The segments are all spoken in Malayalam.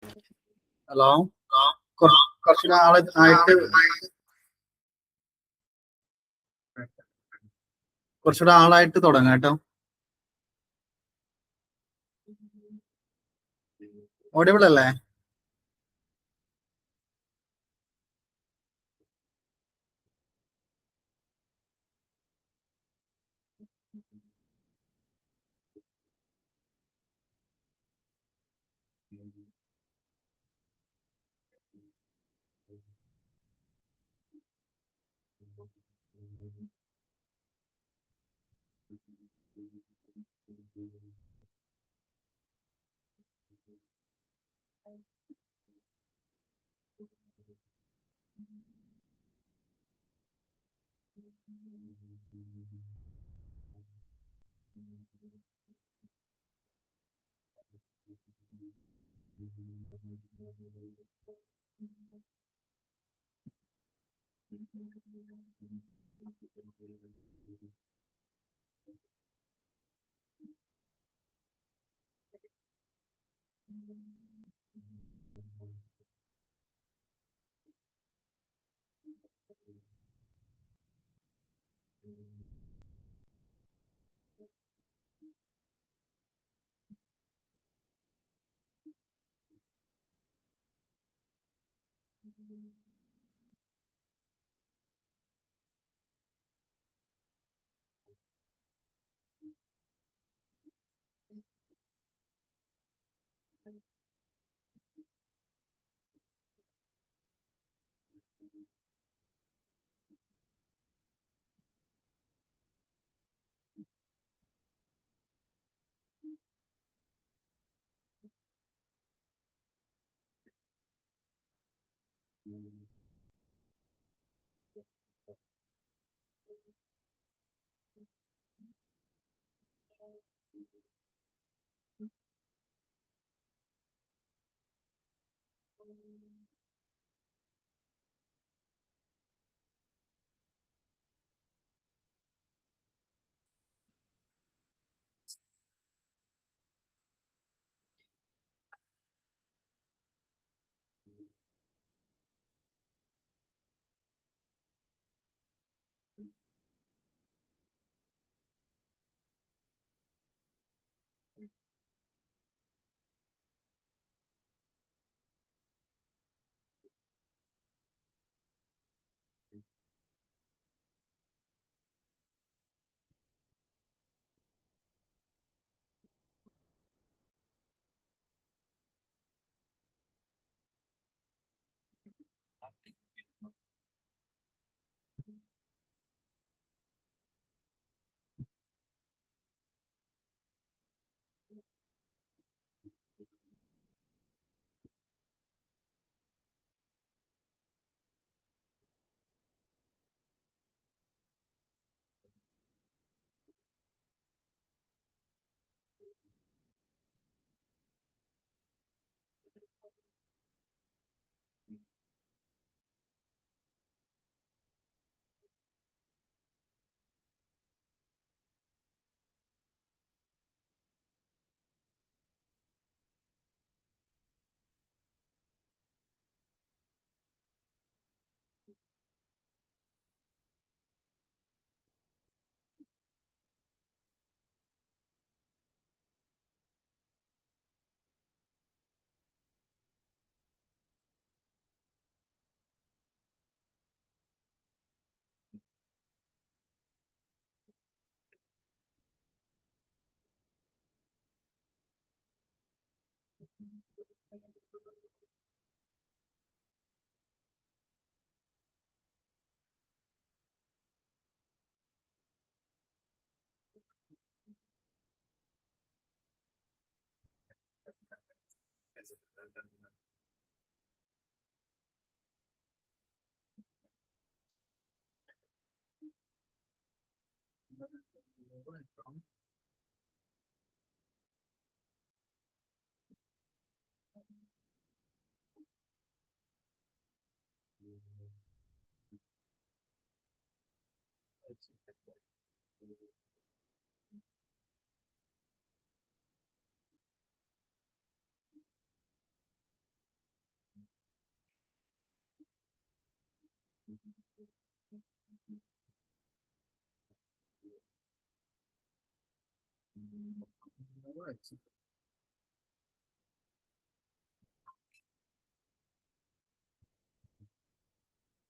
ഹലോ. കുറച്ചുകൂടെ ആള് ആയിട്ട് കുറച്ചുകൂടെ ആളായിട്ട് തുടങ്ങാം കേട്ടോ. ഓഡിബിൾ അല്ലേ?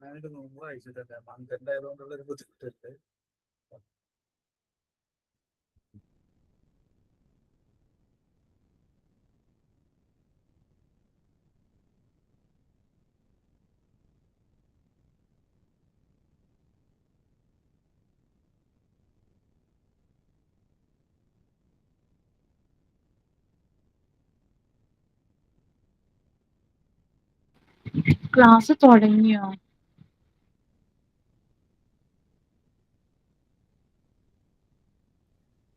ഞാനിത് മുമ്പ് അയച്ചിട്ടല്ലേ, മന്തിന്റെ ആയതുകൊണ്ടുള്ള ഒരു ബുദ്ധിമുട്ടുണ്ട്. ക്ലാസ് തുടങ്ങിയോ?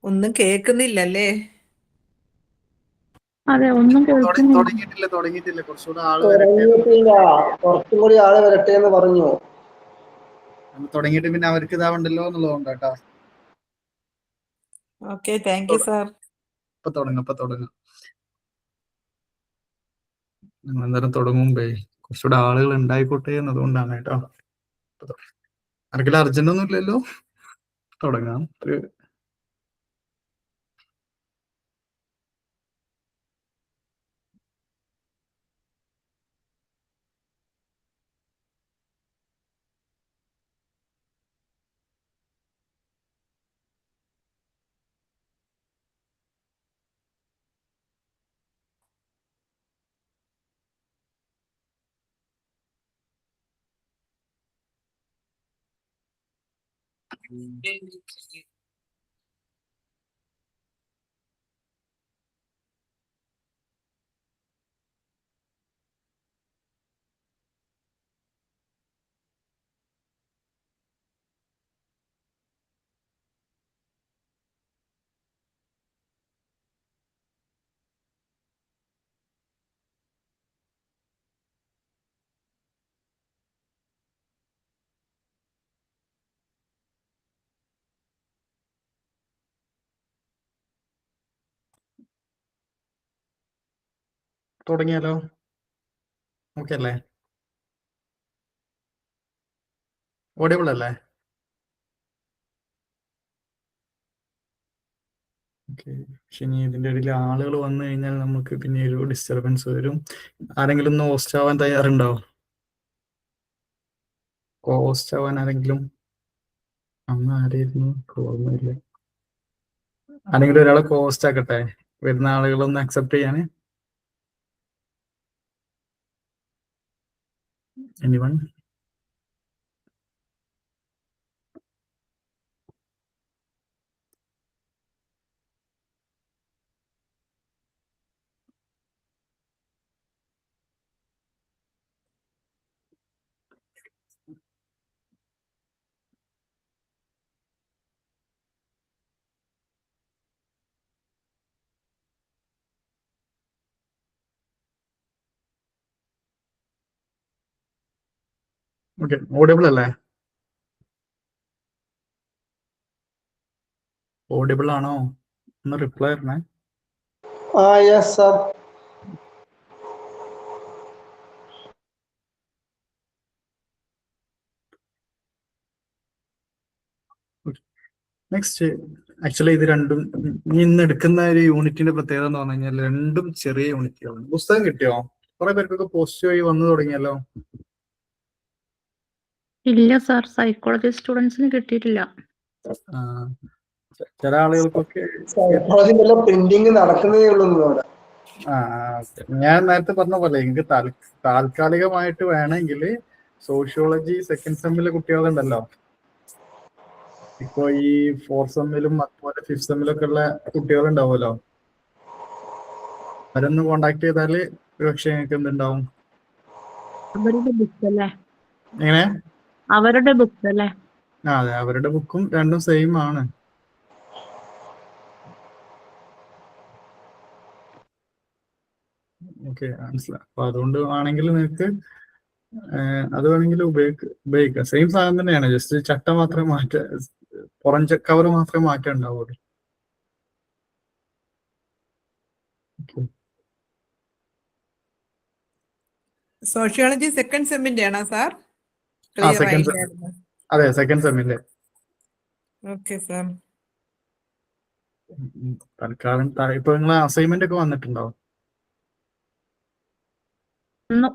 ഒന്നും കേൾക്കുന്നില്ലല്ലേ? അതെ, ഒന്നും കേൾക്കുന്നില്ല. തുടങ്ങിയിട്ടില്ല. കുറച്ചുകൂടെ ആള് വരട്ടെ. കുറച്ചും കൂടി ആള് വരട്ടെ എന്ന് പറഞ്ഞു. തുടങ്ങിയിട്ട് പിന്നെ അവർക്ക് ഇതാവണ്ടല്ലോ എന്നുള്ളതുകൊണ്ട് കേട്ടോ. Okay, thank you sir. ഇപ്പൊ തുടങ്ങാം. അന്നേരം തുടങ്ങുമ്പേ കുറച്ചുകൂടെ ആളുകൾ ഉണ്ടായിക്കോട്ടെ എന്നതുകൊണ്ടാണ് കേട്ടോ. ആർക്കെങ്കിലും അർജന്റ് ഒന്നും ഇല്ലല്ലോ, തുടങ്ങാം. തുടങ്ങിയാലോ? ഓക്കെ അല്ലേ? ഓഡിയബിൾ അല്ലേ? ഓക്കെ. പക്ഷെ ഇനി ഇതിൻ്റെ ഇടയിൽ ആളുകൾ വന്നു കഴിഞ്ഞാൽ നമുക്ക് പിന്നെ ഒരു ഡിസ്റ്റർബൻസ് വരും. ആരെങ്കിലും ഒന്ന് ഹോസ്റ്റ് ആവാൻ തയ്യാറുണ്ടോ? ഹോസ്റ്റ് ആവാൻ ആരെങ്കിലും? അന്ന് ആരായിരുന്നു? ഓർമ്മയില്ല. ആരെങ്കിലും ഒരാളെ ഹോസ്റ്റ് ആക്കട്ടെ, വരുന്ന ആളുകളൊന്ന് അക്സെപ്റ്റ് ചെയ്യാന്. എനിവൺ? ഓക്കെ, ഓഡിയബിൾ അല്ലേ? ഓഡിയബിൾ ആണോ? ഒന്ന് റിപ്ലൈ തരണേ. Yes sir. നെക്സ്റ്റ്, ആക്ച്വലി ഇത് രണ്ടും ഇന്ന് എടുക്കുന്ന ഒരു യൂണിറ്റിന്റെ പ്രത്യേകത എന്ന് പറഞ്ഞു കഴിഞ്ഞാൽ രണ്ടും ചെറിയ യൂണിറ്റുകളാണ്. പുസ്തകം കിട്ടിയോ? കുറെ പേർക്കൊക്കെ പോസ്റ്റ് വഴി വന്നു തുടങ്ങിയല്ലോ. ഇല്ല സാർ, സൈക്കോളജി സ്റ്റുഡൻസിന് കിട്ടിയിട്ടില്ല. ചില ആളുകൾക്കൊക്കെ പ്രിന്റിങ് നടക്കുന്നതേ ഉള്ളൂ അവിടെ. ഞാൻ നേരത്തെ പറഞ്ഞ പോലെ എനിക്ക് താൽക്കാലികമായിട്ട് വേണമെങ്കിൽ സോഷ്യോളജി സെക്കൻഡ് സെമ്മിലെ കുട്ടികളുണ്ടല്ലോ, ഇപ്പൊ ഈ 4th സെമ്മിലും അതുപോലെ 5th സെമ്മിലൊക്കെ ഉള്ള കുട്ടികളുണ്ടാവുമല്ലോ, അവരൊന്ന് കോണ്ടാക്ട് ചെയ്താല് ഒരുപക്ഷെ ഞങ്ങൾക്ക് എന്തുണ്ടാവും? അവരുടെ ബുക്ക് അല്ലേ? എങ്ങനെ? അവരുടെ ബുക്ക് അല്ലേ? അതെ, അവരുടെ ബുക്കും രണ്ടും സെയിം ആണ്. ഓക്കെ, മനസ്സിലായി. അപ്പൊ അതുകൊണ്ട് ആണെങ്കിൽ നിങ്ങൾക്ക് അത് വേണമെങ്കിൽ ഉപയോഗിക്കാം. സെയിം സാധനം തന്നെയാണ്, ജസ്റ്റ് ചട്ട മാത്രമേ പുറം കവർ മാത്രമേ മാറ്റം ഉണ്ടാവുള്ളൂ. സോഷ്യോളജി സെക്കൻഡ് സെമ്മിന്റെ ആണോ സാർ? Clear second ആയില്ലായിരുന്നു. അതെ സെക്കൻഡ് സെമ്മില്ലേ. Okay sir. തൽക്കാലം ഇപ്പൊ നിങ്ങളെ അസൈൻമെന്റ് ഒക്കെ വന്നിട്ടുണ്ടോ? ഒന്നും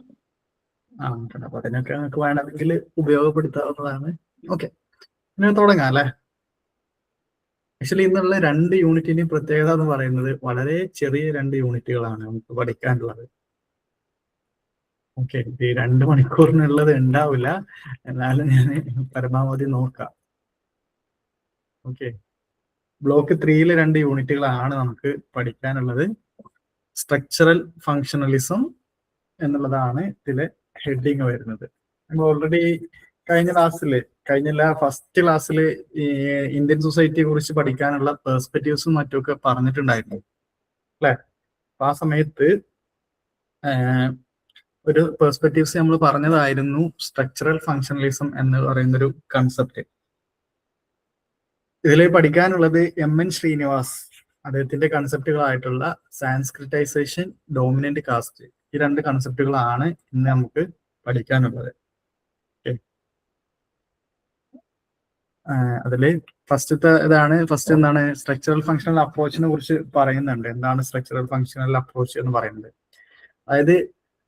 അപ്പൊ അതിനൊക്കെ നമുക്ക് വേണമെങ്കിൽ ഉപയോഗപ്പെടുത്താവുന്നതാണ്. ഓക്കെ, ഇനി തുടങ്ങാം അല്ലെ. ആക്ച്വലി ഇന്നുള്ള 2 യൂണിറ്റിന്റെയും പ്രത്യേകത എന്ന് പറയുന്നത് വളരെ ചെറിയ 2 യൂണിറ്റുകളാണ് നമുക്ക് പഠിക്കാനുള്ളത്. ഓക്കെ, ഈ 2 മണിക്കൂറിനുള്ളത് ഉണ്ടാവില്ല, എന്നാലും ഞാൻ പരമാവധി നോക്കാം. ഓക്കെ, ബ്ലോക്ക് 3 2 യൂണിറ്റുകളാണ് നമുക്ക് പഠിക്കാനുള്ളത്. സ്ട്രക്ചറൽ ഫങ്ഷണലിസം എന്നുള്ളതാണ് ഇതിലെ ഹെഡിങ് വരുന്നത്. നമ്മൾ ഓൾറെഡി കഴിഞ്ഞ ഫസ്റ്റ് ക്ലാസ്സിൽ ഈ ഇന്ത്യൻ സൊസൈറ്റിയെ കുറിച്ച് പഠിക്കാനുള്ള പെർസ്പെക്റ്റീവ്സും മറ്റുമൊക്കെ പറഞ്ഞിട്ടുണ്ടായിരുന്നു അല്ലെ. അപ്പൊ ആ സമയത്ത് ഒരു പെർസ്പെക്റ്റീവ്സ് നമ്മൾ പറഞ്ഞതായിരുന്നു സ്ട്രക്ചറൽ ഫങ്ഷണലിസം എന്ന് പറയുന്നൊരു കൺസെപ്റ്റ്. ഇതിൽ പഠിക്കാനുള്ളത് MN ശ്രീനിവാസ് അദ്ദേഹത്തിന്റെ കൺസെപ്റ്റുകളായിട്ടുള്ള സാൻസ്ക്രിറ്റൈസേഷൻ, ഡോമിനന്റ് കാസ്റ്റ്, ഈ 2 കൺസെപ്റ്റുകളാണ് ഇന്ന് നമുക്ക് പഠിക്കാനുള്ളത്. അതില് ഫസ്റ്റ് എന്താണ് സ്ട്രക്ചറൽ ഫങ്ഷണൽ അപ്രോച്ചിനെ കുറിച്ച് പറയുന്നുണ്ട്. എന്താണ് സ്ട്രക്ചറൽ ഫങ്ഷണൽ അപ്രോച്ച് എന്ന് പറയുന്നത്? അതായത്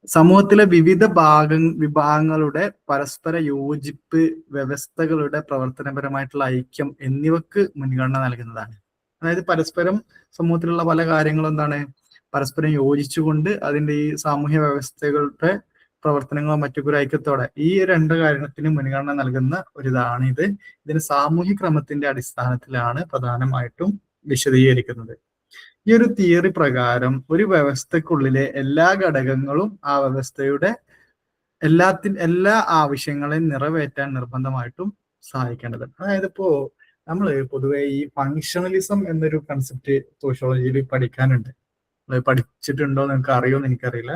സമൂഹത്തിലെ വിവിധ വിഭാഗങ്ങളുടെ പരസ്പര യോജിപ്പ്, വ്യവസ്ഥകളുടെ പ്രവർത്തനപരമായിട്ടുള്ള ഐക്യം എന്നിവക്ക് മുൻഗണന നൽകുന്നതാണ്. അതായത് പരസ്പരം സമൂഹത്തിലുള്ള പല കാര്യങ്ങളും എന്താണ് പരസ്പരം യോജിച്ചുകൊണ്ട് അതിന്റെ ഈ സാമൂഹ്യ വ്യവസ്ഥകളുടെ പ്രവർത്തനങ്ങളോ മറ്റൊക്കെ ഒരു ഐക്യത്തോടെ ഈ 2 കാര്യത്തിന് മുൻഗണന നൽകുന്ന ഒരിതാണ് ഇത്. ഇതിന് സാമൂഹ്യ ക്രമത്തിന്റെ അടിസ്ഥാനത്തിലാണ് പ്രധാനമായിട്ടും വിശദീകരിക്കുന്നത്. ഈ ഒരു തിയറി പ്രകാരം ഒരു വ്യവസ്ഥക്കുള്ളിലെ എല്ലാ ഘടകങ്ങളും ആ വ്യവസ്ഥയുടെ എല്ലാ ആവശ്യങ്ങളെയും നിറവേറ്റാൻ നിർബന്ധമായിട്ടും സഹായിക്കേണ്ടതുണ്ട്. അതായത് ഇപ്പോ നമ്മൾ പൊതുവെ ഈ ഫങ്ഷണലിസം എന്നൊരു കൺസെപ്റ്റ് സോഷ്യോളജിയിൽ പഠിക്കാനുണ്ട്. പഠിച്ചിട്ടുണ്ടോ എന്ന് നിങ്ങൾക്ക് അറിയുമെന്ന് എനിക്കറിയില്ല.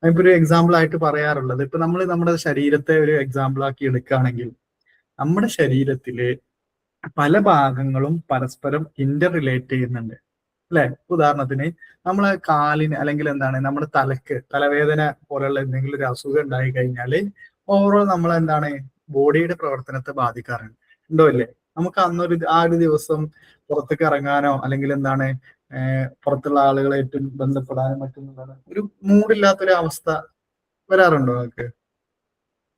അതിപ്പോ ഒരു എക്സാമ്പിൾ ആയിട്ട് പറയാറുള്ളത്, ഇപ്പൊ നമ്മൾ നമ്മുടെ ശരീരത്തെ ഒരു എക്സാമ്പിൾ ആക്കി എടുക്കുകയാണെങ്കിൽ നമ്മുടെ ശരീരത്തില് പല ഭാഗങ്ങളും പരസ്പരം ഇന്റർ റിലേറ്റ് ചെയ്യുന്നുണ്ട് അല്ലെ. ഉദാഹരണത്തിന് നമ്മളെ കാലിന് അല്ലെങ്കിൽ നമ്മുടെ തലവേദന പോലെയുള്ള എന്തെങ്കിലും ഒരു അസുഖം ഉണ്ടായി കഴിഞ്ഞാൽ ഓവറോൾ നമ്മളെന്താണ് ബോഡിയുടെ പ്രവർത്തനത്തെ ബാധിക്കാറുണ്ട്, ഉണ്ടോ ഇല്ലേ? നമുക്ക് ആ ഒരു ദിവസം പുറത്തേക്ക് ഇറങ്ങാനോ അല്ലെങ്കിൽ പുറത്തുള്ള ആളുകളായിട്ട് ബന്ധപ്പെടാനും മറ്റൊന്നും ഒരു മൂഡില്ലാത്തൊരു അവസ്ഥ വരാറുണ്ടോ നിങ്ങൾക്ക്?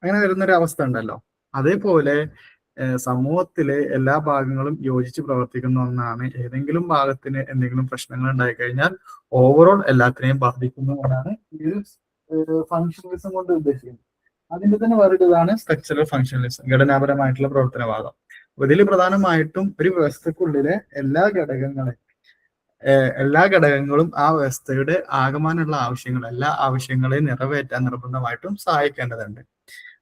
അങ്ങനെ വരുന്നൊരു അവസ്ഥ ഉണ്ടല്ലോ. അതേപോലെ സമൂഹത്തിലെ എല്ലാ ഭാഗങ്ങളും യോജിച്ച് പ്രവർത്തിക്കുന്ന ഒന്നാണ്. ഏതെങ്കിലും ഭാഗത്തിന് എന്തെങ്കിലും പ്രശ്നങ്ങൾ ഉണ്ടായി കഴിഞ്ഞാൽ ഓവറോൾ എല്ലാത്തിനെയും ബാധിക്കുന്നതാണ് ഈ ഒരു ഫങ്ഷണലിസം കൊണ്ട് ഉദ്ദേശിക്കുന്നത്. അതിന്റെ തന്നെ വേറിട്ടതാണ് സ്ട്രക്ചറൽ ഫങ്ഷണലിസം, ഘടനാപരമായിട്ടുള്ള പ്രവർത്തനവാദം. അപ്പൊ ഇതിൽ പ്രധാനമായിട്ടും ഒരു വ്യവസ്ഥക്കുള്ളിലെ എല്ലാ ഘടകങ്ങളും ആ വ്യവസ്ഥയുടെ ആകമാനുള്ള എല്ലാ ആവശ്യങ്ങളെയും നിറവേറ്റാൻ നിർബന്ധമായിട്ടും സഹായിക്കേണ്ടതുണ്ട്.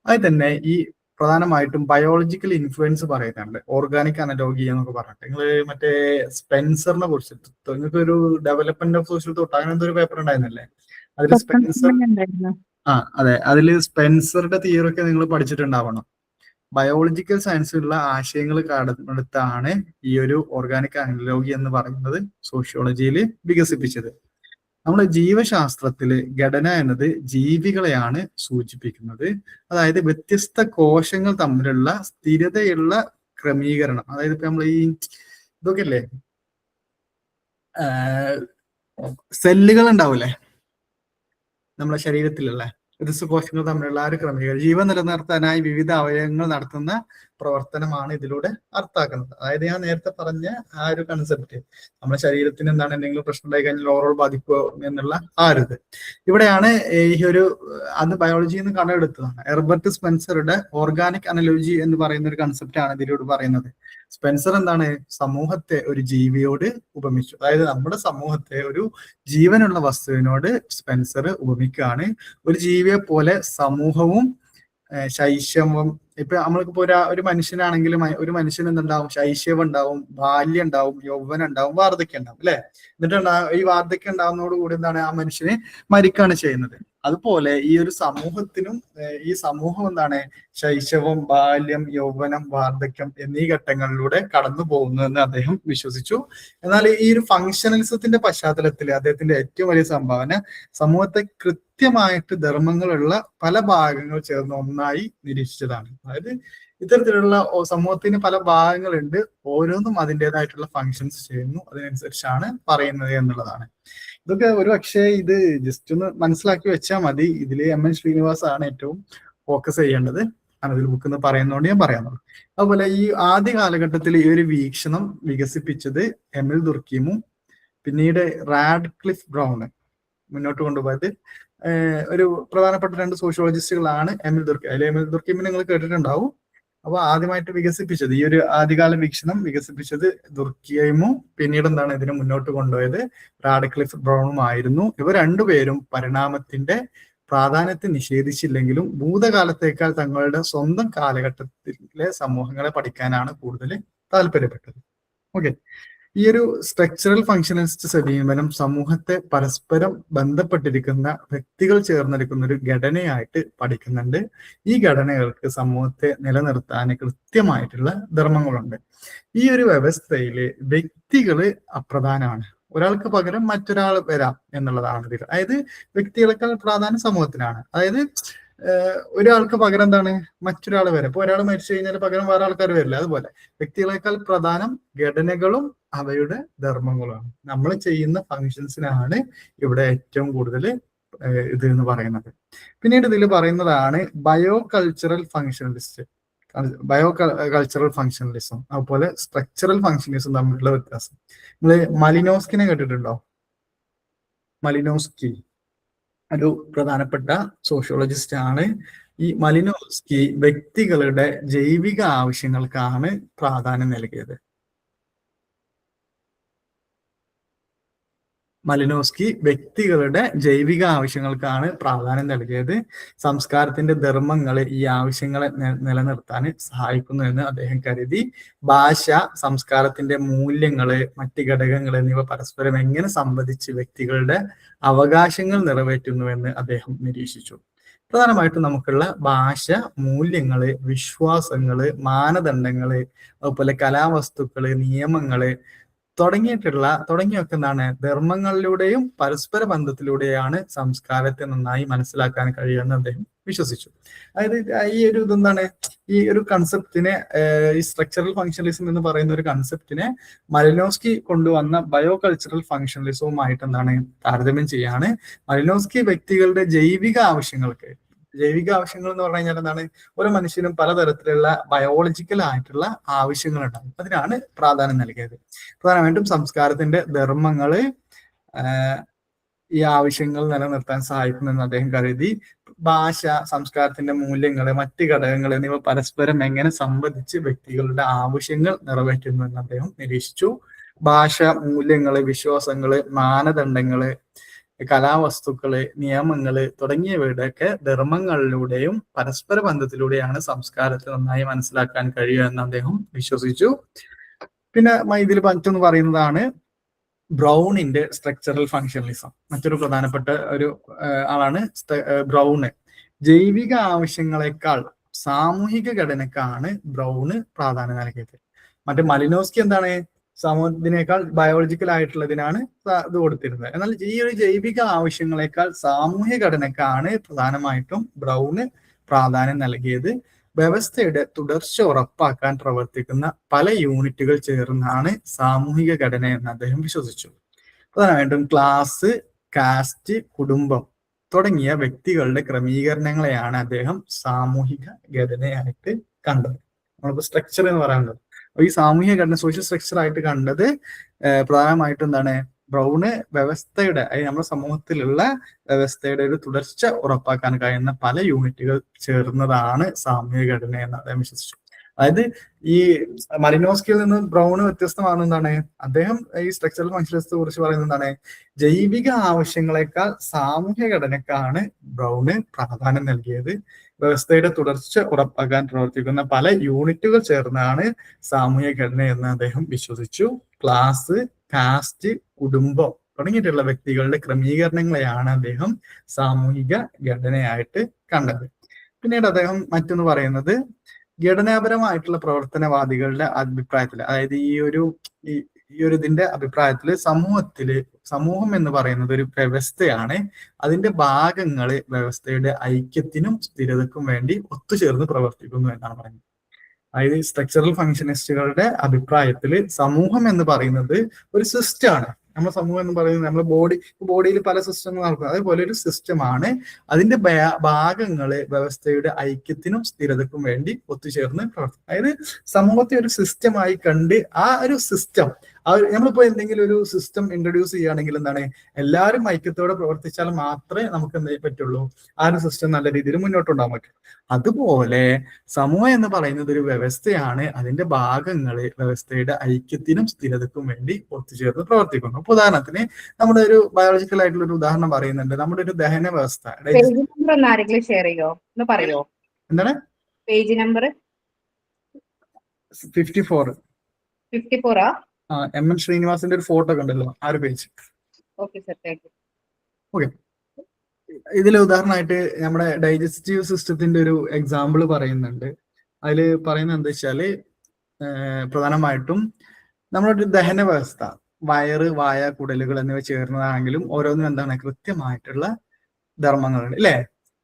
അത് തന്നെ ഈ പ്രധാനമായിട്ടും ബയോളജിക്കൽ ഇൻഫ്ലുവൻസ് പറയുന്നുണ്ട്. ഓർഗാനിക് അനലോഗി എന്നൊക്കെ പറഞ്ഞിട്ട് നിങ്ങൾ മറ്റേ സ്പെൻസറിനെ കുറിച്ച് നിങ്ങൾക്ക് ഒരു ഡെവലപ്മെന്റ് ഓഫ് സോഷ്യൽ തോട്ട് അങ്ങനത്തെ ഒരു പേപ്പർ ഉണ്ടായിരുന്നല്ലേ? അതിൽ അതില് സ്പെൻസറുടെ തിയറി ഒക്കെ നിങ്ങൾ പഠിച്ചിട്ടുണ്ടാവണം. ബയോളജിക്കൽ സയൻസിലുള്ള ആശയങ്ങൾ കടമെടുത്താണ് ഈ ഒരു ഓർഗാനിക് അനലോഗി എന്ന് പറയുന്നത് സോഷ്യോളജിയിൽ വികസിപ്പിച്ചത്. നമ്മുടെ ജീവശാസ്ത്രത്തില് ഘടന എന്നത് ജീവികളെയാണ് സൂചിപ്പിക്കുന്നത്. അതായത് വ്യത്യസ്ത കോശങ്ങൾ തമ്മിലുള്ള സ്ഥിരതയുള്ള ക്രമീകരണം. അതായത് ഇപ്പൊ നമ്മൾ ഈ ഇതൊക്കെ അല്ലേ സെല്ലുകൾ ഉണ്ടാവൂലേ നമ്മുടെ ശരീരത്തിലുള്ള വ്യത്യസ്ത കോശങ്ങൾ തമ്മിലുള്ള ആ ഒരു ക്രമീകരണം, ജീവൻ നിലനിർത്താനായി വിവിധ അവയവങ്ങൾ നടത്തുന്ന പ്രവർത്തനമാണ് ഇതിലൂടെ അർത്ഥാക്കുന്നത്. അതായത് ഞാൻ നേരത്തെ പറഞ്ഞ ആ ഒരു കൺസെപ്റ്റ്, നമ്മുടെ ശരീരത്തിന് എന്തെങ്കിലും പ്രശ്നം ഉണ്ടായി കഴിഞ്ഞാൽ ഓവറോൾ ബാധിക്കുക എന്നുള്ള ആ ഒരു ഇത് ഇവിടെയാണ് ഈ ഒരു അത് ബയോളജിയിൽ നിന്ന് കടമെടുത്തതാണ്. ഹെർബർട്ട് സ്പെൻസറുടെ ഓർഗാനിക് അനലോജി എന്ന് പറയുന്ന ഒരു കൺസെപ്റ്റ് ആണ് ഇതിലൂടെ പറയുന്നത്. സ്പെൻസർ സമൂഹത്തെ ഒരു ജീവിയോട് ഉപമിച്ചു. അതായത് നമ്മുടെ സമൂഹത്തെ ഒരു ജീവനുള്ള വസ്തുവിനോട് സ്പെൻസർ ഉപമിക്കുകയാണ്. ഒരു ജീവിയെ പോലെ സമൂഹവും ശൈശവം, ഇപ്പൊ നമ്മൾക്കിപ്പോ ഒരു മനുഷ്യനാണെങ്കിലും ഒരു മനുഷ്യന് എന്തുണ്ടാവും? ശൈശവം ഉണ്ടാവും, ബാല്യം ഉണ്ടാവും, യൗവനം ഉണ്ടാവും, വാർദ്ധക്യം ഉണ്ടാവും അല്ലെ. എന്നിട്ട് ഈ വാർദ്ധക്യം ഉണ്ടാവുന്നതോട് കൂടി ആ മനുഷ്യന് മരിക്കുകയാണ് ചെയ്യുന്നത്. അതുപോലെ ഈ ഒരു സമൂഹത്തിനും ഈ സമൂഹം ശൈശവം, ബാല്യം, യൗവനം, വാർദ്ധക്യം എന്നീ ഘട്ടങ്ങളിലൂടെ കടന്നു പോകുന്നതെന്ന് അദ്ദേഹം വിശ്വസിച്ചു. എന്നാൽ ഈ ഒരു ഫങ്ഷണലിസത്തിന്റെ പശ്ചാത്തലത്തിൽ അദ്ദേഹത്തിന്റെ ഏറ്റവും വലിയ സംഭാവന സമൂഹത്തെ കൃത്യമായിട്ട് ധർമ്മങ്ങളുള്ള പല ഭാഗങ്ങൾ ചേർന്ന് ഒന്നായി നിരീക്ഷിച്ചതാണ്. അതായത് ഇത്തരത്തിലുള്ള സമൂഹത്തിന് പല ഭാഗങ്ങളുണ്ട്, ഓരോന്നും അതിൻ്റെതായിട്ടുള്ള ഫങ്ഷൻസ് ചെയ്യുന്നു, അതിനനുസരിച്ചാണ് പറയുന്നത് എന്നുള്ളതാണ്. ഇതൊക്കെ ഒരു പക്ഷേ ഇത് ജസ്റ്റ് ഒന്ന് മനസ്സിലാക്കി വെച്ചാൽ മതി. ഇതിൽ MN ശ്രീനിവാസ് ആണ് ഏറ്റവും ഫോക്കസ് ചെയ്യേണ്ടത്. അതിൽ ബുക്ക് എന്ന് പറയുന്നതുകൊണ്ട് ഞാൻ പറയാനുള്ളൂ. അതുപോലെ ഈ ആദ്യ കാലഘട്ടത്തിൽ ഈ ഒരു വീക്ഷണം വികസിപ്പിച്ചത് എമിൽ ദുർക്കീമും പിന്നീട് റാഡ്ക്ലിഫ് ബ്രൗണ് മുന്നോട്ട് കൊണ്ടുപോയത് ഒരു പ്രധാനപ്പെട്ട 2 സോഷ്യോളജിസ്റ്റുകളാണ് എമിൽ ദുർക്കീം. അതിൽ എമിൽ ദുർക്കീമിനെ നിങ്ങൾ കേട്ടിട്ടുണ്ടാവും. അപ്പൊ ആദ്യമായിട്ട് വികസിപ്പിച്ചത് ഈ ഒരു ആദ്യകാല വീക്ഷണം വികസിപ്പിച്ചത് ദുർക്കീമും പിന്നീട് എന്താണ് ഇതിനെ മുന്നോട്ട് കൊണ്ടുപോയത് റാഡ്ക്ലിഫ് ബ്രൗണും ആയിരുന്നു. ഇവർ രണ്ടുപേരും പരിണാമത്തിന്റെ പ്രാധാന്യത്തെ നിഷേധിച്ചില്ലെങ്കിലും ഭൂതകാലത്തേക്കാൾ തങ്ങളുടെ സ്വന്തം കാലഘട്ടത്തിലെ സമൂഹങ്ങളെ പഠിക്കാനാണ് കൂടുതൽ താല്പര്യപ്പെട്ടത്. ഓക്കെ, ഈ ഒരു സ്ട്രക്ചറൽ ഫങ്ഷണലിസ്റ്റ് സമീപനം സമൂഹത്തെ പരസ്പരം ബന്ധപ്പെട്ടിരിക്കുന്ന വ്യക്തികൾ ചേർന്നിരിക്കുന്ന ഒരു ഘടനയായിട്ട് പഠിക്കുന്നുണ്ട്. ഈ ഘടനകൾക്ക് സമൂഹത്തെ നിലനിർത്താൻ കൃത്യമായിട്ടുള്ള ധർമ്മങ്ങളുണ്ട്. ഈ ഒരു വ്യവസ്ഥയില് വ്യക്തികള് അപ്രധാനമാണ്. ഒരാൾക്ക് പകരം മറ്റൊരാൾ വരാം എന്നുള്ളതാണ് ഇതിൽ. അതായത് വ്യക്തികളെക്കാൾ പ്രാധാന്യം സമൂഹത്തിനാണ്. അതായത് ഒരാൾക്ക് പകരം എന്താണ് മറ്റൊരാൾ വരാം. ഇപ്പൊ ഒരാൾ മരിച്ചു കഴിഞ്ഞാൽ പകരം വേറെ ആൾക്കാർ വരില്ല. അതുപോലെ വ്യക്തികളെക്കാൾ പ്രധാനം ഘടനകളും അവയുടെ ധർമ്മങ്ങളുമാണ്. നമ്മൾ ചെയ്യുന്ന ഫങ്ഷൻസിനാണ് ഇവിടെ ഏറ്റവും കൂടുതൽ ഇത് എന്ന് പറയുന്നത്. പിന്നീട് ഇതിൽ പറയുന്നതാണ് bio cultural functionalist, bio cultural functionalism, അതുപോലെ സ്ട്രക്ചറൽ ഫങ്ഷണലിസം തമ്മിലുള്ള വ്യത്യാസം. നിങ്ങൾ മലിനോസ്കിനെ കേട്ടിട്ടുണ്ടോ? മലിനോസ്കി ഒരു പ്രധാനപ്പെട്ട സോഷ്യോളജിസ്റ്റ് ആണ്. ഈ മലിനോസ്കി വ്യക്തികളുടെ ജൈവിക ആവശ്യങ്ങൾക്കാണ് പ്രാധാന്യം നൽകിയത്. മലിനോസ്കി വ്യക്തികളുടെ ജൈവിക ആവശ്യങ്ങൾക്കാണ് പ്രാധാന്യം നൽകിയത്. സംസ്കാരത്തിന്റെ ധർമ്മങ്ങൾ ഈ ആവശ്യങ്ങളെ നിലനിർത്താൻ സഹായിക്കുന്നു എന്ന് അദ്ദേഹം കരുതി. ഭാഷ, സംസ്കാരത്തിന്റെ മൂല്യങ്ങള്, മറ്റ് ഘടകങ്ങൾ എന്നിവ പരസ്പരം എങ്ങനെ സംബന്ധിച്ച് വ്യക്തികളുടെ അവകാശങ്ങൾ നിറവേറ്റുന്നുവെന്ന് അദ്ദേഹം നിരീക്ഷിച്ചു. പ്രധാനമായിട്ടും നമുക്കുള്ള ഭാഷ, മൂല്യങ്ങള്, വിശ്വാസങ്ങള്, മാനദണ്ഡങ്ങള്, അതുപോലെ കലാവസ്തുക്കള്, നിയമങ്ങള് തുടങ്ങിയൊക്കെ എന്താണ് ധർമ്മങ്ങളിലൂടെയും പരസ്പര ബന്ധത്തിലൂടെയാണ് സംസ്കാരത്തെ നന്നായി മനസ്സിലാക്കാൻ കഴിയുമെന്ന് അദ്ദേഹം വിശ്വസിച്ചു. അതായത് ഈ ഒരു ഇതെന്താണ്, ഈ ഒരു കൺസെപ്റ്റിനെ, ഈ സ്ട്രക്ചറൽ ഫങ്ഷണലിസം എന്ന് പറയുന്ന ഒരു കൺസെപ്റ്റിനെ മലിനോസ്കി കൊണ്ടുവന്ന ബയോ കൾച്ചറൽ ഫങ്ഷണലിസവുമായിട്ട് എന്താണ് താരതമ്യം ചെയ്യാണ്. മലിനോസ്കി വ്യക്തികളുടെ ജൈവിക ആവശ്യങ്ങൾ എന്ന് പറഞ്ഞു കഴിഞ്ഞാൽ എന്താണ്, ഓരോ മനുഷ്യനും പലതരത്തിലുള്ള ബയോളജിക്കൽ ആയിട്ടുള്ള ആവശ്യങ്ങൾ ഉണ്ടാകും. അതിനാണ് പ്രാധാന്യം നൽകിയത്. പ്രധാനമായിട്ടും സംസ്കാരത്തിന്റെ ധർമ്മങ്ങള് ഈ ആവശ്യങ്ങൾ നിലനിർത്താൻ സഹായിക്കുമെന്ന് അദ്ദേഹം കരുതി. ഭാഷ, സംസ്കാരത്തിന്റെ മൂല്യങ്ങള്, മറ്റ് ഘടകങ്ങൾ എന്നിവ പരസ്പരം എങ്ങനെ സംബന്ധിച്ച് വ്യക്തികളുടെ ആവശ്യങ്ങൾ നിറവേറ്റുന്നുവെന്ന് അദ്ദേഹം നിരീക്ഷിച്ചു. ഭാഷ, മൂല്യങ്ങള്, വിശ്വാസങ്ങള്, മാനദണ്ഡങ്ങള്, കലാവസ്തുക്കള്, നിയമങ്ങള് തുടങ്ങിയവയുടെയൊക്കെ ധർമ്മങ്ങളിലൂടെയും പരസ്പര ബന്ധത്തിലൂടെയാണ് സംസ്കാരത്തെ നന്നായി മനസ്സിലാക്കാൻ കഴിയുക എന്ന് അദ്ദേഹം വിശ്വസിച്ചു. പിന്നെ ഇതിൽ മറ്റൊന്ന് പറയുന്നതാണ് ബ്രൗണിന്റെ സ്ട്രക്ചറൽ ഫങ്ഷണലിസം. മറ്റൊരു പ്രധാനപ്പെട്ട ഒരു ആളാണ് ബ്രൗണ്. ജൈവിക ആവശ്യങ്ങളെക്കാൾ സാമൂഹിക ഘടനക്കാണ് ബ്രൗണ് പ്രാധാന്യം നൽകിയത്. മറ്റേ മലിനോസ്കി എന്താണ്, സമൂഹത്തിനേക്കാൾ ബയോളജിക്കൽ ആയിട്ടുള്ളതിനാണ് ഇത് കൊടുത്തിരുന്നത്. എന്നാൽ ഈ ഒരു ജൈവിക ആവശ്യങ്ങളെക്കാൾ സാമൂഹ്യ ഘടനക്കാണ് പ്രധാനമായിട്ടും ബ്രൗണ് പ്രാധാന്യം നൽകിയത്. വ്യവസ്ഥയുടെ തുടർച്ച ഉറപ്പാക്കാൻ പ്രവർത്തിക്കുന്ന പല യൂണിറ്റുകൾ ചേർന്നാണ് സാമൂഹിക ഘടന എന്ന് അദ്ദേഹം വിശ്വസിച്ചു. പ്രധാനമായിട്ടും ക്ലാസ്, കാസ്റ്റ്, കുടുംബം തുടങ്ങിയ വ്യക്തികളുടെ ക്രമീകരണങ്ങളെയാണ് അദ്ദേഹം സാമൂഹിക ഘടനയായിട്ട് കണ്ടത്. നമ്മളിപ്പോ സ്ട്രക്ചർ എന്ന് പറയുന്നത് ഈ സാമൂഹിക ഘടന, സോഷ്യൽ സ്ട്രക്ചർ ആയിട്ട് കണ്ടത് പ്രധാനമായിട്ടും എന്താണ്, ബ്രൗണ് വ്യവസ്ഥയുടെ, നമ്മുടെ സമൂഹത്തിലുള്ള വ്യവസ്ഥയുടെ ഒരു തുടർച്ച ഉറപ്പാക്കാൻ കഴിയുന്ന പല യൂണിറ്റുകൾ ചേർന്നതാണ് സാമൂഹിക ഘടന എന്ന് അദ്ദേഹം വിശ്വസിച്ചു. അതായത് ഈ മലിനോസ്കിയിൽ നിന്ന് ബ്രൗണ് വ്യത്യസ്തമാകുന്ന എന്താണ്, അദ്ദേഹം ഈ സ്ട്രക്ചറൽ ഫങ്ഷണലിസത്തെ കുറിച്ച് പറയുന്നത് എന്താണ്, ജൈവിക ആവശ്യങ്ങളെക്കാൾ സാമൂഹ്യ ഘടനക്കാണ് ബ്രൗണ് പ്രാധാന്യം നൽകിയത്. വ്യവസ്ഥയുടെ തുടർച്ച ഉറപ്പാക്കാൻ പ്രവർത്തിക്കുന്ന പല യൂണിറ്റുകൾ ചേർന്നാണ് സാമൂഹിക ഘടന എന്ന് അദ്ദേഹം വിശ്വസിച്ചു. ക്ലാസ്, കാസ്റ്റ്, കുടുംബം തുടങ്ങിയിട്ടുള്ള വ്യക്തികളുടെ ക്രമീകരണങ്ങളെയാണ് അദ്ദേഹം സാമൂഹിക ഘടനയായിട്ട് കണ്ടത്. പിന്നീട് അദ്ദേഹം മറ്റൊന്ന് പറയുന്നത് ഘടനാപരമായിട്ടുള്ള പ്രവർത്തനവാദികളുടെ അഭിപ്രായത്തിൽ, അതായത് ഈ ഈ ഒരു ഇതിന്റെ അഭിപ്രായത്തില് സമൂഹം എന്ന് പറയുന്നത് ഒരു വ്യവസ്ഥയാണ്. അതിന്റെ ഭാഗങ്ങള് വ്യവസ്ഥയുടെ ഐക്യത്തിനും സ്ഥിരതക്കും വേണ്ടി ഒത്തുചേർന്ന് പ്രവർത്തിക്കുന്നു എന്നാണ് പറയുന്നത്. അതായത് സ്ട്രക്ചറൽ ഫങ്ഷനിസ്റ്റുകളുടെ അഭിപ്രായത്തിൽ സമൂഹം എന്ന് പറയുന്നത് ഒരു സിസ്റ്റമാണ്. നമ്മുടെ സമൂഹം എന്ന് പറയുന്നത് നമ്മുടെ ബോഡിയിൽ പല സിസ്റ്റങ്ങൾ നടക്കും, അതേപോലെ ഒരു സിസ്റ്റമാണ്. അതിന്റെ ഭാഗങ്ങള് വ്യവസ്ഥയുടെ ഐക്യത്തിനും സ്ഥിരതക്കും വേണ്ടി ഒത്തുചേർന്ന് പ്രവർത്തിക്കും. അതായത് സമൂഹത്തെ ഒരു സിസ്റ്റമായി കണ്ട് ആ ഒരു സിസ്റ്റം നമ്മളിപ്പോ എന്തെങ്കിലും ഒരു സിസ്റ്റം ഇൻട്രൊഡ്യൂസ് ചെയ്യുകയാണെങ്കിൽ എന്താണ്, എല്ലാവരും ഐക്യത്തോടെ പ്രവർത്തിച്ചാൽ മാത്രമേ നമുക്ക് എന്ത് പറ്റുള്ളൂ, ആ ഒരു സിസ്റ്റം നല്ല രീതിയിൽ മുന്നോട്ടുണ്ടാകാൻ പറ്റും. അതുപോലെ സമൂഹം എന്ന് പറയുന്നത് ഒരു വ്യവസ്ഥയാണ്. അതിന്റെ ഭാഗങ്ങള് വ്യവസ്ഥയുടെ ഐക്യത്തിനും സ്ഥിരതക്കും വേണ്ടി ഒത്തുചേർന്ന് പ്രവർത്തിക്കുന്നു. ഇപ്പൊ ഉദാഹരണത്തിന് നമ്മുടെ ഒരു ബയോളജിക്കൽ ആയിട്ടുള്ള ഒരു ഉദാഹരണം പറയുന്നുണ്ട്. നമ്മുടെ ഒരു ദഹന വ്യവസ്ഥ ഷെയർ ചെയ്യോ എന്ന് പറയോ? എന്താണ് പേജ് നമ്പർ? 54. 54 MN ശ്രീനിവാസിന്റെ ഒരു ഫോട്ടോ കണ്ടല്ലോ, ആ ഒരു page. Okay sir, thank you. Okay, ഇതിൽ ഉദാഹരണമായിട്ട് നമ്മുടെ ഡൈജസ്റ്റീവ് സിസ്റ്റത്തിന്റെ ഒരു എക്സാമ്പിൾ പറയുന്നുണ്ട്. അതിൽ പറയുന്നത് എന്താ വെച്ചാല് പ്രധാനമായിട്ടും നമ്മുടെ ദഹന വ്യവസ്ഥ, വയറ്, വായ, കുടലുകൾ എന്നിവ ചേർന്നതാണെങ്കിലും ഓരോന്നും എന്താണ് കൃത്യമായിട്ടുള്ള ധർമ്മങ്ങളുണ്ട് അല്ലേ?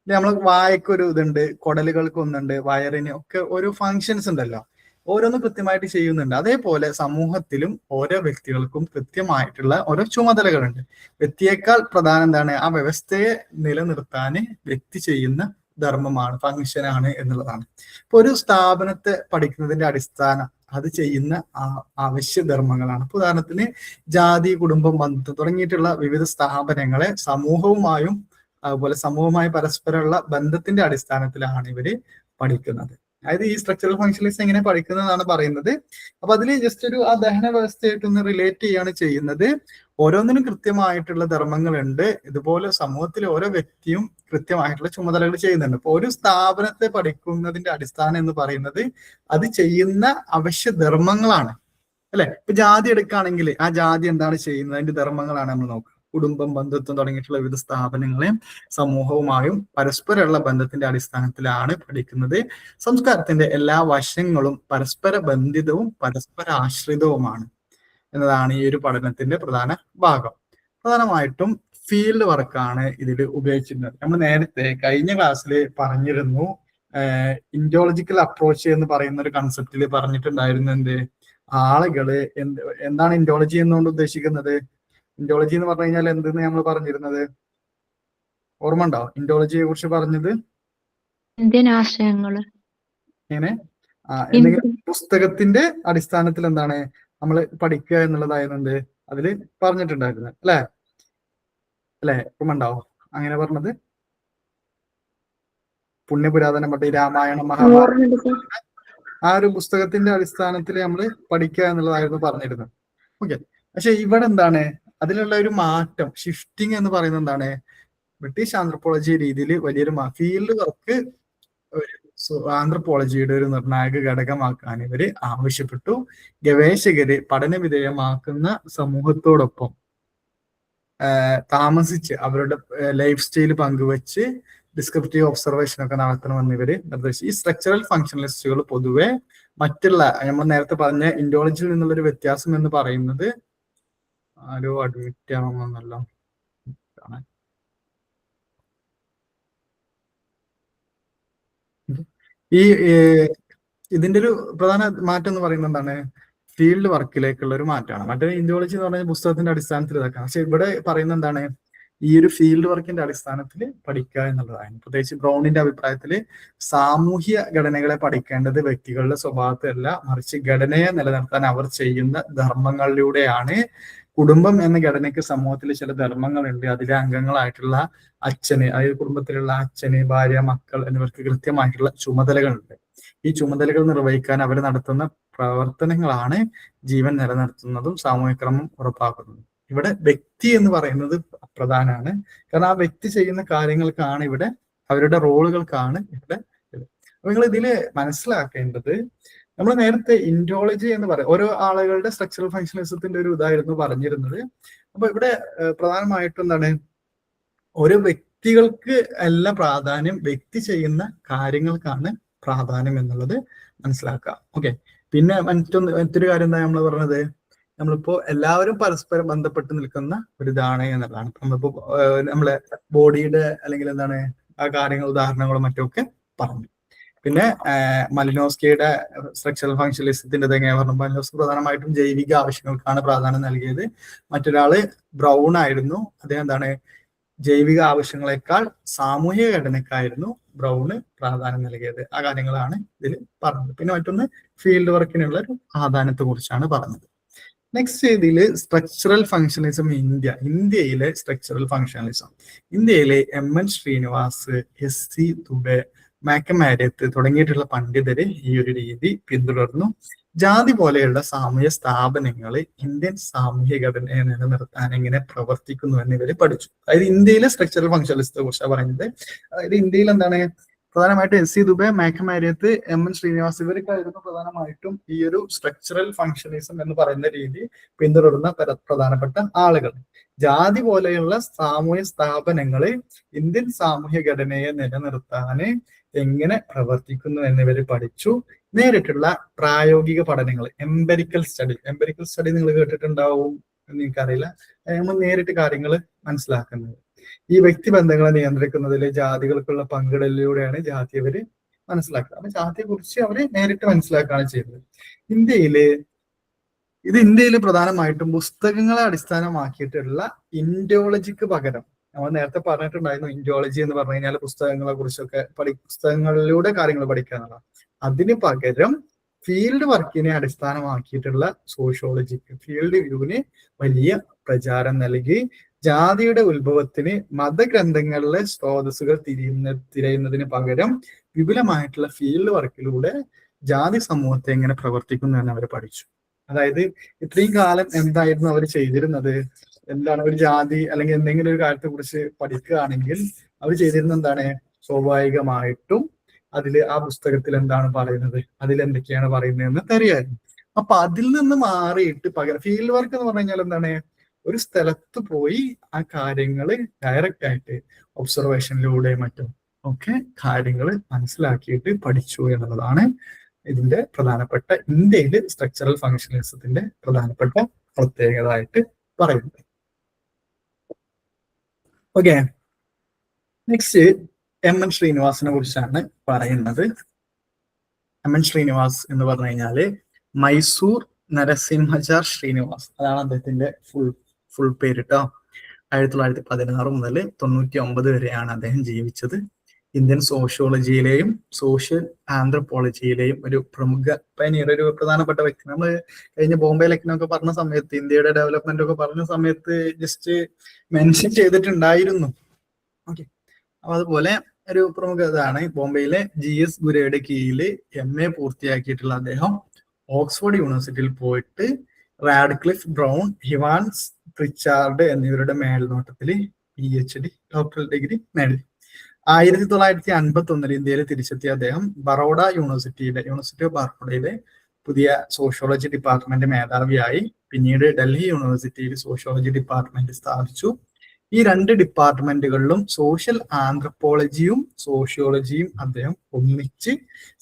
നമ്മൾ വായക്കൊരു ഇതുണ്ട്, കുടലുകൾക്ക് ഒന്നുണ്ട്, വയറിന് ഒക്കെ ഓരോ ഫങ്ഷൻസ് ഉണ്ടല്ലോ, ഓരോന്നും കൃത്യമായിട്ട് ചെയ്യുന്നുണ്ട്. അതേപോലെ സമൂഹത്തിലും ഓരോ വ്യക്തികൾക്കും കൃത്യമായിട്ടുള്ള ഓരോ ചുമതലകളുണ്ട്. വ്യക്തിയേക്കാൾ പ്രധാനം എന്താണ്, ആ വ്യവസ്ഥയെ നിലനിർത്താന് വ്യക്തി ചെയ്യുന്ന ധർമ്മമാണ്, ഫങ്ഷനാണ് എന്നുള്ളതാണ്. ഇപ്പൊ ഒരു സ്ഥാപനത്തെ പഠിക്കുന്നതിന്റെ അടിസ്ഥാനം അത് ചെയ്യുന്ന അവശ്യ ധർമ്മങ്ങളാണ്. ഇപ്പൊ ഉദാഹരണത്തിന് ജാതി, കുടുംബം, ബന്ധം തുടങ്ങിയിട്ടുള്ള വിവിധ സ്ഥാപനങ്ങളെ സമൂഹവുമായും അതുപോലെ സമൂഹവുമായി പരസ്പരമുള്ള ബന്ധത്തിന്റെ അടിസ്ഥാനത്തിലാണ് ഇവര് പഠിക്കുന്നത്. അതായത് ഈ സ്ട്രക്ചറൽ ഫങ്ഷനിസ്റ്റ് എങ്ങനെ പഠിക്കുന്നതാണ് പറയുന്നത്. അപ്പൊ അതിൽ ജസ്റ്റ് ഒരു ആ ദഹന വ്യവസ്ഥയായിട്ടൊന്ന് റിലേറ്റ് ചെയ്യാണ് ചെയ്യുന്നത്. ഓരോന്നിനും കൃത്യമായിട്ടുള്ള ധർമ്മങ്ങളുണ്ട്. ഇതുപോലെ സമൂഹത്തിലെ ഓരോ വ്യക്തിയും കൃത്യമായിട്ടുള്ള ചുമതലകൾ ചെയ്യുന്നുണ്ട്. അപ്പൊ ഒരു സ്ഥാപനത്തെ പഠിക്കുന്നതിന്റെ അടിസ്ഥാനം എന്ന് പറയുന്നത് അത് ചെയ്യുന്ന അവശ്യ ധർമ്മങ്ങളാണ് അല്ലെ? ഇപ്പൊ ജാതി എടുക്കുകയാണെങ്കിൽ ആ ജാതി എന്താണ് ചെയ്യുന്നത്, അതിന്റെ ധർമ്മങ്ങളാണ് നമ്മൾ നോക്കുക. കുടുംബം, ബന്ധുത്വം തുടങ്ങിയിട്ടുള്ള വിവിധ സ്ഥാപനങ്ങളെയും സമൂഹവുമായും പരസ്പരമുള്ള ബന്ധത്തിന്റെ അടിസ്ഥാനത്തിലാണ് പഠിക്കുന്നത്. സംസ്കാരത്തിന്റെ എല്ലാ വശങ്ങളും പരസ്പര ബന്ധിതവും പരസ്പര ആശ്രിതവുമാണ് എന്നതാണ് ഈ ഒരു പഠനത്തിന്റെ പ്രധാന ഭാഗം. പ്രധാനമായിട്ടും ഫീൽഡ് വർക്കാണ് ഇതിൽ ഉപയോഗിച്ചിരുന്നത്. നമ്മൾ നേരത്തെ കഴിഞ്ഞ ക്ലാസ്സിൽ പറഞ്ഞിരുന്നു, ഇൻഡോളജിക്കൽ അപ്രോച്ച് എന്ന് പറയുന്ന ഒരു കൺസെപ്റ്റിൽ പറഞ്ഞിട്ടുണ്ടായിരുന്നു എന്ത്, ആളുകള് എന്താണ് ഇൻഡോളജി എന്നുകൊണ്ട് ഉദ്ദേശിക്കുന്നത്. ഇൻഡോളജി എന്ന് പറഞ്ഞു കഴിഞ്ഞാൽ എന്തെന്ന് നമ്മൾ പറഞ്ഞിരുന്നത് ഓർമ്മ ഉണ്ടോ? ഇൻഡോളജിയെ കുറിച്ച് പറഞ്ഞത് ഇന്ത്യൻ ആശയങ്ങള് ഇങ്ങനെ എന്തെങ്കിലും പുസ്തകത്തിന്റെ അടിസ്ഥാനത്തിൽ എന്താണ് നമ്മൾ പഠിക്കുക എന്നുള്ളതായിരുന്നത് അതില് പറഞ്ഞിട്ടുണ്ടായിരുന്നത് അല്ലെ? ഓർമ്മ ഉണ്ടാവോ അങ്ങനെ പറഞ്ഞത്? പുണ്യപുരാതന മറ്റേ രാമായണം, മഹാഭാരതം ആ ഒരു പുസ്തകത്തിന്റെ അടിസ്ഥാനത്തിൽ നമ്മൾ പഠിക്കുക എന്നുള്ളതായിരുന്നു പറഞ്ഞിരുന്നത്. ഓക്കെ, പക്ഷെ ഇവിടെ എന്താണ് അതിലുള്ള ഒരു മാറ്റം, ഷിഫ്റ്റിംഗ് എന്ന് പറയുന്നത് എന്താണ്, ബ്രിട്ടീഷ് ആന്ത്രപ്പോളജി രീതിയിൽ വലിയൊരു ഫീൽഡ് വർക്ക് ആന്ത്രപ്പോളജിയുടെ ഒരു നിർണായക ഘടകമാക്കാൻ ഇവര് ആവശ്യപ്പെട്ടു. ഗവേഷകര് പഠന വിധേയമാക്കുന്ന സമൂഹത്തോടൊപ്പം താമസിച്ച് അവരുടെ ലൈഫ് സ്റ്റൈൽ പങ്കുവെച്ച് ഡിസ്ക്രിപ്റ്റീവ് ഒബ്സർവേഷൻ ഒക്കെ നടത്തണമെന്ന് ഇവര് നിർദ്ദേശിച്ചു. ഈ സ്ട്രക്ചറൽ ഫങ്ഷണലിസ്റ്റുകൾ പൊതുവെ മറ്റുള്ള നമ്മൾ നേരത്തെ പറഞ്ഞ ഇൻഡോളജിയിൽ നിന്നുള്ളൊരു വ്യത്യാസം എന്ന് പറയുന്നത്, ആരോ അഡ്മിറ്റ് ആവുമെന്നല്ലോ ഈ ഇതിന്റെ ഒരു പ്രധാന മാറ്റം എന്ന് പറയുന്നത് എന്താണ്, ഫീൽഡ് വർക്കിലേക്കുള്ള ഒരു മാറ്റമാണ്. മറ്റേ ഇൻഡോളജി എന്ന് പറഞ്ഞാൽ പുസ്തകത്തിന്റെ അടിസ്ഥാനത്തിൽ ഇതാക്കാം. പക്ഷെ ഇവിടെ പറയുന്നത് എന്താണ്, ഈ ഒരു ഫീൽഡ് വർക്കിന്റെ അടിസ്ഥാനത്തിൽ പഠിക്കുക എന്നുള്ളതാണ്. പ്രത്യേകിച്ച് ബ്രൗണിന്റെ അഭിപ്രായത്തിൽ സാമൂഹ്യ ഘടനകളെ പഠിക്കേണ്ടത് വ്യക്തികളുടെ സ്വഭാവത്തിലല്ല, മറിച്ച് ഘടനയെ നിലനിർത്താൻ അവർ ചെയ്യുന്ന ധർമ്മങ്ങളിലൂടെയാണ്. കുടുംബം എന്ന ഘടനയ്ക്ക് സമൂഹത്തിൽ ചില ധർമ്മങ്ങളുണ്ട്. അതിലെ അംഗങ്ങളായിട്ടുള്ള അച്ഛന്, അതായത് കുടുംബത്തിലുള്ള അച്ഛന്, ഭാര്യ, മക്കൾ എന്നിവർക്ക് കൃത്യമായിട്ടുള്ള ചുമതലകളുണ്ട്. ഈ ചുമതലകൾ നിർവഹിക്കാൻ അവർ നടത്തുന്ന പ്രവർത്തനങ്ങളാണ് ജീവൻ നിലനിർത്തുന്നതും സാമൂഹികക്രമം ഉറപ്പാക്കുന്നതും. ഇവിടെ വ്യക്തി എന്ന് പറയുന്നത് പ്രധാനമാണ്. കാരണം ആ വ്യക്തി ചെയ്യുന്ന കാര്യങ്ങൾക്കാണ് ഇവിടെ, അവരുടെ റോളുകൾക്കാണ് ഇവിടെ. അപ്പൊ നിങ്ങൾ ഇതില് മനസ്സിലാക്കേണ്ടത്, നമ്മൾ നേരത്തെ ഇൻഡോളജി എന്ന് പറയും ഓരോ ആളുകളുടെ സ്ട്രക്ചറൽ ഫങ്ഷണലിസത്തിന്റെ ഒരു ഇതായിരുന്നു പറഞ്ഞിരുന്നത്. അപ്പൊ ഇവിടെ പ്രധാനമായിട്ടും എന്താണ്, ഓരോ വ്യക്തികൾക്ക് എല്ലാം പ്രാധാന്യം, വ്യക്തി ചെയ്യുന്ന കാര്യങ്ങൾക്കാണ് പ്രാധാന്യം എന്നുള്ളത് മനസ്സിലാക്കുക. ഓക്കെ, പിന്നെ മറ്റൊരു കാര്യം എന്താ നമ്മൾ പറഞ്ഞത്, നമ്മളിപ്പോ എല്ലാവരും പരസ്പരം ബന്ധപ്പെട്ട് നിൽക്കുന്ന ഒരു ഇതാണ് എന്നുള്ളതാണ്. നമ്മളിപ്പോ നമ്മളെ ബോഡിയുടെ അല്ലെങ്കിൽ എന്താണ് ആ കാര്യങ്ങൾ ഉദാഹരണങ്ങളും മറ്റുമൊക്കെ പറഞ്ഞു. പിന്നെ മലിനോസ്കിയുടെ സ്ട്രക്ചറൽ ഫങ്ഷണലിസത്തിന്റെ എങ്ങനെയാ പറഞ്ഞു? മലിനോസ്കി പ്രധാനമായിട്ടും ജൈവിക ആവശ്യങ്ങൾക്കാണ് പ്രാധാന്യം നൽകിയത്. മറ്റൊരാള് ബ്രൗൺ ആയിരുന്നു, അദ്ദേഹം എന്താണ് ജൈവിക ആവശ്യങ്ങളെക്കാൾ സാമൂഹിക ഘടനക്കായിരുന്നു ബ്രൗണ് പ്രാധാന്യം നൽകിയത്. ആ കാര്യങ്ങളാണ് ഇതിൽ പറഞ്ഞത്. പിന്നെ മറ്റൊന്ന് ഫീൽഡ് വർക്കിനുള്ള ഒരു പ്രാധാന്യത്തെ കുറിച്ചാണ് പറഞ്ഞത്. നെക്സ്റ്റ് ഇതില് സ്ട്രക്ചറൽ ഫങ്ഷണലിസം ഇന്ത്യയിലെ സ്ട്രക്ചറൽ ഫങ്ഷണലിസം. ഇന്ത്യയിലെ MN ശ്രീനിവാസ്, SC ദുബെ, മാക്കമാര്യത്ത് തുടങ്ങിയിട്ടുള്ള പണ്ഡിതര് ഈ ഒരു രീതി പിന്തുടർന്നു. ജാതി പോലെയുള്ള സാമൂഹ്യ സ്ഥാപനങ്ങൾ ഇന്ത്യൻ സാമൂഹ്യ ഘടനയെ നിലനിർത്താൻ എങ്ങനെ പ്രവർത്തിക്കുന്നു എന്നിവര് പഠിച്ചു. അതായത് ഇന്ത്യയിലെ സ്ട്രക്ചറൽ ഫങ്ഷണലിസത്തെ കുറിച്ചാണ് പറയുന്നത്. അതായത് ഇന്ത്യയിൽ എന്താണ് പ്രധാനമായിട്ടും SC ദുബെ, മാക്കമാര്യത്ത്, MN ശ്രീനിവാസ് ഇവർക്കായിരുന്നു പ്രധാനമായിട്ടും ഈ ഒരു സ്ട്രക്ചറൽ ഫങ്ഷണലിസം എന്ന് പറയുന്ന രീതി പിന്തുടരുന്ന പ്രധാനപ്പെട്ട ആളുകൾ. ജാതി പോലെയുള്ള സാമൂഹ്യ സ്ഥാപനങ്ങള് ഇന്ത്യൻ സാമൂഹ്യ ഘടനയെ നിലനിർത്താന് എങ്ങനെ പ്രവർത്തിക്കുന്നു എന്നിവര് പഠിച്ചു. നേരിട്ടുള്ള പ്രായോഗിക പഠനങ്ങൾ, എംപെരിക്കൽ സ്റ്റഡി നിങ്ങൾ കേട്ടിട്ടുണ്ടാവും എന്ന് എനിക്കറിയില്ല. നമ്മൾ നേരിട്ട് കാര്യങ്ങൾ മനസ്സിലാക്കുന്നത്. ഈ വ്യക്തിബന്ധങ്ങളെ നിയന്ത്രിക്കുന്നതിൽ ജാതികൾക്കുള്ള പങ്കിടലിലൂടെയാണ് ജാതി അവര് മനസ്സിലാക്കുക. അപ്പൊ ജാതിയെ കുറിച്ച് അവര് നേരിട്ട് മനസ്സിലാക്കുകയാണ് ചെയ്യുന്നത്. ഇന്ത്യയിൽ പ്രധാനമായിട്ടും പുസ്തകങ്ങളെ അടിസ്ഥാനമാക്കിയിട്ടുള്ള ഇൻഡോളജിക്ക് പകരം, നമ്മൾ നേരത്തെ പറഞ്ഞിട്ടുണ്ടായിരുന്നു ഇൻഡോളജി എന്ന് പറഞ്ഞു കഴിഞ്ഞാൽ പുസ്തകങ്ങളെ കുറിച്ചൊക്കെ പുസ്തകങ്ങളിലൂടെ കാര്യങ്ങൾ പഠിക്കുക എന്നുള്ളത്. അതിന് പകരം ഫീൽഡ് വർക്കിനെ അടിസ്ഥാനമാക്കിയിട്ടുള്ള സോഷ്യോളജിക്ക്, ഫീൽഡ് വ്യൂവിന് വലിയ പ്രചാരം നൽകി. ജാതിയുടെ ഉത്ഭവത്തിന് മതഗ്രന്ഥങ്ങളിലെ സ്രോതസ്സുകൾ തിരയുന്നതിന് പകരം വിപുലമായിട്ടുള്ള ഫീൽഡ് വർക്കിലൂടെ ജാതി സമൂഹത്തെ എങ്ങനെ പ്രവർത്തിക്കുന്നു എന്ന് അവർ പഠിച്ചു. അതായത് ഇത്രയും കാലം എന്തായിരുന്നു അവർ ചെയ്തിരുന്നത്? എന്താണ് ഒരു ജാതി അല്ലെങ്കിൽ എന്തെങ്കിലും ഒരു കാര്യത്തെ കുറിച്ച് പഠിക്കുകയാണെങ്കിൽ അവർ ചെയ്തിരുന്നത് എന്താണ്? സ്വാഭാവികമായിട്ടും ആ പുസ്തകത്തിൽ എന്താണ് പറയുന്നത്, അതിലെന്തൊക്കെയാണ് പറയുന്നതെന്ന് അറിയായിരുന്നു. അപ്പൊ അതിൽ നിന്ന് മാറിയിട്ട് പകരം ഫീൽഡ് വർക്ക് എന്ന് പറഞ്ഞു കഴിഞ്ഞാൽ എന്താണ്? ഒരു സ്ഥലത്ത് പോയി ആ കാര്യങ്ങൾ ഡയറക്റ്റ് ആയിട്ട് ഒബ്സർവേഷനിലൂടെ മറ്റും ഒക്കെ കാര്യങ്ങൾ മനസ്സിലാക്കിയിട്ട് പഠിച്ചു എന്നുള്ളതാണ് ഇതിന്റെ പ്രധാനപ്പെട്ട ഇന്ത്യയില് സ്ട്രക്ചറൽ ഫങ്ഷണലിസത്തിന്റെ പ്രധാനപ്പെട്ട പ്രത്യേകത ആയിട്ട് പറയുന്നത്. ഓക്കെ, നെക്സ്റ്റ് MN ശ്രീനിവാസിനെ കുറിച്ചാണ് പറയുന്നത്. MN ശ്രീനിവാസ് എന്ന് പറഞ്ഞു കഴിഞ്ഞാല് മൈസൂർ നരസിംഹചാർ ശ്രീനിവാസ്, അതാണ് അദ്ദേഹത്തിന്റെ ഫുൾ പേര് കേട്ടോ. 1916 മുതൽ 99 വരെയാണ് അദ്ദേഹം ജീവിച്ചത്. ഇന്ത്യൻ സോഷ്യോളജിയിലെയും സോഷ്യൽ ആന്ത്രപ്പോളജിയിലെയും ഒരു പ്രമുഖ പൈനിയർ, ഒരു പ്രധാനപ്പെട്ട വ്യക്തി. നമ്മൾ കഴിഞ്ഞ ബോംബെ ഇലക്ഷനൊക്കെ പറഞ്ഞ സമയത്ത്, ഇന്ത്യയുടെ ഡെവലപ്മെന്റ് ഒക്കെ പറഞ്ഞ സമയത്ത് ജസ്റ്റ് മെൻഷൻ ചെയ്തിട്ടുണ്ടായിരുന്നു. ഓക്കെ, അപ്പൊ അതുപോലെ ഒരു പ്രമുഖ ഇതാണ്. ബോംബെയിലെ GS ഗുരയുടെ കീഴിൽ MA പൂർത്തിയാക്കിയിട്ടുള്ള അദ്ദേഹം ഓക്സ്ഫോർഡ് യൂണിവേഴ്സിറ്റിയിൽ പോയിട്ട് റാഡ്ക്ലിഫ് ബ്രൗൺ, ഹിവാൻസ് പ്രിച്ചാർഡ് എന്നിവരുടെ മേൽനോട്ടത്തിൽ PhD ഡോക്ടറൽ ഡിഗ്രി നേടി. 1951 ഇന്ത്യയിൽ തിരിച്ചെത്തിയ അദ്ദേഹം യൂണിവേഴ്സിറ്റി ഓഫ് ബറോഡയിലെ പുതിയ സോഷ്യോളജി ഡിപ്പാർട്ട്മെന്റ് മേധാവിയായി. പിന്നീട് ഡൽഹി യൂണിവേഴ്സിറ്റിയിൽ സോഷ്യോളജി ഡിപ്പാർട്ട്മെന്റ് സ്ഥാപിച്ചു. ഈ 2 ഡിപ്പാർട്ട്മെന്റുകളിലും സോഷ്യൽ ആന്ത്രപ്പോളജിയും സോഷ്യോളജിയും അദ്ദേഹം ഒന്നിച്ച്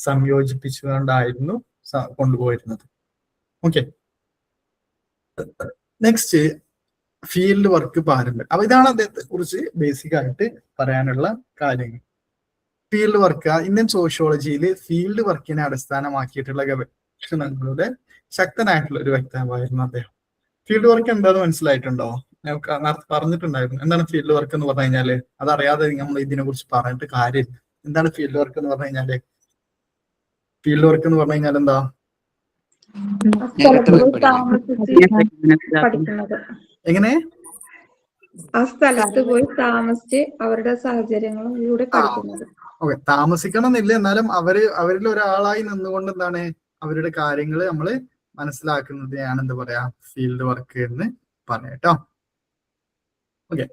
സംയോജിപ്പിച്ചുകൊണ്ടായിരുന്നു കൊണ്ടുപോയിരുന്നത്. ഓക്കെ, നെക്സ്റ്റ് ഫീൽഡ് വർക്ക് പാരമ്പര്യം. അപ്പൊ ഇതാണ് അദ്ദേഹത്തെ കുറിച്ച് ബേസിക് ആയിട്ട് പറയാനുള്ള കാര്യങ്ങൾ. ഫീൽഡ് വർക്ക്, ഇന്ത്യൻ സോഷ്യോളജിയിൽ ഫീൽഡ് വർക്കിനെ അടിസ്ഥാനമാക്കിയിട്ടുള്ള ഗവേഷണങ്ങളുടെ ശക്തനായിട്ടുള്ള ഒരു വ്യക്തിത്വമായിരുന്നു അദ്ദേഹം. ഫീൽഡ് വർക്ക് എന്താണെന്ന് മനസ്സിലായിട്ടുണ്ടോ? നേരത്തെ പറഞ്ഞിട്ടുണ്ടായിരുന്നു. എന്താണ് ഫീൽഡ് വർക്ക് എന്ന് പറഞ്ഞു കഴിഞ്ഞാല്? അതറിയാതെ നമ്മൾ ഇതിനെ കുറിച്ച് പറഞ്ഞിട്ട് കാര്യമില്ല. എന്താണ് ഫീൽഡ് വർക്ക് എന്ന് പറഞ്ഞു കഴിഞ്ഞാല്? ഫീൽഡ് വർക്ക് എന്ന് പറഞ്ഞു കഴിഞ്ഞാൽ എന്താ? എങ്ങനെ? ആ സ്ഥലത്ത് പോയി താമസിച്ച് അവരുടെ സാഹചര്യങ്ങളിലൂടെ പഠിക്കുന്നത്. ഓക്കെ, താമസിക്കണം എന്നില്ല, എന്നാലും അവരിൽ ഒരാളായി നിന്നുകൊണ്ട് എന്താണ് അവരുടെ കാര്യങ്ങൾ നമ്മൾ മനസ്സിലാക്കുന്നതിനെയാണ് എന്ത് പറയാ, ഫീൽഡ് വർക്ക് എന്ന് പറയാം കേട്ടോ. ഓക്കെ,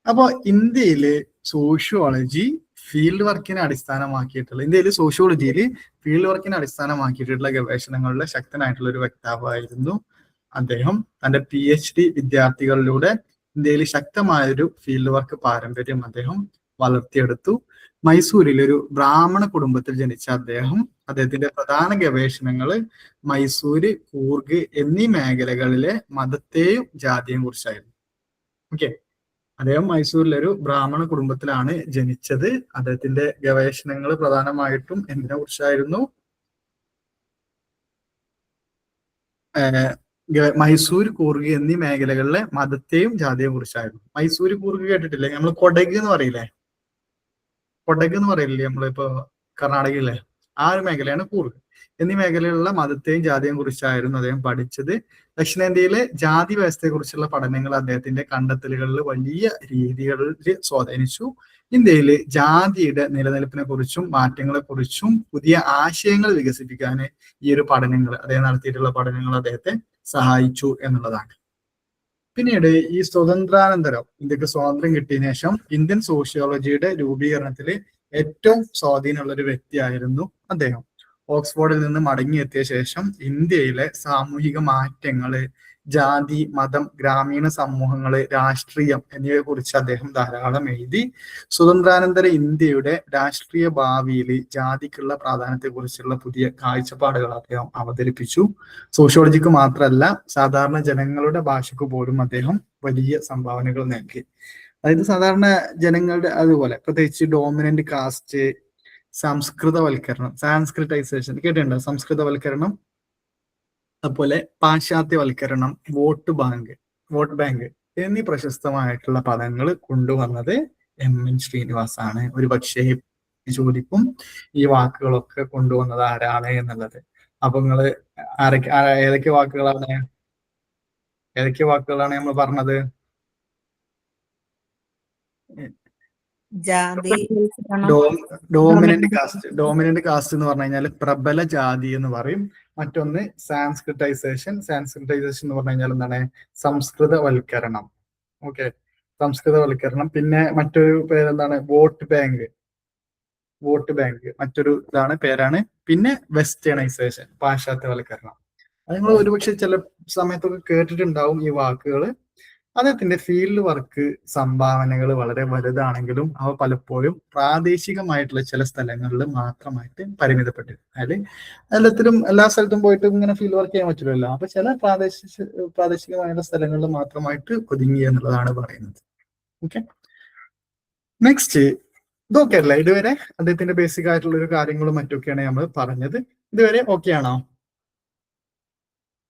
അപ്പൊ ഇന്ത്യയില് സോഷ്യോളജി ഫീൽഡ് വർക്കിനെ അടിസ്ഥാനമാക്കിയിട്ടുള്ള, ഇന്ത്യയില് സോഷ്യോളജിയിൽ ഫീൽഡ് വർക്കിനെ അടിസ്ഥാനമാക്കിയിട്ടുള്ള ഗവേഷണങ്ങളുടെ ശക്തനായിട്ടുള്ള ഒരു വക്താവായിരുന്നു അദ്ദേഹം. തന്റെ PhD വിദ്യാർത്ഥികളിലൂടെ ഇന്ത്യയിൽ ശക്തമായൊരു ഫീൽഡ് വർക്ക് പാരമ്പര്യം അദ്ദേഹം വളർത്തിയെടുത്തു. മൈസൂരിൽ ഒരു ബ്രാഹ്മണ കുടുംബത്തിൽ ജനിച്ച അദ്ദേഹത്തിന്റെ പ്രധാന ഗവേഷണങ്ങൾ മൈസൂര്, കൂർഗ് എന്നീ മേഖലകളിലെ മതത്തെയും ജാതിയെയും കുറിച്ചായിരുന്നു. ഓക്കെ, അദ്ദേഹം മൈസൂരിലെ ഒരു ബ്രാഹ്മണ കുടുംബത്തിലാണ് ജനിച്ചത്. അദ്ദേഹത്തിന്റെ ഗവേഷണങ്ങൾ പ്രധാനമായിട്ടും എന്തിനെ കുറിച്ചായിരുന്നു? മൈസൂർ, കൂർഗ് എന്നീ മേഖലകളിലെ മതത്തെയും ജാതിയെയും കുറിച്ചായിരുന്നു. മൈസൂർ, കൂർഗ് കേട്ടിട്ടില്ലേ? നമ്മൾ കൊടക് എന്ന് പറയില്ലേ? കൊടക് എന്ന് പറയില്ലേ നമ്മളിപ്പോ കർണാടകയിലെ? ആ ഒരു മേഖലയാണ് കൂർഗ്. എന്നീ മേഖലയിലുള്ള മതത്തെയും ജാതിയെയും കുറിച്ചായിരുന്നു അദ്ദേഹം പഠിച്ചത്. ദക്ഷിണേന്ത്യയിലെ ജാതി വ്യവസ്ഥയെ കുറിച്ചുള്ള പഠനങ്ങൾ അദ്ദേഹത്തിന്റെ കണ്ടെത്തലുകളിൽ വലിയ രീതികളിൽ സ്വാധീനിച്ചു. ഇന്ത്യയിൽ ജാതിയുടെ നിലനിൽപ്പിനെ കുറിച്ചും മാറ്റങ്ങളെ കുറിച്ചും പുതിയ ആശയങ്ങൾ വികസിപ്പിക്കാൻ ഈ ഒരു പഠനങ്ങൾ, അദ്ദേഹം നടത്തിയിട്ടുള്ള പഠനങ്ങൾ അദ്ദേഹത്തെ സഹായിച്ചു എന്നുള്ളതാണ്. പിന്നീട് ഈ സ്വതന്ത്രാനന്തരം, ഇന്ത്യക്ക് സ്വാതന്ത്ര്യം കിട്ടിയ ശേഷം ഇന്ത്യൻ സോഷ്യോളജിയുടെ രൂപീകരണത്തിൽ ഏറ്റവും സ്വാധീനമുള്ള ഒരു വ്യക്തിയായിരുന്നു അദ്ദേഹം. ഓക്സ്ഫോർഡിൽ നിന്ന് മടങ്ങിയെത്തിയ ശേഷം ഇന്ത്യയിലെ സാമൂഹിക മാറ്റങ്ങള്, ജാതി, മതം, ഗ്രാമീണ സമൂഹങ്ങള്, രാഷ്ട്രീയം എന്നിവയെ കുറിച്ച് അദ്ദേഹം ധാരാളം എഴുതി. സ്വതന്ത്രാനന്തര ഇന്ത്യയുടെ രാഷ്ട്രീയ ഭാവിയിൽ ജാതിക്കുള്ള പ്രാധാന്യത്തെ കുറിച്ചുള്ള പുതിയ കാഴ്ചപ്പാടുകൾ അദ്ദേഹം അവതരിപ്പിച്ചു. സോഷ്യോളജിക്ക് മാത്രമല്ല, സാധാരണ ജനങ്ങളുടെ ഭാഷയ്ക്ക് പോലും അദ്ദേഹം വലിയ സംഭാവനകൾ നൽകി. അതായത് സാധാരണ ജനങ്ങളുടെ, അതുപോലെ പ്രത്യേകിച്ച് ഡോമിനന്റ് കാസ്റ്റ്, സംസ്കൃതവൽക്കരണം, സാൻസ്ക്രിറ്റൈസേഷൻ കേട്ടിട്ടുണ്ടോ? സംസ്കൃതവൽക്കരണം, അതുപോലെ പാശ്ചാത്യവൽക്കരണം, വോട്ട് ബാങ്ക് എന്നീ പ്രശസ്തമായിട്ടുള്ള പദങ്ങൾ കൊണ്ടുവന്നത് എൻ ശ്രീനിവാസാണ്. ഒരു പക്ഷേ ചോദിക്കും ഈ വാക്കുകളൊക്കെ കൊണ്ടുവന്നത് ആരാണ് എന്നുള്ളത്. അപ്പൊ നിങ്ങള് ഏതൊക്കെ വാക്കുകളാണ് നമ്മൾ പറഞ്ഞത്? ജാതി, ഡോമിനന്റ് കാസ്റ്റ് എന്ന് പറഞ്ഞു കഴിഞ്ഞാൽ പ്രബല ജാതി എന്ന് പറയും. മറ്റൊന്ന് സാൻസ്ക്രിറ്റൈസേഷൻ എന്ന് പറഞ്ഞു കഴിഞ്ഞാൽ എന്താണ്? സംസ്കൃതവൽക്കരണം. ഓക്കെ, സംസ്കൃതവൽക്കരണം. പിന്നെ മറ്റൊരു പേരെന്താണ്? വോട്ട് ബാങ്ക് മറ്റൊരു പേരാണ്. പിന്നെ വെസ്റ്റേണൈസേഷൻ, പാശ്ചാത്യവൽക്കരണം. അത് നിങ്ങൾ ഒരുപക്ഷെ ചില സമയത്തൊക്കെ കേട്ടിട്ടുണ്ടാവും ഈ വാക്കുകൾ. അദ്ദേഹത്തിന്റെ ഫീൽഡ് വർക്ക് സംഭാവനകൾ വളരെ വലുതാണെങ്കിലും അവ പലപ്പോഴും പ്രാദേശികമായിട്ടുള്ള ചില സ്ഥലങ്ങളിൽ മാത്രമായിട്ട് പരിമിതപ്പെട്ടിരുന്നു. അതായത് എല്ലാ സ്ഥലത്തും പോയിട്ട് ഇങ്ങനെ ഫീൽഡ് വർക്ക് ചെയ്യാൻ പറ്റില്ലല്ലോ. അപ്പൊ ചില പ്രാദേശികമായിട്ടുള്ള സ്ഥലങ്ങളിൽ മാത്രമായിട്ട് ഒതുങ്ങി എന്നുള്ളതാണ് പറയുന്നത്. ഓക്കെ, നെക്സ്റ്റ് ഇതൊക്കെ അല്ലേ ഇതുവരെ അദ്ദേഹത്തിന്റെ ബേസിക് ആയിട്ടുള്ള ഒരു കാര്യങ്ങളും മറ്റൊക്കെയാണ് നമ്മൾ പറഞ്ഞത്. ഇതുവരെ ഓക്കെ ആണോ?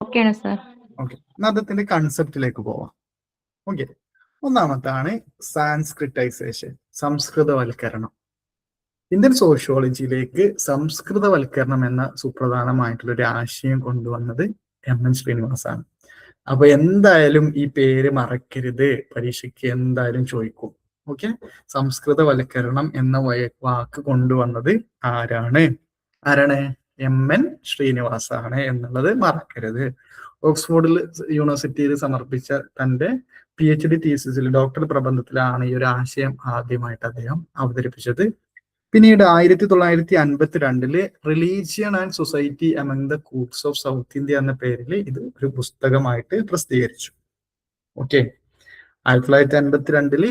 ഓക്കെയാണ് സാർ. ഓക്കെ, അദ്ദേഹത്തിന്റെ കൺസെപ്റ്റിലേക്ക് പോവാം. ഓക്കെ, ഒന്നാമത്താണ് സാൻസ്ക്രിറ്റൈസേഷൻ, സംസ്കൃതവൽക്കരണം. ഇന്ത്യൻ സോഷ്യോളജിയിലേക്ക് സംസ്കൃതവൽക്കരണം എന്ന സുപ്രധാനമായിട്ടുള്ള ഒരു ആശയം കൊണ്ടുവന്നത് എൻ ശ്രീനിവാസാണ്. അപ്പൊ എന്തായാലും ഈ പേര് മറക്കരുത്, പരീക്ഷയ്ക്ക് എന്തായാലും ചോദിക്കും. ഓക്കെ, സംസ്കൃതവൽക്കരണം എന്ന വാക്ക് കൊണ്ടുവന്നത് ആരാണ്? എൻ ശ്രീനിവാസാണ് എന്നുള്ളത് മറക്കരുത്. ഓക്സ്ഫോർഡിൽ യൂണിവേഴ്സിറ്റിയിൽ സമർപ്പിച്ച തന്റെ PhD തീസിസിൽ, ഡോക്ടർ പ്രബന്ധത്തിലാണ് ഈ ഒരു ആശയം ആദ്യമായിട്ട് അദ്ദേഹം അവതരിപ്പിച്ചത്. പിന്നീട് 1952 religion and society among the Coorgs of south India എന്ന പേരിൽ ഇത് ഒരു പുസ്തകമായിട്ട് പ്രസിദ്ധീകരിച്ചു. ഓക്കെ, 1952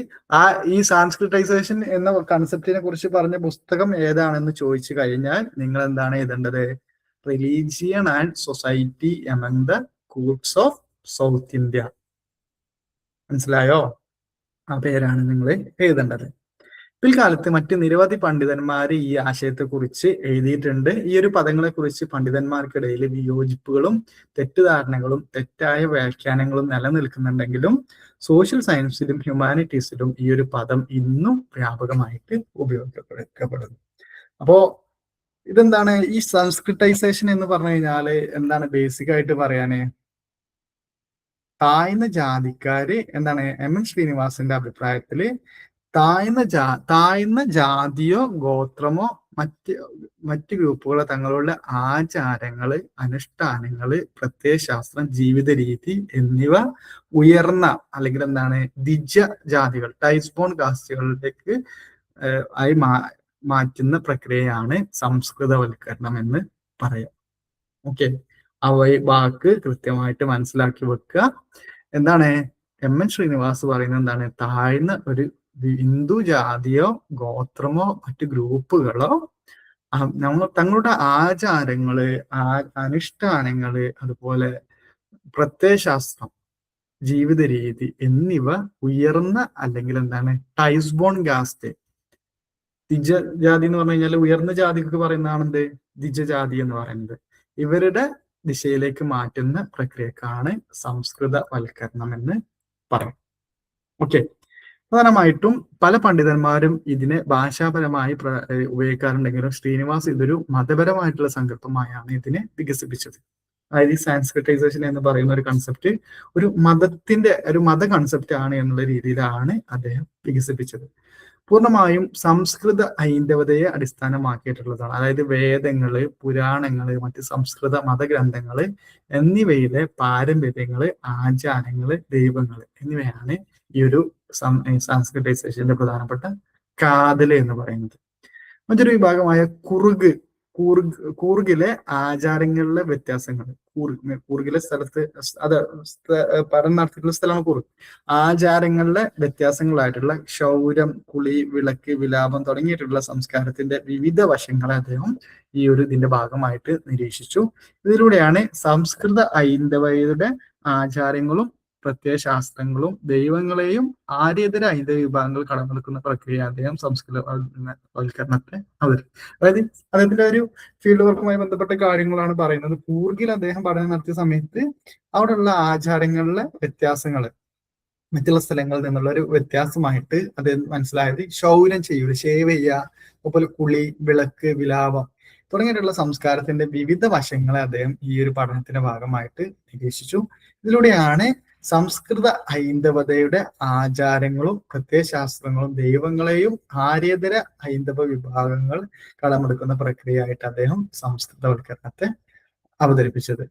ഈ സാൻസ്ക്രിറ്റൈസേഷൻ എന്ന കൺസെപ്റ്റിനെ കുറിച്ച് പറഞ്ഞ പുസ്തകം ഏതാണെന്ന് ചോദിച്ചു കഴിഞ്ഞാൽ നിങ്ങൾ എന്താണ് എഴുതേണ്ടത്? Religion and society among the Coorgs of south India. മനസ്സിലായോ? ആ പേരാണ് നിങ്ങൾ എഴുതേണ്ടത്. പിൽക്കാലത്ത് മറ്റ് നിരവധി പണ്ഡിതന്മാർ ഈ ആശയത്തെ കുറിച്ച് എഴുതിയിട്ടുണ്ട്. ഈ ഒരു പദങ്ങളെ കുറിച്ച് പണ്ഡിതന്മാർക്കിടയിൽ വിയോജിപ്പുകളും തെറ്റിദ്ധാരണകളും തെറ്റായ വ്യാഖ്യാനങ്ങളും നിലനിൽക്കുന്നുണ്ടെങ്കിലും സോഷ്യൽ സയൻസിലും ഹ്യൂമാനിറ്റീസിലും ഈ ഒരു പദം ഇന്നും വ്യാപകമായിട്ട് ഉപയോഗിക്കപ്പെടുന്നു. അപ്പോ ഇതെന്താണ് ഈ സംസ്കൃതൈസേഷൻ എന്ന് പറഞ്ഞു കഴിഞ്ഞാല്? എന്താണ് ബേസിക് ആയിട്ട് പറയാന്? താഴ്ന്ന ജാതിക്കാര് എന്താണ് എൻ ശ്രീനിവാസന്റെ അഭിപ്രായത്തില് താഴ്ന്ന ജാതിയോ ഗോത്രമോ മറ്റ് ഗ്രൂപ്പുകളോ തങ്ങളുടെ ആചാരങ്ങള്, അനുഷ്ഠാനങ്ങള്, പ്രത്യയശാസ്ത്രം, ജീവിത രീതി എന്നിവ ഉയർന്ന അല്ലെങ്കിൽ എന്താണ് ദ്വിജ ജാതികൾ, ടൈപ്സ് ബോൺ കാസ്റ്റുകളിലേക്ക് ആയി മാറ്റുന്ന പ്രക്രിയയാണ് സംസ്കൃതവൽക്കരണം എന്ന് പറയാം. ഓക്കെ, ആ വാക്ക് കൃത്യമായിട്ട് മനസ്സിലാക്കി വെക്കുക. എന്താണ് എൻ ശ്രീനിവാസ് പറയുന്നത്? എന്താണ് താഴ്ന്ന ഒരു ഹിന്ദു ജാതിയോ ഗോത്രമോ മറ്റു ഗ്രൂപ്പുകളോ തങ്ങളുടെ ആചാരങ്ങള്, അനുഷ്ഠാനങ്ങള്, അതുപോലെ പ്രത്യയശാസ്ത്രം, ജീവിത രീതി എന്നിവ ഉയർന്ന അല്ലെങ്കിൽ എന്താണ് ടൈസ്ബോൺ കാസ്റ്റ്, ദിജ ജാതി എന്ന് പറഞ്ഞു കഴിഞ്ഞാൽ ഉയർന്ന ജാതിക്ക് പറയുന്നതാണ് എന്ത് ദിജജാതി എന്ന് പറയുന്നത്. ഇവരുടെ ദിശയിലേക്ക് മാറ്റുന്ന പ്രക്രിയക്കാണ് സംസ്കൃതവൽക്കരണം എന്ന് പറയും. ഓക്കെ, പ്രധാനമായിട്ടും പല പണ്ഡിതന്മാരും ഇതിനെ ഭാഷാപരമായി ഉപയോഗിക്കാറുണ്ടെങ്കിലും ശ്രീനിവാസ് ഇതൊരു മതപരമായിട്ടുള്ള സങ്കല്പമായാണ് ഇതിനെ വികസിപ്പിച്ചത്. അതായത് ഈ സാൻസ്ക്രിറ്റൈസേഷൻ എന്ന് പറയുന്ന ഒരു കൺസെപ്റ്റ് ഒരു മത കൺസെപ്റ്റ് ആണ് എന്നുള്ള രീതിയിലാണ് അദ്ദേഹം വികസിപ്പിച്ചത്. പൂർണ്ണമായും സംസ്കൃത ഹൈന്ദവതയെ അടിസ്ഥാനമാക്കിയിട്ടുള്ളതാണ്. അതായത് വേദങ്ങള്, പുരാണങ്ങള്, മറ്റ് സംസ്കൃത മതഗ്രന്ഥങ്ങള് എന്നിവയിലെ പാരമ്പര്യങ്ങള്, ആചാരങ്ങള്, ദൈവങ്ങള് എന്നിവയാണ് ഈ ഒരു സാൻസ്ക്രിറ്റൈസേഷന്റെ പ്രധാനപ്പെട്ട കാതല് എന്ന് പറയുന്നത്. മറ്റൊരു വിഭാഗമായ കൂർഗിലെ ആചാരങ്ങളിലെ വ്യത്യാസങ്ങൾ. കൂർഗിലെ സ്ഥലത്ത് പഠനം നടത്തിയിട്ടുള്ള സ്ഥലമാണ് കൂർഗ്. ആചാരങ്ങളിലെ വ്യത്യാസങ്ങളായിട്ടുള്ള ക്ഷൗരം, കുളി, വിളക്ക്, വിലാപം തുടങ്ങിയിട്ടുള്ള സംസ്കാരത്തിന്റെ വിവിധ വശങ്ങളെ അദ്ദേഹം ഇതിന്റെ ഭാഗമായിട്ട് നിരീക്ഷിച്ചു. ഇതിലൂടെയാണ് സംസ്കൃത ഹൈന്ദവയുടെ ആചാരങ്ങളും പ്രത്യയശാസ്ത്രങ്ങളും ദൈവങ്ങളെയും ആര്യതര ഹൈന്ദവ വിഭാഗങ്ങൾ കടമെടുക്കുന്ന പ്രക്രിയ അദ്ദേഹം സംസ്കൃതവൽക്കരണത്തെ അതായത് അദ്ദേഹത്തിന്റെ ഒരു ഫീൽഡ് വർക്കുമായി ബന്ധപ്പെട്ട കാര്യങ്ങളാണ് പറയുന്നത്. കൂർഗിൽ അദ്ദേഹം പഠനം നടത്തിയ സമയത്ത് അവിടെയുള്ള ആചാരങ്ങളിലെ വ്യത്യാസങ്ങള് മറ്റുള്ള സ്ഥലങ്ങളിൽ നിന്നുള്ള ഒരു വ്യത്യാസമായിട്ട് അദ്ദേഹം മനസ്സിലായത് ക്ഷൗരം ചെയ്യൂല, ഷേവ് ചെയ്യുക, അതുപോലെ കുളി, വിളക്ക്, വിലാപം തുടങ്ങിയിട്ടുള്ള സംസ്കാരത്തിന്റെ വിവിധ വശങ്ങളെ അദ്ദേഹം ഈ ഒരു പഠനത്തിന്റെ ഭാഗമായിട്ട് നിരീക്ഷിച്ചു. ഇതിലൂടെയാണ് സംസ്കൃത ഹൈന്ദവതയുടെ ആചാരങ്ങളും പ്രത്യയശാസ്ത്രങ്ങളും ദൈവങ്ങളെയും ആര്യതര ഹൈന്ദവ വിഭാഗങ്ങൾ കടമെടുക്കുന്ന പ്രക്രിയയായിട്ട് അദ്ദേഹം സംസ്കൃതവൽക്കരണത്തെ അവതരിപ്പിച്ചത്.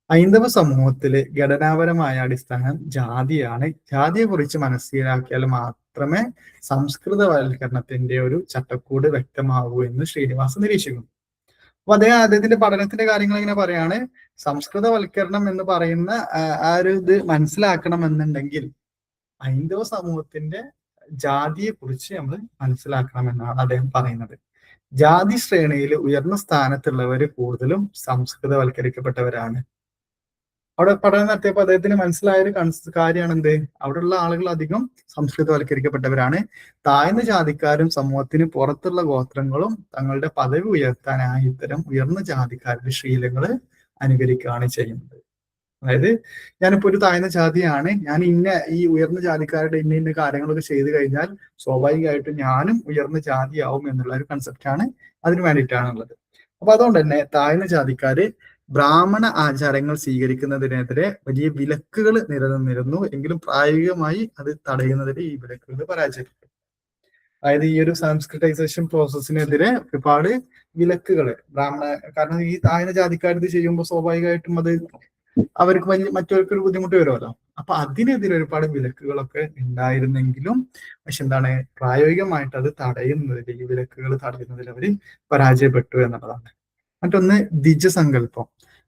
ഹൈന്ദവ സമൂഹത്തില് ഘടനാപരമായ അടിസ്ഥാനം ജാതിയാണ്. ജാതിയെ കുറിച്ച് മനസ്സിലാക്കിയാൽ മാത്രമേ സംസ്കൃതവൽക്കരണത്തിന്റെ ഒരു ചട്ടക്കൂട് വ്യക്തമാവൂ എന്ന് ശ്രീനിവാസ് നിരീക്ഷിക്കുന്നു. അപ്പൊ അദ്ദേഹത്തിന്റെ പഠനത്തിന്റെ കാര്യങ്ങൾ ഇങ്ങനെ പറയാണ്. സംസ്കൃതവൽക്കരണം എന്ന് പറയുന്ന ആ ഒരു ഇത് മനസ്സിലാക്കണമെന്നുണ്ടെങ്കിൽ ഹൈന്ദവ സമൂഹത്തിന്റെ ജാതിയെ കുറിച്ച് നമ്മൾ മനസ്സിലാക്കണമെന്നാണ് അദ്ദേഹം പറയുന്നത്. ജാതി ശ്രേണിയിൽ ഉയർന്ന സ്ഥാനത്തുള്ളവര് കൂടുതലും സംസ്കൃതവൽക്കരിക്കപ്പെട്ടവരാണ്. അവിടെ പഠനം നടത്തിയപ്പോൾ അദ്ദേഹത്തിന് മനസ്സിലായ ഒരു കാര്യമാണ് എന്ത്, അവിടെയുള്ള ആളുകൾ അധികം സംസ്കൃതവൽക്കരിക്കപ്പെട്ടവരാണ്. താഴ്ന്ന ജാതിക്കാരും സമൂഹത്തിന് പുറത്തുള്ള ഗോത്രങ്ങളും തങ്ങളുടെ പദവി ഉയർത്താനായി ഇത്തരം ഉയർന്ന ജാതിക്കാരുടെ ശീലങ്ങൾ അനുകരിക്കുകയാണ് ചെയ്യുന്നത്. അതായത് ഞാനിപ്പോ ഒരു താഴ്ന്ന ജാതിയാണ്, ഞാൻ ഈ ഉയർന്ന ജാതിക്കാരുടെ ഇന്ന കാര്യങ്ങളൊക്കെ ചെയ്തു കഴിഞ്ഞാൽ സ്വാഭാവികമായിട്ടും ഞാനും ഉയർന്ന ജാതിയാവും എന്നുള്ള ഒരു കൺസെപ്റ്റാണ് അതിന് വേണ്ടിയിട്ടാണുള്ളത്. അപ്പൊ അതുകൊണ്ട് തന്നെ താഴ്ന്ന ജാതിക്കാര് ബ്രാഹ്മണ ആചാരങ്ങൾ സ്വീകരിക്കുന്നതിനെതിരെ വലിയ വിലക്കുകൾ നിലനിന്നിരുന്നു. എങ്കിലും പ്രായോഗികമായി അത് തടയുന്നതിന് ഈ വിലക്കുകൾ പരാജയപ്പെട്ടു. അതായത് ഈ ഒരു സംസ്കൃതൈസേഷൻ പ്രോസസ്സിനെതിരെ ഒരുപാട് വിലക്കുകൾ കാരണം ഈ താഴ്ന്ന ജാതിക്കാർ ഇത് ചെയ്യുമ്പോൾ സ്വാഭാവികമായിട്ടും അത് അവർക്ക് മറ്റവർക്കൊരു ബുദ്ധിമുട്ട് വരുമല്ലോ. അപ്പൊ അതിനെതിരെ ഒരുപാട് വിലക്കുകളൊക്കെ ഉണ്ടായിരുന്നെങ്കിലും പക്ഷെ എന്താണ് പ്രായോഗികമായിട്ട് അത് തടയുന്നതിൽ ഈ വിലക്കുകൾ തടയുന്നതിൽ അവർ പരാജയപ്പെട്ടു എന്നുള്ളതാണ്. മറ്റൊന്ന് ദിജസങ്കല്പം.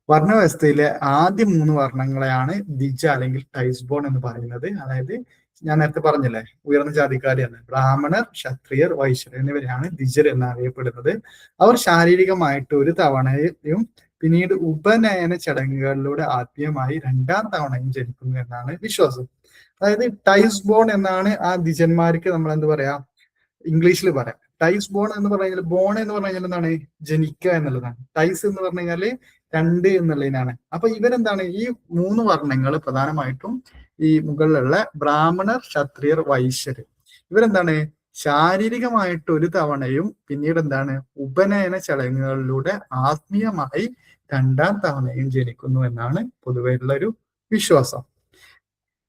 വർണ്ണവ്യവസ്ഥയിലെ ആദ്യ 3 വർണ്ണങ്ങളെയാണ് ദിജ അല്ലെങ്കിൽ ടൈസ്ബോൺ എന്ന് പറയുന്നത്. അതായത് ഞാൻ നേരത്തെ പറഞ്ഞില്ലേ ഉയർന്ന ജാതിക്കാരെയാണ്, ബ്രാഹ്മണർ, ക്ഷത്രിയർ, വൈശ്യർ എന്നിവരെയാണ് ദിജർ എന്നറിയപ്പെടുന്നത്. അവർ ശാരീരികമായിട്ട് ഒരു തവണയും പിന്നീട് ഉപനയന ചടങ്ങുകളിലൂടെ ആത്മീയമായി 2ാം തവണയും ജനിക്കുന്നു എന്നാണ് വിശ്വാസം. അതായത് ടൈസ്ബോൺ എന്നാണ് ആ ദിജന്മാർക്ക് നമ്മൾ എന്ത് പറയാ ഇംഗ്ലീഷിൽ പറയാം. ടൈസ് ബോൺ എന്ന് പറഞ്ഞാൽ ബോൺ എന്ന് പറഞ്ഞു കഴിഞ്ഞാൽ എന്താണ് ജനിക്കുക എന്നുള്ളതാണ്. ടൈസ് എന്ന് പറഞ്ഞു കഴിഞ്ഞാല് 2 എന്നുള്ളതിനാണ്. അപ്പൊ ഇവരെന്താണ് ഈ 3 വർണ്ണങ്ങൾ പ്രധാനമായിട്ടും ഈ മുകളിലുള്ള ബ്രാഹ്മണർ, ക്ഷത്രിയർ, വൈശ്യർ ഇവരെന്താണ് ശാരീരികമായിട്ട് ഒരു തവണയും പിന്നീട് എന്താണ് ഉപനയന ചടങ്ങുകളിലൂടെ ആത്മീയമായി 2ാം തവണയും ജനിക്കുന്നു എന്നാണ് പൊതുവെയുള്ള ഒരു വിശ്വാസം.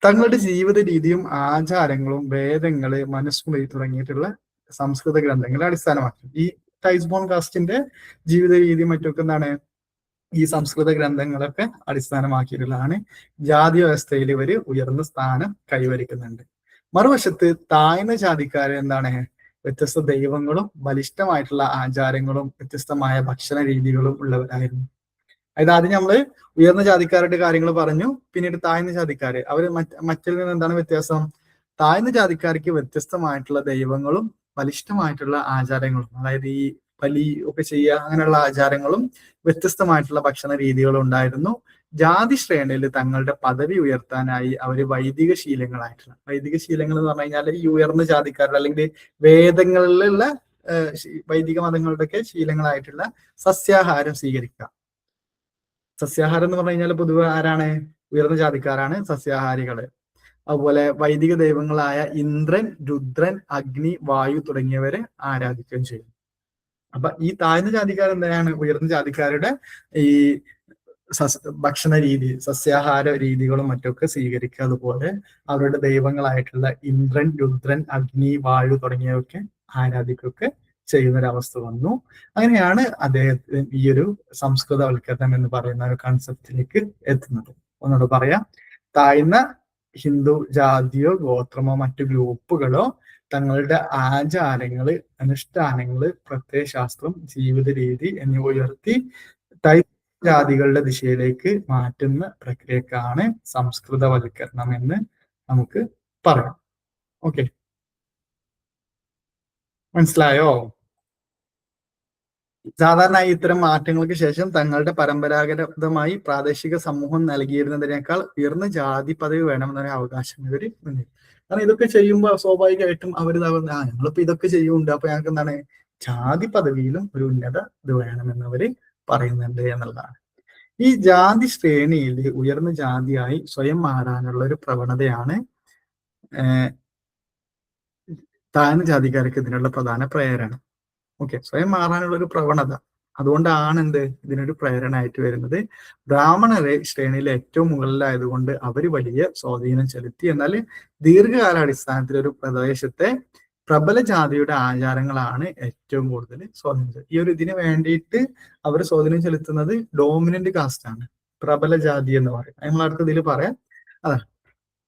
തങ്ങളുടെ ജീവിത രീതിയും ആചാരങ്ങളും വേദങ്ങള്, മനുസ്മൃതി തുടങ്ങിയിട്ടുള്ള സംസ്കൃത ഗ്രന്ഥങ്ങളെ അടിസ്ഥാനമാക്കി ഈ ടൈസ്ബോൺ കാസ്റ്റിന്റെ ജീവിത രീതി മറ്റൊക്കെ എന്താണ് ഈ സംസ്കൃത ഗ്രന്ഥങ്ങളൊക്കെ അടിസ്ഥാനമാക്കിയിട്ടുള്ളതാണ്. ജാതി വ്യവസ്ഥയിൽ ഇവര് ഉയർന്ന സ്ഥാനം കൈവരിക്കുന്നുണ്ട്. മറുവശത്ത് താഴ്ന്ന ജാതിക്കാര് എന്താണ് വ്യത്യസ്ത ദൈവങ്ങളും ബലിഷ്ഠമായിട്ടുള്ള ആചാരങ്ങളും വ്യത്യസ്തമായ ഭക്ഷണ രീതികളും ഉള്ളവരായിരുന്നു. അതായത് ആദ്യം നമ്മള് ഉയർന്ന ജാതിക്കാരുടെ കാര്യങ്ങൾ പറഞ്ഞു, പിന്നീട് താഴ്ന്ന ജാതിക്കാര് അവര് മറ്റിൽ നിന്ന് എന്താണ് വ്യത്യാസം? താഴ്ന്ന ജാതിക്കാർക്ക് വ്യത്യസ്തമായിട്ടുള്ള ദൈവങ്ങളും ബലിഷ്ഠമായിട്ടുള്ള ആചാരങ്ങളും, അതായത് ഈ ബലി ഒക്കെ ചെയ്യുക അങ്ങനെയുള്ള ആചാരങ്ങളും വ്യത്യസ്തമായിട്ടുള്ള ഭക്ഷണ രീതികളും ഉണ്ടായിരുന്നു. ജാതി ശ്രേണിയിൽ തങ്ങളുടെ പദവി ഉയർത്താനായി അവർ വൈദിക ശീലങ്ങളായിട്ടുള്ള, വൈദിക ശീലങ്ങൾ എന്ന് പറഞ്ഞു കഴിഞ്ഞാൽ ഈ ഉയർന്ന ജാതിക്കാരുടെ അല്ലെങ്കിൽ വേദങ്ങളിലുള്ള വൈദിക മതങ്ങളുടെയൊക്കെ ശീലങ്ങളായിട്ടുള്ള സസ്യാഹാരം സ്വീകരിക്കുക. സസ്യാഹാരം എന്ന് പറഞ്ഞു കഴിഞ്ഞാൽ പൊതുവെ ആരാണ്? ഉയർന്ന ജാതിക്കാരാണ് സസ്യാഹാരികള്. അതുപോലെ വൈദിക ദൈവങ്ങളായ ഇന്ദ്രൻ, രുദ്രൻ, അഗ്നി, വായു തുടങ്ങിയവരെ ആരാധിക്കുകയും ചെയ്യും. അപ്പൊ ഈ താഴ്ന്ന ജാതിക്കാർ എന്താണ്? ഉയർന്ന ജാതിക്കാരുടെ ഈ ഭക്ഷണ രീതി, സസ്യാഹാര രീതികളും മറ്റൊക്കെ സ്വീകരിക്കുക. അതുപോലെ അവരുടെ ദൈവങ്ങളായിട്ടുള്ള ഇന്ദ്രൻ, രുദ്രൻ, അഗ്നി, വായു തുടങ്ങിയവയൊക്കെ ആരാധിക്കുകയൊക്കെ ചെയ്യുന്നൊരവസ്ഥ വന്നു. അങ്ങനെയാണ് അദ്ദേഹത്തിന് ഈ ഒരു സംസ്കൃതവൽക്കരണം എന്ന് പറയുന്ന ഒരു കൺസെപ്റ്റിലേക്ക് എത്തുന്നത്. ഒന്നുകൂടെ പറയാം, താഴ്ന്ന ഹിന്ദു ജാതിയോ ഗോത്രമോ മറ്റു ഗ്രൂപ്പുകളോ തങ്ങളുടെ ആചാരങ്ങള്, അനുഷ്ഠാനങ്ങള്, പ്രത്യയശാസ്ത്രം, ജീവിത രീതി എന്നിവ ഉയർത്തി ജാതികളുടെ ദിശയിലേക്ക് മാറ്റുന്ന പ്രക്രിയക്കാണ് സംസ്കൃതവൽക്കരണം എന്ന് നമുക്ക് പറയാം. ഓക്കെ, മനസ്സിലായോ? സാധാരണ ഇത്തരം മാറ്റങ്ങൾക്ക് ശേഷം തങ്ങളുടെ പരമ്പരാഗതമായി പ്രാദേശിക സമൂഹം നൽകിയിരുന്നതിനേക്കാൾ ഉയർന്ന ജാതി പദവി വേണമെന്നൊരു അവകാശം ഇവർ മുന്നിൽ. കാരണം ഇതൊക്കെ ചെയ്യുമ്പോൾ സ്വാഭാവികമായിട്ടും അവർ ഞങ്ങളിപ്പോ ഇതൊക്കെ ചെയ്യുന്നുണ്ട്, അപ്പൊ ഞങ്ങൾക്ക് എന്താണ് ജാതി പദവിയിലും ഒരു ഉന്നത ഇത് വേണമെന്ന് അവര് പറയുന്നുണ്ട് എന്നുള്ളതാണ്. ഈ ജാതി ശ്രേണിയിൽ ഉയർന്ന ജാതിയായി സ്വയം മാറാനുള്ള ഒരു പ്രവണതയാണ് താഴ്ന്ന ജാതിക്കാർക്ക് ഇതിനുള്ള പ്രധാന പ്രേരണ. ഓക്കെ, സ്വയം മാറാനുള്ള ഒരു പ്രവണത. അതുകൊണ്ടാണ് ഇതിനൊരു പ്രേരണയായിട്ട് വരുന്നത്. ബ്രാഹ്മണരെ ശ്രേണിയിലെ ഏറ്റവും മുകളിലായതുകൊണ്ട് അവര് വലിയ സ്വാധീനം ചെലുത്തി. എന്നാൽ ദീർഘകാലാടിസ്ഥാനത്തിൽ ഒരു പ്രദേശത്തെ പ്രബല ജാതിയുടെ ആചാരങ്ങളാണ് ഏറ്റവും കൂടുതൽ സ്വാധീനം. ഈ ഒരു ഇതിന് വേണ്ടിയിട്ട് അവർ സ്വാധീനം ചെലുത്തുന്നത് ഡോമിനന്റ് കാസ്റ്റ് ആണ്, പ്രബല ജാതി എന്ന് പറയും. നമ്മൾ അടുത്ത ഇതിൽ പറയാം. അതാണ്.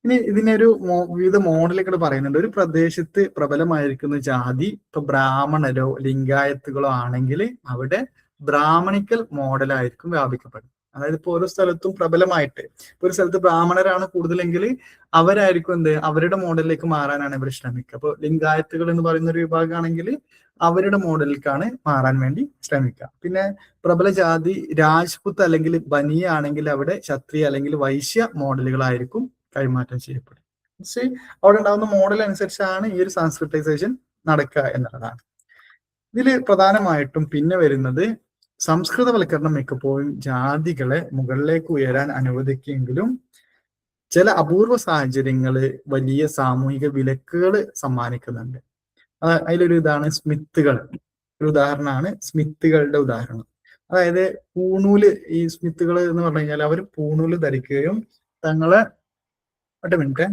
ഇനി ഇതിനൊരു വിവിധ മോഡലുകൾ പറയുന്നുണ്ട്. ഒരു പ്രദേശത്ത് പ്രബലമായിരിക്കുന്ന ജാതി ഇപ്പൊ ബ്രാഹ്മണരോ ലിംഗായത്തുകളോ ആണെങ്കിൽ അവിടെ ബ്രാഹ്മണിക്കൽ മോഡലായിരിക്കും വ്യാപിക്കപ്പെടുന്നത്. അതായത് ഇപ്പൊ ഓരോ സ്ഥലത്തും പ്രബലമായിട്ട് ഒരു സ്ഥലത്ത് ബ്രാഹ്മണരാണ് കൂടുതലെങ്കിൽ അവരായിരിക്കും അവരുടെ മോഡലിലേക്ക് മാറാനാണ് ഇവർ ശ്രമിക്കുക. അപ്പൊ ലിംഗായത്തുകൾ എന്ന് പറയുന്ന ഒരു വിഭാഗമാണെങ്കിൽ അവരുടെ മോഡലിലേക്കാണ് മാറാൻ വേണ്ടി ശ്രമിക്കുക. പിന്നെ പ്രബല ജാതി രാജ്പുത്ത് അല്ലെങ്കിൽ ബനിയ ആണെങ്കിൽ അവിടെ ക്ഷത്രിയ അല്ലെങ്കിൽ വൈശ്യ മോഡലുകളായിരിക്കും കൈമാറ്റം ചെയ്യപ്പെടും. പക്ഷേ അവിടെ ഉണ്ടാകുന്ന മോഡൽ അനുസരിച്ചാണ് ഈ ഒരു സാൻസ്ക്രിറ്റൈസേഷൻ നടക്കുക എന്നുള്ളതാണ്. ഇതിൽ പ്രധാനമായിട്ടും പിന്നെ വരുന്നത് സംസ്കൃതവൽക്കരണം മിക്കപ്പോഴും ജാതികളെ മുകളിലേക്ക് ഉയരാൻ അനുവദിക്കുമെങ്കിലും ചില അപൂർവ സാഹചര്യങ്ങള് വലിയ സാമൂഹിക വിലക്കുകൾ സമ്മാനിക്കുന്നുണ്ട്. അതിലൊരു ഇതാണ് സ്മിത്തുകൾ. ഒരു ഉദാഹരണമാണ് സ്മിത്തുകളുടെ ഉദാഹരണം. അതായത് പൂണൂല്, ഈ സ്മിത്തുകൾ എന്ന് പറഞ്ഞു കഴിഞ്ഞാൽ അവർ പൂണൂല് ധരിക്കുകയും തങ്ങളെ ഒറ്റ മിനിറ്റ്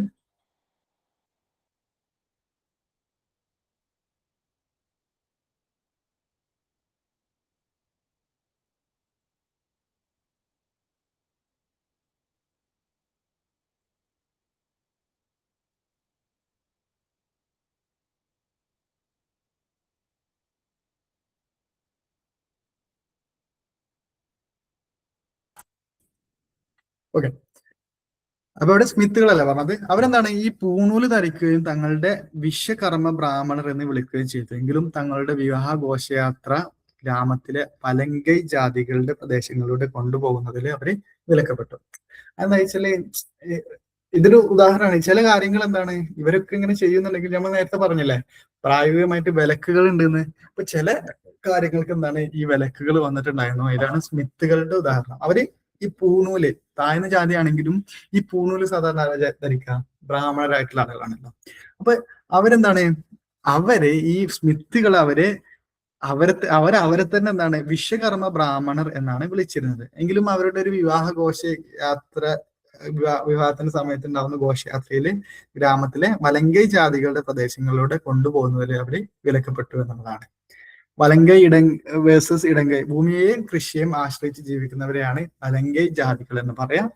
ഓക്കെ. അപ്പൊ അവിടെ സ്മിത്തുകളല്ല പറഞ്ഞത്. അവരെന്താണ് ഈ പൂണൂല് ധരിക്കുകയും തങ്ങളുടെ വിശ്വകർമ്മ ബ്രാഹ്മണർ എന്ന് വിളിക്കുകയും ചെയ്തു. എങ്കിലും തങ്ങളുടെ വിവാഹ ഘോഷയാത്ര ഗ്രാമത്തിലെ പലങ്കൈ ജാതികളുടെ പ്രദേശങ്ങളിലൂടെ കൊണ്ടുപോകുന്നതിൽ അവര് വിലക്കപ്പെട്ടു. എന്താ വെച്ചാല് ഇതൊരു ഉദാഹരണമാണ്. ചില കാര്യങ്ങൾ എന്താണ് ഇവരൊക്കെ ഇങ്ങനെ ചെയ്യുന്നുണ്ടെങ്കിൽ നമ്മൾ നേരത്തെ പറഞ്ഞില്ലേ പ്രായോഗികമായിട്ട് വിലക്കുകൾ ഉണ്ടെന്ന്. അപ്പൊ ചില കാര്യങ്ങൾക്ക് എന്താണ് ഈ വിലക്കുകൾ വന്നിട്ടുണ്ടായിരുന്നു. ഇതാണ് സ്മിത്തുകളുടെ ഉദാഹരണം. അവര് ഈ പൂണൂല് താഴ്ന്ന ജാതി ആണെങ്കിലും ഈ പൂണൂല് സാധാരണ ധരിക്കാം ബ്രാഹ്മണരായിട്ടുള്ള ആളുകളാണല്ലോ. അപ്പൊ അവരെന്താണ് അവര് ഈ സ്മിത്തുകൾ അവരെ തന്നെ എന്താണ് വിശ്വകർമ്മ ബ്രാഹ്മണർ എന്നാണ് വിളിച്ചിരുന്നത്. എങ്കിലും അവരുടെ ഒരു വിവാഹ ഘോഷയാത്ര വിവാഹത്തിന്റെ സമയത്ത് ഉണ്ടാവുന്ന ഘോഷയാത്രയില് ഗ്രാമത്തിലെ വലങ്കൈ ജാതികളുടെ പ്രദേശങ്ങളിലൂടെ കൊണ്ടുപോകുന്നതിൽ അവര് വിലക്കപ്പെട്ടു എന്നുള്ളതാണ്. വലങ്കൈ വേഴ്സസ് ഇടങ്കൈ, ഭൂമിയെയും കൃഷിയെയും ആശ്രയിച്ച് ജീവിക്കുന്നവരെയാണ് വലങ്കൈ ജാതികൾ എന്ന് പറയാം.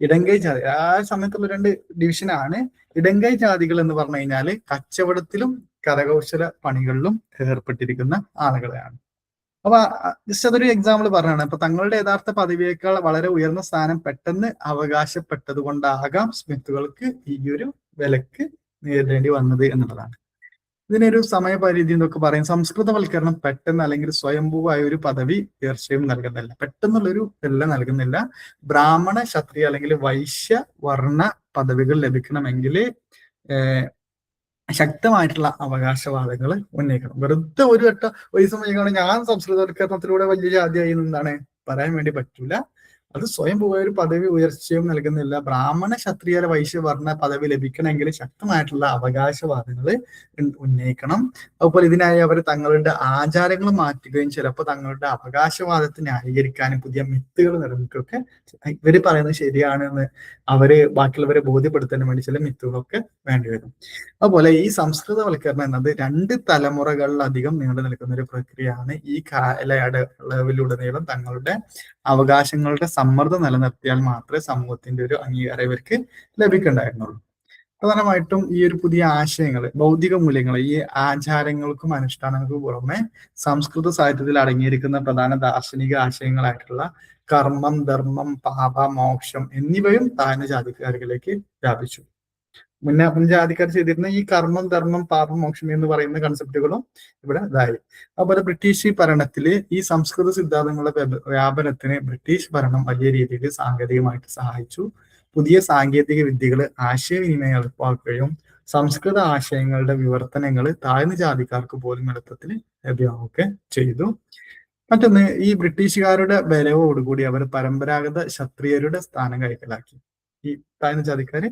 ഇടങ്കൈ ജാതി ആ സമയത്തുള്ള രണ്ട് ഡിവിഷനാണ്. ഇടങ്കൈ ജാതികൾ എന്ന് പറഞ്ഞു കഴിഞ്ഞാല് കച്ചവടത്തിലും കരകൗശല പണികളിലും ഏർപ്പെട്ടിരിക്കുന്ന ആളുകളെയാണ്. അപ്പൊ ജസ്റ്റ് അതൊരു എക്സാമ്പിൾ പറഞ്ഞാണ്. അപ്പൊ തങ്ങളുടെ യഥാർത്ഥ പദവിയേക്കാൾ വളരെ ഉയർന്ന സ്ഥാനം പെട്ടെന്ന് അവകാശപ്പെട്ടത് കൊണ്ടാകാം സ്മിത്തുകൾക്ക് ഈ ഒരു വിലക്ക് നേരിടേണ്ടി വന്നത് എന്നുള്ളതാണ്. ഇതിനൊരു സമയപരിധി എന്നൊക്കെ പറയും. സംസ്കൃതവൽക്കരണം പെട്ടെന്ന് അല്ലെങ്കിൽ സ്വയംഭൂവായ ഒരു പദവി തീർച്ചയായും നൽകുന്നില്ല, പെട്ടെന്നുള്ളൊരു എല്ലാം നൽകുന്നില്ല. ബ്രാഹ്മണ, ക്ഷത്രിയ അല്ലെങ്കിൽ വൈശ്യ വർണ്ണ പദവികൾ ലഭിക്കണമെങ്കിൽ ശക്തമായിട്ടുള്ള അവകാശവാദങ്ങൾ ഉന്നയിക്കണം. വെറുതെ ഒരു വട്ടം ഒരു സമയം ഞാൻ സംസ്കൃതവൽക്കരണത്തിലൂടെ വലിയ ജാതിയായി എന്താണ് പറയാൻ വേണ്ടി പറ്റൂല. അത് സ്വയം പോയ ഒരു പദവി ഉയർച്ചയും നൽകുന്നില്ല. ബ്രാഹ്മണ, ക്ഷത്രിയ, വൈശ്യ വർണ്ണ പദവി ലഭിക്കണമെങ്കിൽ ശക്തമായിട്ടുള്ള അവകാശവാദങ്ങൾ ഉന്നയിക്കണം. അതുപോലെ ഇതിനായി അവർ തങ്ങളുടെ ആചാരങ്ങൾ മാറ്റുകയും ചിലപ്പോൾ തങ്ങളുടെ അവകാശവാദത്തെ ന്യായീകരിക്കാനും പുതിയ മിത്തുകൾ നിർമ്മിക്കുകയൊക്കെ ഇവര് പറയുന്നത് ശരിയാണെന്ന് അവര് ബാക്കിയുള്ളവരെ ബോധ്യപ്പെടുത്താൻ വേണ്ടി ചില മിത്തുകളൊക്കെ വേണ്ടിവരും. അതുപോലെ ഈ സംസ്കൃതവൽക്കരണം എന്നത് 2 തലമുറകളിലധികം നീണ്ടു നിൽക്കുന്ന ഒരു പ്രക്രിയയാണ്. ഈ കാലയളവിലുടനീളം തങ്ങളുടെ അവകാശങ്ങളുടെ സമ്മർദ്ദം നിലനിർത്തിയാൽ മാത്രമേ സമൂഹത്തിന്റെ ഒരു അംഗീകാരം ഇവർക്ക് ലഭിക്കുന്നുണ്ടായിരുന്നുള്ളൂ. പ്രധാനമായിട്ടും ഈ ഒരു പുതിയ ആശയങ്ങൾ, ഭൗതിക മൂല്യങ്ങൾ, ഈ ആചാരങ്ങൾക്കും അനുഷ്ഠാനങ്ങൾക്കും പുറമെ സംസ്കൃത സാഹിത്യത്തിൽ അടങ്ങിയിരിക്കുന്ന പ്രധാന ദാർശനിക ആശയങ്ങളായിട്ടുള്ള കർമ്മം, ധർമ്മം, പാപ, മോക്ഷം എന്നിവയും താഴ്ന്ന ജാതിക്കാരിലേക്ക് വ്യാപിച്ചു. മുന്നേ ജാതിക്കാർ ചെയ്തിരുന്ന ഈ കർമ്മം, ധർമ്മം, പാപം, മോക്ഷം എന്ന് പറയുന്ന കൺസെപ്റ്റുകളും ഇവിടെ ഇതായി. അതുപോലെ ബ്രിട്ടീഷ് ഭരണത്തില് ഈ സംസ്കൃത സിദ്ധാന്തങ്ങളുടെ വ്യാപനത്തിന് ബ്രിട്ടീഷ് ഭരണം വലിയ രീതിയിൽ സാങ്കേതികമായിട്ട് സഹായിച്ചു. പുതിയ സാങ്കേതിക വിദ്യകൾ ആശയവിനിമയം എളുപ്പമാക്കുകയും സംസ്കൃത ആശയങ്ങളുടെ വിവർത്തനങ്ങൾ താഴ്ന്ന ജാതിക്കാർക്ക് പോലും എളുപ്പത്തിൽ ലഭ്യമാവുകയൊക്കെ ചെയ്തു. മറ്റൊന്ന്, ഈ ബ്രിട്ടീഷുകാരുടെ വരവോടുകൂടി അവർ പരമ്പരാഗത ക്ഷത്രിയരുടെ സ്ഥാനം കൈക്കലാക്കി. ഈ താഴ്ന്ന ജാതിക്കാര്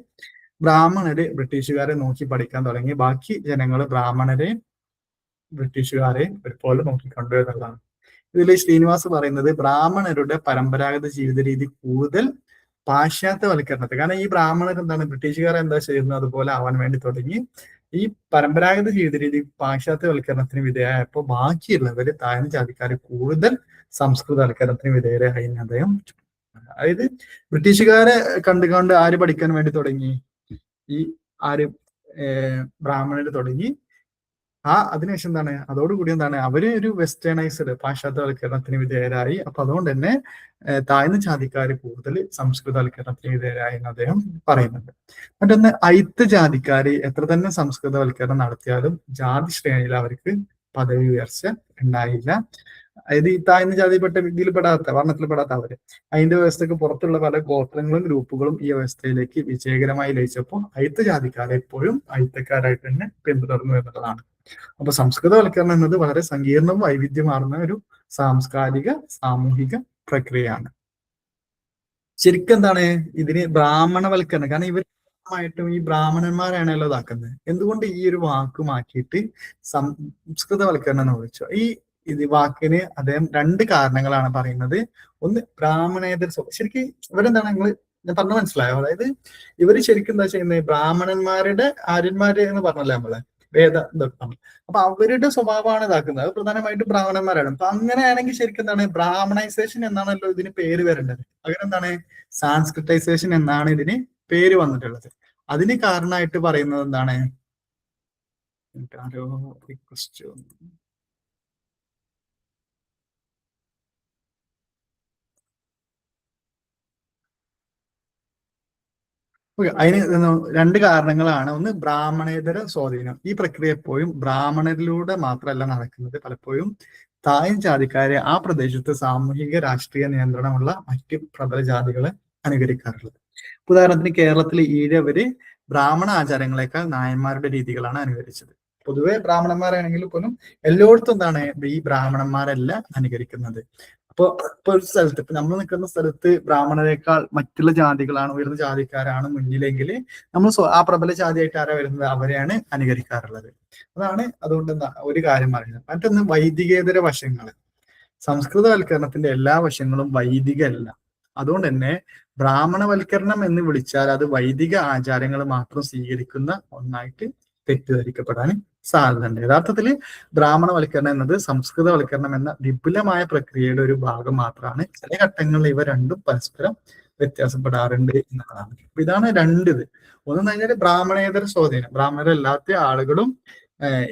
ബ്രാഹ്മണര് ബ്രിട്ടീഷുകാരെ നോക്കി പഠിക്കാൻ തുടങ്ങി. ബാക്കി ജനങ്ങൾ ബ്രാഹ്മണരെ ബ്രിട്ടീഷുകാരെ ഒരുപോലെ നോക്കിക്കണ്ടു എന്നുള്ളതാണ്. ഇതിൽ ശ്രീനിവാസ് പറയുന്നത് ബ്രാഹ്മണരുടെ പരമ്പരാഗത ജീവിത രീതി കൂടുതൽ പാശ്ചാത്യവൽക്കരണത്തെ, കാരണം ഈ ബ്രാഹ്മണർ എന്താണ് ബ്രിട്ടീഷുകാർ എന്താ ചെയ്യുന്നത് അതുപോലെ ആവാൻ വേണ്ടി തുടങ്ങി. ഈ പരമ്പരാഗത ജീവിത രീതി പാശ്ചാത്യവൽക്കരണത്തിന് വിധേയമായപ്പോൾ ബാക്കിയുള്ളവര് താഴ്ന്ന ജാതിക്കാർ കൂടുതൽ സംസ്കൃതവൽക്കരണത്തിന് വിധേയരായി അദ്ദേഹം. അതായത് ബ്രിട്ടീഷുകാരെ കണ്ടുകൊണ്ട് ആര് പഠിക്കാൻ വേണ്ടി തുടങ്ങി? ഈ ബ്രാഹ്മണര് തുടങ്ങി. അതിനുശേഷം എന്താണ്, അതോടുകൂടി എന്താണ് അവര് ഒരു വെസ്റ്റേണൈസ്ഡ് പാശ്ചാത്യവൽക്കരണത്തിന് വിധേയരായി. അപ്പൊ അതുകൊണ്ട് തന്നെ താഴ്ന്ന ജാതിക്കാര് കൂടുതൽ സംസ്കൃതവൽക്കരണത്തിന് വിധേയരായി എന്ന് അദ്ദേഹം പറയുന്നുണ്ട്. മറ്റൊന്ന്, അയിത്ത ജാതിക്കാര് എത്ര തന്നെ സംസ്കൃതവൽക്കരണം നടത്തിയാലും ജാതി ശ്രേണിയിൽ അവർക്ക് പദവി ഉയർച്ച ഉണ്ടായില്ല. അതായത് ഈ താഴ്ന്ന ജാതിപ്പെട്ട വർണ്ണത്തിൽപ്പെടാത്ത അവര് അതിന്റെ വ്യവസ്ഥക്ക് പുറത്തുള്ള പല ഗോത്രങ്ങളും ഗ്രൂപ്പുകളും ഈ വ്യവസ്ഥയിലേക്ക് വിജയകരമായി ലയിച്ചപ്പോൾ അയിത്ത ജാതിക്കാരെ എപ്പോഴും അയിത്തക്കാരായിട്ട് തന്നെ പിന്തുടർന്നു എന്നുള്ളതാണ്. അപ്പൊ സംസ്കൃതവൽക്കരണം എന്നത് വളരെ സങ്കീർണവും വൈവിധ്യമാർന്ന ഒരു സാംസ്കാരിക സാമൂഹിക പ്രക്രിയയാണ്. ശരിക്കും എന്താണ് ഇതിന് ബ്രാഹ്മണവൽക്കരണം, കാരണം ഇവരുമായിട്ടും ഈ ബ്രാഹ്മണന്മാരാണല്ലോ ഇതാക്കുന്നത്. എന്തുകൊണ്ട് ഈ ഒരു വാക്ക് മാറ്റിയിട്ട് സംസ്കൃതവൽക്കരണം എന്ന് വിളിച്ചു? ഈ വാക്കിന് അദ്ദേഹം 2 കാരണങ്ങളാണ് പറയുന്നത്. ഒന്ന്, ബ്രാഹ്മണേതര ശരിക്കും ഇവരെന്താണ് ഞാൻ പറഞ്ഞ മനസ്സിലായോ? അതായത് ഇവര് ശരിക്കും എന്താ ചെയ്യുന്നത്, ബ്രാഹ്മണന്മാരുടെ ആര്യന്മാര് എന്ന് പറഞ്ഞല്ലേ നമ്മള് വേദ ഇതൊക്കെ. അപ്പൊ അവരുടെ സ്വഭാവമാണ് ഇതാക്കുന്നത്. അത് പ്രധാനമായിട്ടും ബ്രാഹ്മണന്മാരാണ്. അപ്പൊ അങ്ങനെയാണെങ്കിൽ ശരിക്കും എന്താണ് ബ്രാഹ്മണൈസേഷൻ എന്നാണല്ലോ ഇതിന് പേര് വരേണ്ടത്. അങ്ങനെ എന്താണ് സാൻസ്ക്രിറ്റൈസേഷൻ എന്നാണ് ഇതിന് പേര് വന്നിട്ടുള്ളത്. അതിന് കാരണമായിട്ട് പറയുന്നത് എന്താണ്, റിക്വസ്റ്റ് അതിന് 2 കാരണങ്ങളാണ്. ഒന്ന്, ബ്രാഹ്മണേതര സ്വാധീനം. ഈ പ്രക്രിയ എപ്പോഴും ബ്രാഹ്മണരിലൂടെ മാത്രമല്ല നടക്കുന്നത്. പലപ്പോഴും താഴ്ന്ന ജാതിക്കാരെ ആ പ്രദേശത്ത് സാമൂഹിക രാഷ്ട്രീയ നിയന്ത്രണമുള്ള മറ്റ് പ്രബല ജാതികളെ അനുകരിക്കാറുള്ളത്. ഉദാഹരണത്തിന് കേരളത്തിലെ ഈഴവര് ബ്രാഹ്മണ ആചാരങ്ങളെക്കാൾ നായന്മാരുടെ രീതികളാണ് അനുകരിച്ചത്. പൊതുവെ ബ്രാഹ്മണന്മാരാണെങ്കിൽ പോലും എല്ലായിടത്തും എന്താണ് ഈ ബ്രാഹ്മണന്മാരല്ല അനുകരിക്കുന്നത്. ഇപ്പൊ ഒരു സ്ഥലത്ത്, ഇപ്പൊ നമ്മൾ നിൽക്കുന്ന സ്ഥലത്ത് ബ്രാഹ്മണരെക്കാൾ മറ്റുള്ള ജാതികളാണ്, ഉയർന്ന ജാതിക്കാരാണ് മുന്നിലെങ്കിൽ നമ്മൾ ആ പ്രബല ജാതിയായിട്ട് ആരാ വരുന്നത്, അവരെയാണ് അനുകരിക്കാറുള്ളത്. അതുകൊണ്ട് ഒരു കാര്യം പറയുന്നത്. മറ്റൊന്ന്, വൈദികേതര വശങ്ങൾ. സംസ്കൃതവൽക്കരണത്തിന്റെ എല്ലാ വശങ്ങളും വൈദികമല്ല. അതുകൊണ്ട് തന്നെ ബ്രാഹ്മണവൽക്കരണം എന്ന് വിളിച്ചാൽ അത് വൈദിക ആചാരങ്ങൾ മാത്രം സ്വീകരിക്കുന്ന ഒന്നായിട്ട് തെറ്റിദ്ധരിക്കപ്പെടാൻ സാധ്യതയുണ്ട്. യഥാർത്ഥത്തിൽ ബ്രാഹ്മണവൽക്കരണം എന്നത് സംസ്കൃതവൽക്കരണം എന്ന വിപുലമായ പ്രക്രിയയുടെ ഒരു ഭാഗം മാത്രമാണ്. ചില ഘട്ടങ്ങളിൽ ഇവ രണ്ടും പരസ്പരം വ്യത്യാസപ്പെടാറുണ്ട് എന്നതാണ്. അപ്പൊ ഇതാണ് 2 ഇത്. ഒന്നെന്ന് കഴിഞ്ഞാൽ ബ്രാഹ്മണേതര സ്വാധീനം, ബ്രാഹ്മണരല്ലാത്ത ആളുകളും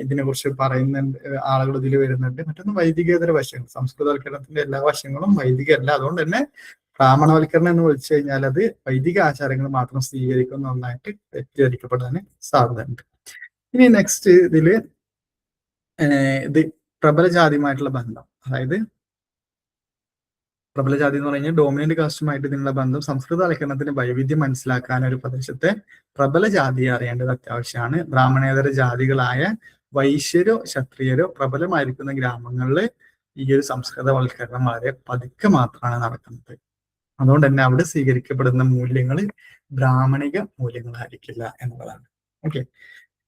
ഇതിനെ കുറിച്ച് പറയുന്നുണ്ട്, ആളുകൾ ഇതിൽ വരുന്നുണ്ട്. മറ്റൊന്ന്, വൈദികേതര വശങ്ങൾ. സംസ്കൃതവൽക്കരണത്തിന്റെ എല്ലാ വശങ്ങളും വൈദികമല്ല. അതുകൊണ്ട് തന്നെ ബ്രാഹ്മണവൽക്കരണം എന്ന് വിളിച്ചു കഴിഞ്ഞാൽ അത് വൈദിക ആചാരങ്ങൾ മാത്രം സ്വീകരിക്കുന്ന ഒന്നായിട്ട് തെറ്റിദ്ധരിക്കപ്പെടാൻ സാധ്യതയുണ്ട്. ഇനി നെക്സ്റ്റ് ഇതില് ഇത് പ്രബല ജാതിയുമായിട്ടുള്ള ബന്ധം, അതായത് പ്രബല ജാതി എന്ന് പറഞ്ഞു കഴിഞ്ഞാൽ ഡോമിനന്റ് കാസ്റ്റുമായിട്ട് ഇതിനുള്ള ബന്ധം. സംസ്കൃതവൽക്കരണത്തിന്റെ വൈവിധ്യം മനസ്സിലാക്കാൻ ഒരു പ്രദേശത്തെ പ്രബല ജാതിയെ അറിയേണ്ടത് അത്യാവശ്യമാണ്. ബ്രാഹ്മണേതര ജാതികളായ വൈശ്യരോ ക്ഷത്രിയരോ പ്രബലമായിരിക്കുന്ന ഗ്രാമങ്ങളിൽ ഈ ഒരു സംസ്കൃതവൽക്കരണം വളരെ പതുക്കെ മാത്രമാണ് നടക്കുന്നത്. അതുകൊണ്ട് തന്നെ അവിടെ സ്വീകരിക്കപ്പെടുന്ന മൂല്യങ്ങൾ ബ്രാഹ്മണിക മൂല്യങ്ങളായിരിക്കില്ല എന്നുള്ളതാണ്. ഓക്കെ,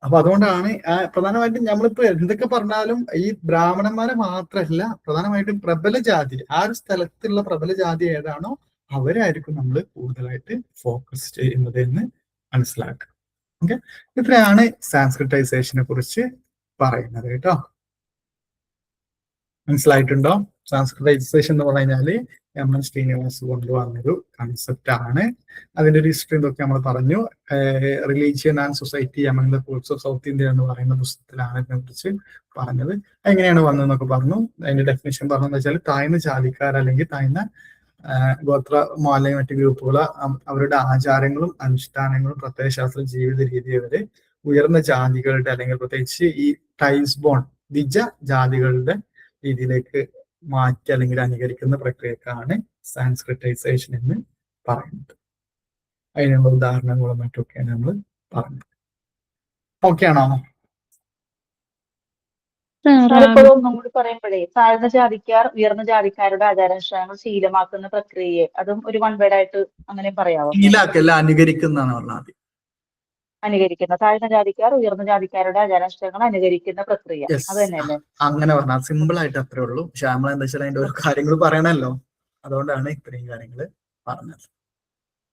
അപ്പൊ അതുകൊണ്ടാണ് പ്രധാനമായിട്ടും നമ്മളിപ്പോ എന്തൊക്കെ പറഞ്ഞാലും ഈ ബ്രാഹ്മണന്മാരെ മാത്രമല്ല, പ്രധാനമായിട്ടും പ്രബല ജാതി, ആ ഒരു സ്ഥലത്തുള്ള പ്രബല ജാതി ഏതാണോ അവരായിരിക്കും നമ്മൾ കൂടുതലായിട്ട് ഫോക്കസ് ചെയ്യുന്നത് എന്ന് മനസ്സിലാക്കുക. ഓക്കെ, ഇത്രയാണ് സാൻസ്ക്രിറ്റൈസേഷനെ കുറിച്ച് പറയുന്നത് കേട്ടോ. മനസ്സിലായിട്ടുണ്ടോ? സാൻസ്ക്രിറ്റൈസേഷൻ എന്ന് പറഞ്ഞു കഴിഞ്ഞാല് എം.എൻ. ശ്രീനിവാസ് കൊണ്ടുവന്നൊരു കൺസെപ്റ്റ് ആണ്. അതിന്റെ ഒരു ഹിസ്റ്ററി എന്തൊക്കെ നമ്മൾ പറഞ്ഞു. Religion and society among the peoples of south India എന്ന് പറയുന്ന പുസ്തകത്തിലാണ് ഇതിനെ കുറിച്ച് പറഞ്ഞത്. എങ്ങനെയാണ് വന്നതെന്നൊക്കെ പറഞ്ഞു. അതിന്റെ ഡെഫിനേഷൻ പറഞ്ഞതെന്ന് വെച്ചാൽ താഴ്ന്ന ജാതിക്കാർ അല്ലെങ്കിൽ താഴ്ന്ന ഗോത്രമോ അല്ലെങ്കിൽ മറ്റു ഗ്രൂപ്പുകൾ അവരുടെ ആചാരങ്ങളും അനുഷ്ഠാനങ്ങളും പ്രത്യയശാസ്ത്ര ജീവിത രീതി അവര് ഉയർന്ന ജാതികളുടെ അല്ലെങ്കിൽ പ്രത്യേകിച്ച് ഈ ടൈൽസ് ബോൺ ദ്വിജ ജാതികളുടെ രീതിയിലേക്ക് മാറ്റി അല്ലെങ്കിൽ അനുകരിക്കുന്ന പ്രക്രിയക്കാണ് സാൻസ്ക്രിറ്റൈസേഷൻ എന്ന് പറയുന്നത്. അതിനുള്ള ഉദാഹരണങ്ങളും മറ്റൊക്കെയാണ് നമ്മൾ പറഞ്ഞത്. ഓക്കെ ആണോ? ഇപ്പോഴും ഒന്നും കൂടി പറയുമ്പോഴേ താഴ്ന്ന ജാതിക്കാർ ഉയർന്ന ജാതിക്കാരുടെ ആചാരാനുഷ്ഠാനങ്ങൾ ശീലമാക്കുന്ന പ്രക്രിയയെ അതും ഒരു വൺ വേർഡ് ആയിട്ട് അങ്ങനെ പറയാമോ? ശീലാക്കല്ല, അനുകരിക്കുന്നതാണ് പറഞ്ഞത്. അനുകരിക്കുന്ന താഴ്ന്ന ജാതിക്കാർ ഉയർന്ന ജാതിക്കാരുടെ ആചാരാനുഷ്ഠാനങ്ങൾ അനുകരിക്കുന്ന പ്രക്രിയ, അത് തന്നെയല്ലേ? അങ്ങനെ പറഞ്ഞാൽ സിമ്പിൾ ആയിട്ട് അത്രേ ഉള്ളൂ. പക്ഷെ നമ്മൾ എന്താ വെച്ചാൽ അതിന്റെ ഓരോ കാര്യങ്ങൾ പറയണല്ലോ, അതുകൊണ്ടാണ് ഇത്രയും കാര്യങ്ങൾ പറഞ്ഞത്.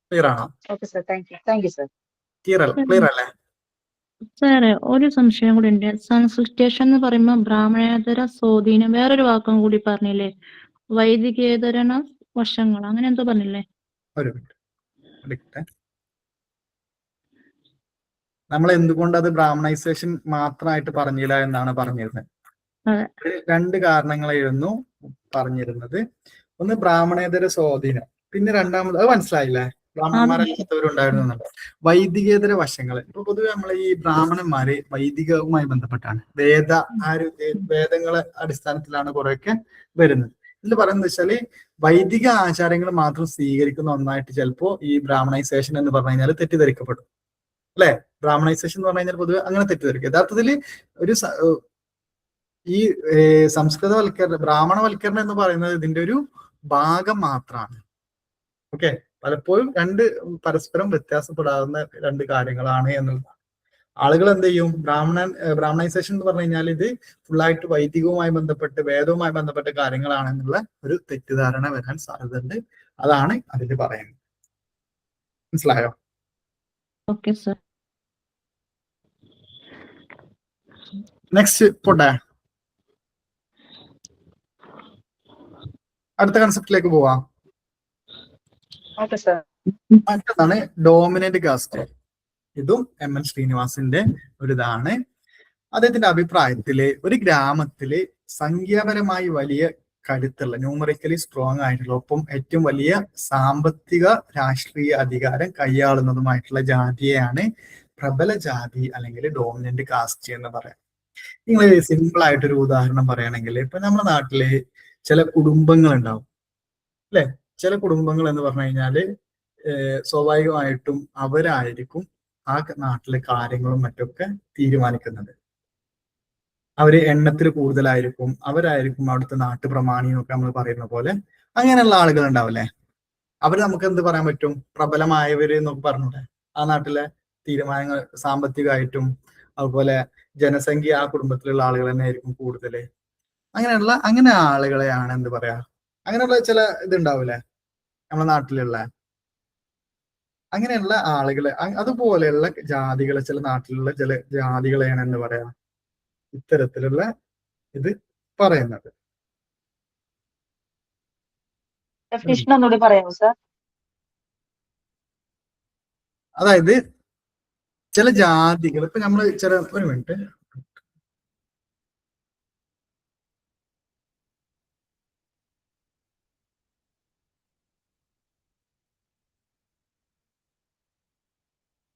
ക്ലിയർ ആണോ? Okay sir, thank you sir. Clear അല്ലേ? സാറേ, ഒരു സംശയം കൂടി ഉണ്ട്. സാൻസ്ക്രിറ്റേഷൻ എന്ന് പറയുമ്പോൾ ബ്രാഹ്മണേതര സ്വാധീനം വേറൊരു വാക്കും കൂടി പറഞ്ഞില്ലേ, വൈദികേതരണ വശങ്ങൾ, അങ്ങനെ എന്തോ പറഞ്ഞില്ലേ? ഒരു മിനിറ്റ്, നമ്മൾ എന്തുകൊണ്ട് അത് ബ്രാഹ്മണൈസേഷൻ മാത്രമായിട്ട് പറഞ്ഞില്ല എന്നാണ് പറഞ്ഞിരുന്നത്. രണ്ട് കാരണങ്ങളായിരുന്നു പറഞ്ഞിരുന്നത്. ഒന്ന് ബ്രാഹ്മണേതര സ്വാധീനം, പിന്നെ രണ്ടാമത് അത് മനസ്സിലായില്ലേ, ബ്രാഹ്മണന്മാരല്ലാത്തവരുണ്ടായിരുന്നു. വൈദികേതര വശങ്ങൾ. ഇപ്പൊ പൊതുവെ നമ്മൾ ഈ ബ്രാഹ്മണന്മാര് വൈദികവുമായി ബന്ധപ്പെട്ടാണ് വേദങ്ങളെ അടിസ്ഥാനത്തിലാണ് കുറെയൊക്കെ വരുന്നത്. ഇതിൽ പറയുന്നത് വെച്ചാല് വൈദിക ആചാരങ്ങൾ മാത്രം സ്വീകരിക്കുന്ന ഒന്നായിട്ട് ചിലപ്പോ ഈ ബ്രാഹ്മണൈസേഷൻ എന്ന് പറഞ്ഞു കഴിഞ്ഞാൽ തെറ്റിദ്ധരിക്കപ്പെടും അല്ലെ? ബ്രാഹ്മണൈസേഷൻ എന്ന് പറഞ്ഞു കഴിഞ്ഞാൽ പൊതുവെ അങ്ങനെ തെറ്റിദ്ധരിക്കും. യഥാർത്ഥത്തിൽ ഒരു ഈ ബ്രാഹ്മണവൽക്കരണം എന്ന് പറയുന്നത് ഇതിന്റെ ഒരു ഭാഗം മാത്രമാണ്. ഓക്കെ, പലപ്പോഴും പരസ്പരം വ്യത്യാസപ്പെടാവുന്ന രണ്ട് കാര്യങ്ങളാണ് എന്നുള്ളതാണ്. ആളുകൾ എന്ത് ചെയ്യും, ബ്രാഹ്മണൈസേഷൻ എന്ന് പറഞ്ഞു കഴിഞ്ഞാൽ ഇത് ഫുള്ളായിട്ട് വൈദികവുമായി ബന്ധപ്പെട്ട് വേദവുമായി ബന്ധപ്പെട്ട കാര്യങ്ങളാണെന്നുള്ള ഒരു തെറ്റിദ്ധാരണ വരാൻ സാധ്യതയുണ്ട്. അതാണ് അതിൽ പറയുന്നത്. മനസ്സിലായോ? Okay sir. നെക്സ്റ്റ് പോട്ടെ, അടുത്ത കൺസെപ്റ്റിലേക്ക് പോവാം. Okay sir. മറ്റൊന്നാണ് ഡോമിനന്റ് കാസ്റ്റ്. ഇതും എം.എൻ. ശ്രീനിവാസിന്റെ ഒരു ഇതാണ്. അദ്ദേഹത്തിന്റെ അഭിപ്രായത്തില് ഒരു ഗ്രാമത്തില് സംഖ്യാപരമായി വലിയ കരുത്തുള്ള, ന്യൂമറിക്കലി സ്ട്രോങ് ആയിട്ടുള്ള, ഒപ്പം ഏറ്റവും വലിയ സാമ്പത്തിക രാഷ്ട്രീയ അധികാരം കൈയാളുന്നതുമായിട്ടുള്ള ജാതിയെയാണ് പ്രബല ജാതി അല്ലെങ്കിൽ ഡോമിനന്റ് കാസ്റ്റ് എന്ന് പറയാം. നിങ്ങൾ സിമ്പിൾ ആയിട്ടൊരു ഉദാഹരണം പറയുകയാണെങ്കിൽ, ഇപ്പൊ നമ്മുടെ നാട്ടില് ചില കുടുംബങ്ങൾ ഉണ്ടാവും അല്ലെ? ചില കുടുംബങ്ങൾ എന്ന് പറഞ്ഞു കഴിഞ്ഞാല് സ്വാഭാവികമായിട്ടും അവരായിരിക്കും ആ നാട്ടിലെ കാര്യങ്ങളും മറ്റൊക്കെ തീരുമാനിക്കുന്നത്. അവര് എണ്ണത്തിൽ കൂടുതലായിരിക്കും, അവരായിരിക്കും അവിടുത്തെ നാട്ടുപ്രമാണി എന്നൊക്കെ നമ്മൾ പറയുന്ന പോലെ. അങ്ങനെയുള്ള ആളുകൾ ഉണ്ടാവില്ലേ? അവര് നമുക്ക് എന്ത് പറയാൻ പറ്റും? പ്രബലമായവര് എന്നൊക്കെ പറഞ്ഞൂടെ? ആ നാട്ടിലെ തീരുമാനങ്ങൾ സാമ്പത്തികമായിട്ടും അതുപോലെ ജനസംഖ്യ ആ കുടുംബത്തിലുള്ള ആളുകൾ തന്നെ ആയിരിക്കും കൂടുതല്. അങ്ങനെ ആളുകളെയാണ് എന്ത് പറയാ, അങ്ങനെയുള്ള ചില ഇതുണ്ടാവില്ലേ നമ്മുടെ നാട്ടിലുള്ള അങ്ങനെയുള്ള ആളുകളെ, അതുപോലെയുള്ള ജാതികളെ, ചില നാട്ടിലുള്ള ചില ജാതികളെയാണ് എന്ന് പറയാ ഇത്തരത്തിലുള്ള ഇത് പറയുന്നത്. ഡെഫിനിഷൻ ഒന്നുകൂടി പറയാമോ സർ? അതായത് ചില ജാതികൾ, ഇപ്പൊ നമ്മള് ഒരു മിനിറ്റ്,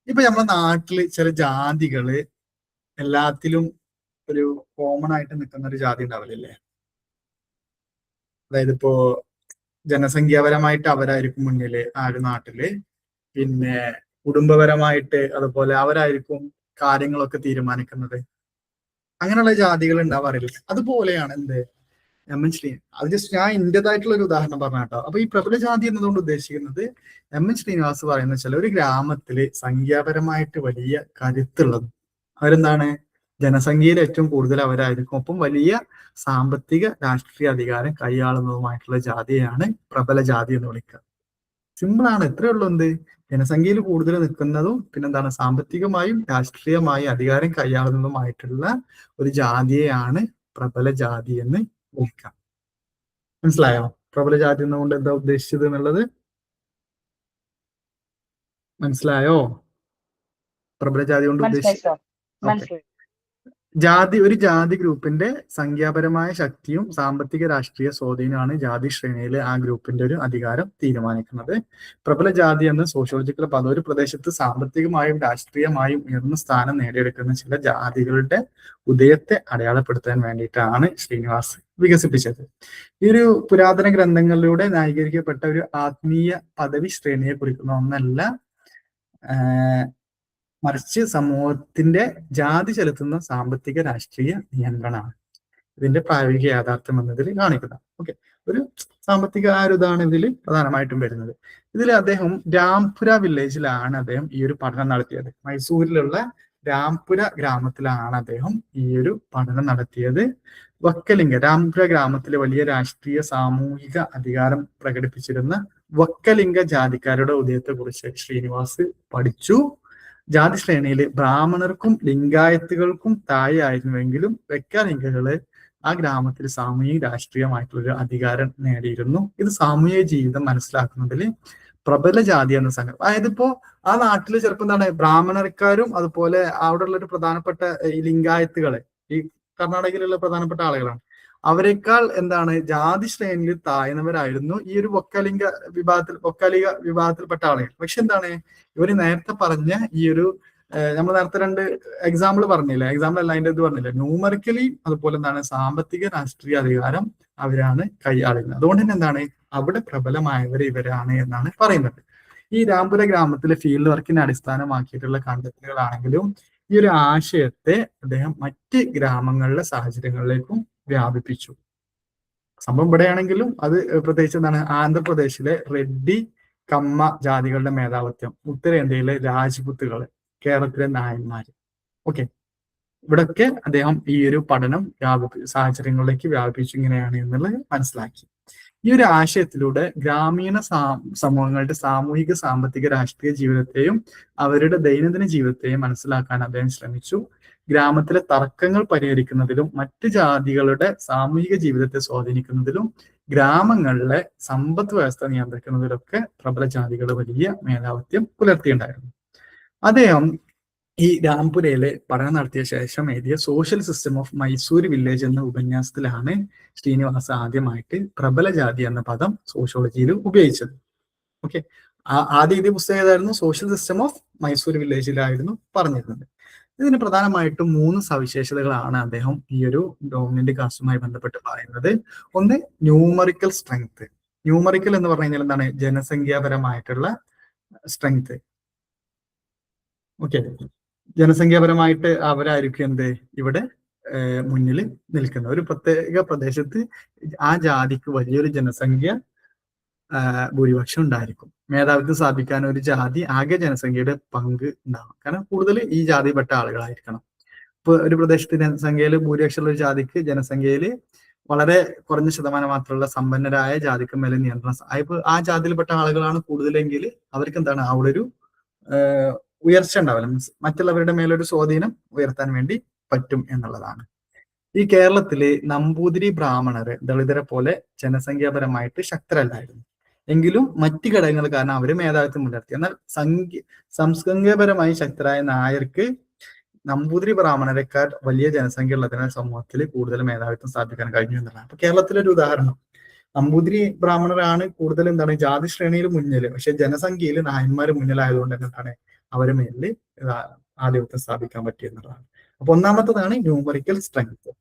ഇപ്പൊ നമ്മുടെ നാട്ടില് ചില ജാതികള് എല്ലാത്തിലും ഒരു കോമൺ ആയിട്ട് നിൽക്കുന്ന ഒരു ജാതി ഉണ്ടാവില്ലേ? അതായത് ഇപ്പോ ജനസംഖ്യാപരമായിട്ട് അവരായിരിക്കും മുന്നില് ആ ഒരു നാട്ടില്, പിന്നെ കുടുംബപരമായിട്ട് അതുപോലെ അവരായിരിക്കും കാര്യങ്ങളൊക്കെ തീരുമാനിക്കുന്നത്. അങ്ങനെയുള്ള ജാതികൾ ഉണ്ടാവാറില്ല. അതുപോലെയാണ് എന്ത് എം.എൻ. അത് ജസ്റ്റ് ഞാൻ ഇന്റേതായിട്ടുള്ള ഒരു ഉദാഹരണം പറഞ്ഞ കേട്ടോ. അപ്പൊ ഈ പ്രബല ജാതി എന്നതുകൊണ്ട് ഉദ്ദേശിക്കുന്നത് എം.എൻ. ശ്രീനിവാസ് പറയുന്ന വെച്ചാൽ ഒരു ഗ്രാമത്തില് സംഖ്യാപരമായിട്ട് വലിയ കരുത്തുള്ളത് അവരെന്താണ്, ജനസംഖ്യയിൽ ഏറ്റവും കൂടുതൽ അവരായിരിക്കും, ഒപ്പം വലിയ സാമ്പത്തിക രാഷ്ട്രീയ അധികാരം കൈയാളുന്നതുമായിട്ടുള്ള ജാതിയാണ് പ്രബല ജാതി എന്ന് വിളിക്കുക. സിമ്പിളാണ്, ഇത്രയേ ഉള്ളൂ. എന്ത്, ജനസംഖ്യയിൽ കൂടുതൽ നിൽക്കുന്നതും പിന്നെന്താണ് സാമ്പത്തികമായും രാഷ്ട്രീയമായും അധികാരം കൈയാളുന്നതുമായിട്ടുള്ള ഒരു ജാതിയെയാണ് പ്രബല ജാതി എന്ന് വിളിക്കാം. മനസ്സിലായോ? പ്രബല ജാതി എന്നുകൊണ്ട് എന്താ ഉദ്ദേശിച്ചത് എന്നുള്ളത് മനസ്സിലായോ? പ്രബല ജാതി കൊണ്ട് മനസ്സിലായി സർ, ഓക്കെ. മനസ്സിലായി. ഒരു ജാതി ഗ്രൂപ്പിന്റെ സംഖ്യാപരമായ ശക്തിയും സാമ്പത്തിക രാഷ്ട്രീയ സ്വാധീനമാണ് ജാതി ശ്രേണിയിൽ ആ ഗ്രൂപ്പിന്റെ ഒരു അധികാരം തീരുമാനിക്കുന്നത്. പ്രബല ജാതി എന്ന സോഷ്യോളജിക്കൽ പദം ഒരു പ്രദേശത്ത് സാമ്പത്തികമായും രാഷ്ട്രീയമായും ഉയർന്ന സ്ഥാനം നേടിയെടുക്കുന്ന ചില ജാതികളുടെ ഉദയത്തെ അടയാളപ്പെടുത്താൻ വേണ്ടിയിട്ടാണ് ശ്രീനിവാസ് വികസിപ്പിച്ചത്. ഈ ഒരു പുരാതന ഗ്രന്ഥങ്ങളിലൂടെ ന്യായീകരിക്കപ്പെട്ട ഒരു ആത്മീയ പദവി ശ്രേണിയെ കുറിക്കുന്ന ഒന്നല്ല, മറിച്ച് സമൂഹത്തിന്റെ ജാതി ചെലുത്തുന്ന സാമ്പത്തിക രാഷ്ട്രീയ നിയന്ത്രണമാണ് ഇതിന്റെ പ്രായോഗിക യാഥാർത്ഥ്യം എന്നതിൽ കാണിക്കുന്നത്. ഓക്കെ, ഒരു സാമ്പത്തിക ആ ഒരു ഇതാണ് ഇതിൽ പ്രധാനമായിട്ടും വരുന്നത്. ഇതിൽ അദ്ദേഹം രാംപുര വില്ലേജിലാണ് അദ്ദേഹം ഈ ഒരു പഠനം നടത്തിയത്. മൈസൂരിലുള്ള രാംപുര ഗ്രാമത്തിലാണ് അദ്ദേഹം ഈ ഒരു പഠനം നടത്തിയത്. രാംപുര ഗ്രാമത്തിലെ വലിയ രാഷ്ട്രീയ സാമൂഹിക അധികാരം പ്രകടിപ്പിച്ചിരുന്ന വക്കലിംഗ ജാതിക്കാരുടെ ഉദയത്തെ കുറിച്ച് ശ്രീനിവാസ് പഠിച്ചു. ജാതി ശ്രേണിയിൽ ബ്രാഹ്മണർക്കും ലിംഗായത്തുകൾക്കും താഴെ ആയിരുന്നുവെങ്കിലും വെക്കലിംഗകള് ആ ഗ്രാമത്തിൽ സാമൂഹിക രാഷ്ട്രീയമായിട്ടുള്ളൊരു അധികാരം നേടിയിരുന്നു. ഇത് സാമൂഹിക ജീവിതം മനസ്സിലാക്കുന്നതിൽ പ്രബല ജാതി എന്ന സംഘം, അതായത് ഇപ്പോ ആ നാട്ടില് ചിലപ്പോൾ എന്താണ് ബ്രാഹ്മണർക്കാരും അതുപോലെ അവിടെ ഉള്ള ഒരു പ്രധാനപ്പെട്ട ഈ ലിംഗായത്തുകള്, ഈ കർണാടകയിലുള്ള പ്രധാനപ്പെട്ട ആളുകളാണ്, അവരെക്കാൾ എന്താണ് ജാതി ശ്രേണിയിൽ താഴ്ന്നവരായിരുന്നു ഈ ഒരു വക്കാലിക വിഭാഗത്തിൽപ്പെട്ട ആളുകൾ. പക്ഷെ എന്താണ് ഇവര് നേരത്തെ പറഞ്ഞ ഈ ഒരു നമ്മൾ നേരത്തെ 2 എക്സാമ്പിൾ പറഞ്ഞില്ലേ, എക്സാമ്പിൾ അല്ല അതിന്റെ ഇത് പറഞ്ഞില്ലേ, ന്യൂമറിക്കലി അതുപോലെ എന്താണ് സാമ്പത്തിക രാഷ്ട്രീയ അധികാരം അവരാണ് കൈയാളുന്നത്. അതുകൊണ്ട് തന്നെ എന്താണ് അവിടെ പ്രബലമായവർ ഇവരാണ് എന്നാണ് പറയുന്നത്. ഈ രാംപുര ഗ്രാമത്തിലെ ഫീൽഡ് വർക്കിനെ അടിസ്ഥാനമാക്കിയിട്ടുള്ള കണ്ടെത്തലുകളാണെങ്കിലും ഈ ഒരു ആശയത്തെ അദ്ദേഹം മറ്റ് ഗ്രാമങ്ങളിലെ സാഹചര്യങ്ങളിലേക്കും വ്യാപിപ്പിച്ചു. സംഭവം ഇവിടെയാണെങ്കിലും അത് പ്രത്യേകിച്ച് എന്താണ് ആന്ധ്രാപ്രദേശിലെ റെഡ്ഡി കമ്മ ജാതികളുടെ മേധാവിത്വം, ഉത്തരേന്ത്യയിലെ രാജ്പുത്തുകള്, കേരളത്തിലെ നായന്മാര്, ഓക്കെ, ഇവിടൊക്കെ അദ്ദേഹം ഈ ഒരു പഠനം സാഹചര്യങ്ങളിലേക്ക് വ്യാപിപ്പിച്ചു ഇങ്ങനെയാണ് എന്നുള്ളത് മനസ്സിലാക്കി. ഈ ഒരു ആശയത്തിലൂടെ ഗ്രാമീണ സമൂഹങ്ങളുടെ സാമൂഹിക സാമ്പത്തിക രാഷ്ട്രീയ ജീവിതത്തെയും അവരുടെ ദൈനംദിന ജീവിതത്തെയും മനസ്സിലാക്കാൻ അദ്ദേഹം ശ്രമിച്ചു. ഗ്രാമത്തിലെ തർക്കങ്ങൾ പരിഹരിക്കുന്നതിലും മറ്റ് ജാതികളുടെ സാമൂഹിക ജീവിതത്തെ സ്വാധീനിക്കുന്നതിലും ഗ്രാമങ്ങളിലെ സമ്പദ് വ്യവസ്ഥ നിയന്ത്രിക്കുന്നതിലൊക്കെ പ്രബല ജാതികൾ വലിയ മേധാവിത്വം പുലർത്തിയിട്ടുണ്ടായിരുന്നു. അദ്ദേഹം ഈ രാംപുരയിലെ പഠനം നടത്തിയ ശേഷം എഴുതിയ social system of Mysore village എന്ന ഉപന്യാസത്തിലാണ് ശ്രീനിവാസ് ആദ്യമായിട്ട് പ്രബല ജാതി എന്ന പദം സോഷ്യോളജിയിൽ ഉപയോഗിച്ചത്. ഓക്കെ, ആദ്യ എഴുതിയ പുസ്തകം ഏതായിരുന്നു? സോഷ്യൽ സിസ്റ്റം ഓഫ് മൈസൂർ വില്ലേജിലായിരുന്നു പറഞ്ഞിരുന്നത്. ഇതിന് പ്രധാനമായിട്ടും 3 സവിശേഷതകളാണ് അദ്ദേഹം ഈ ഒരു ഡോമിനന്റ് കാസ്റ്റുമായി ബന്ധപ്പെട്ട് പറയുന്നത്. ഒന്ന്, ന്യൂമറിക്കൽ സ്ട്രെങ്ത്. ന്യൂമറിക്കൽ എന്ന് പറഞ്ഞു കഴിഞ്ഞാൽ എന്താണ്? ജനസംഖ്യാപരമായിട്ടുള്ള സ്ട്രെങ്ത്. ഓക്കെ, ജനസംഖ്യാപരമായിട്ട് അവരായിരിക്കും എന്ത് ഇവിടെ മുന്നിൽ നിൽക്കുന്ന ഒരു പ്രത്യേക പ്രദേശത്ത് ആ ജാതിക്ക് വലിയൊരു ജനസംഖ്യ ഭൂരിപക്ഷം ഉണ്ടായിരിക്കും. മേധാവിത്വം സ്ഥാപിക്കാൻ ഒരു ജാതി ആകെ ജനസംഖ്യയുടെ പങ്ക് ഉണ്ടാകും. കാരണം കൂടുതൽ ഈ ജാതിപ്പെട്ട ആളുകളായിരിക്കണം. ഇപ്പൊ ഒരു പ്രദേശത്ത് ജനസംഖ്യയിൽ ഭൂരിപക്ഷമുള്ള ഒരു ജാതിക്ക് ജനസംഖ്യയിൽ വളരെ കുറഞ്ഞ ശതമാനം മാത്രമുള്ള സമ്പന്നരായ ജാതിക്ക് മേലെ നിയന്ത്രണം, ആ ജാതിയിൽപ്പെട്ട ആളുകളാണ് കൂടുതലെങ്കിൽ അവർക്ക് എന്താണ് അവിടെ ഒരു ഉയർച്ച ഉണ്ടാവില്ല, മീൻസ് മറ്റുള്ളവരുടെ മേലൊരു സ്വാധീനം ഉയർത്താൻ വേണ്ടി പറ്റും എന്നുള്ളതാണ്. ഈ കേരളത്തില് നമ്പൂതിരി ബ്രാഹ്മണര് ദളിതരെ പോലെ ജനസംഖ്യാപരമായിട്ട് ശക്തരല്ലായിരുന്നു. എങ്കിലും മറ്റ് ഘടകങ്ങൾ കാരണം അവര് മേധാവിത്വം പുലർത്തി. എന്നാൽ സംസ്കൃതിപരമായി ശക്തരായ നായർക്ക് നമ്പൂതിരി ബ്രാഹ്മണരെക്കാൾ വലിയ ജനസംഖ്യ ഉള്ളതിനാൽ സമൂഹത്തിൽ കൂടുതൽ മേധാവിത്വം സ്ഥാപിക്കാൻ കഴിഞ്ഞു എന്നുള്ളതാണ്. അപ്പൊ കേരളത്തിലൊരു ഉദാഹരണം, നമ്പൂതിരി ബ്രാഹ്മണരാണ് കൂടുതൽ എന്താണ് ജാതി ശ്രേണിയിൽ മുന്നിൽ, പക്ഷെ ജനസംഖ്യയിൽ നായന്മാര് മുന്നിലായതുകൊണ്ട് എന്താണ് അവരെ മേലിൽ ആധിപത്യം സ്ഥാപിക്കാൻ പറ്റിയെന്നുള്ളതാണ്. അപ്പൊ ഒന്നാമത്തതാണ് ന്യൂമറിക്കൽ സ്ട്രെങ്ത്.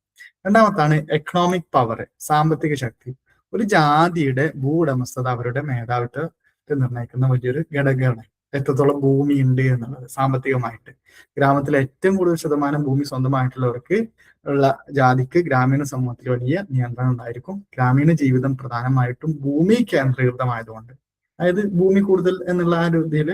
രണ്ടാമത്താണ് എക്കണോമിക് പവർ, സാമ്പത്തിക ശക്തി. ഒരു ജാതിയുടെ ഭൂവുടമസ്ഥത അവരുടെ മേധാവിത്വത്തെ നിർണ്ണയിക്കുന്ന വലിയൊരു ഘടകമാണ്. എത്രത്തോളം ഭൂമി ഉണ്ട് എന്നുള്ളത് സാമ്പത്തികമായിട്ട്. ഗ്രാമത്തിലെ ഏറ്റവും കൂടുതൽ ശതമാനം ഭൂമി സ്വന്തമായിട്ടുള്ളവർക്ക് ഉള്ള ജാതിക്ക് ഗ്രാമീണ സമൂഹത്തിൽ വലിയ നിയന്ത്രണം ഉണ്ടായിരിക്കും. ഗ്രാമീണ ജീവിതം പ്രധാനമായിട്ടും ഭൂമി കേന്ദ്രീകൃതമായതുകൊണ്ട്, അതായത് ഭൂമി കൂടുതൽ എന്നുള്ള ആ രീതിയിൽ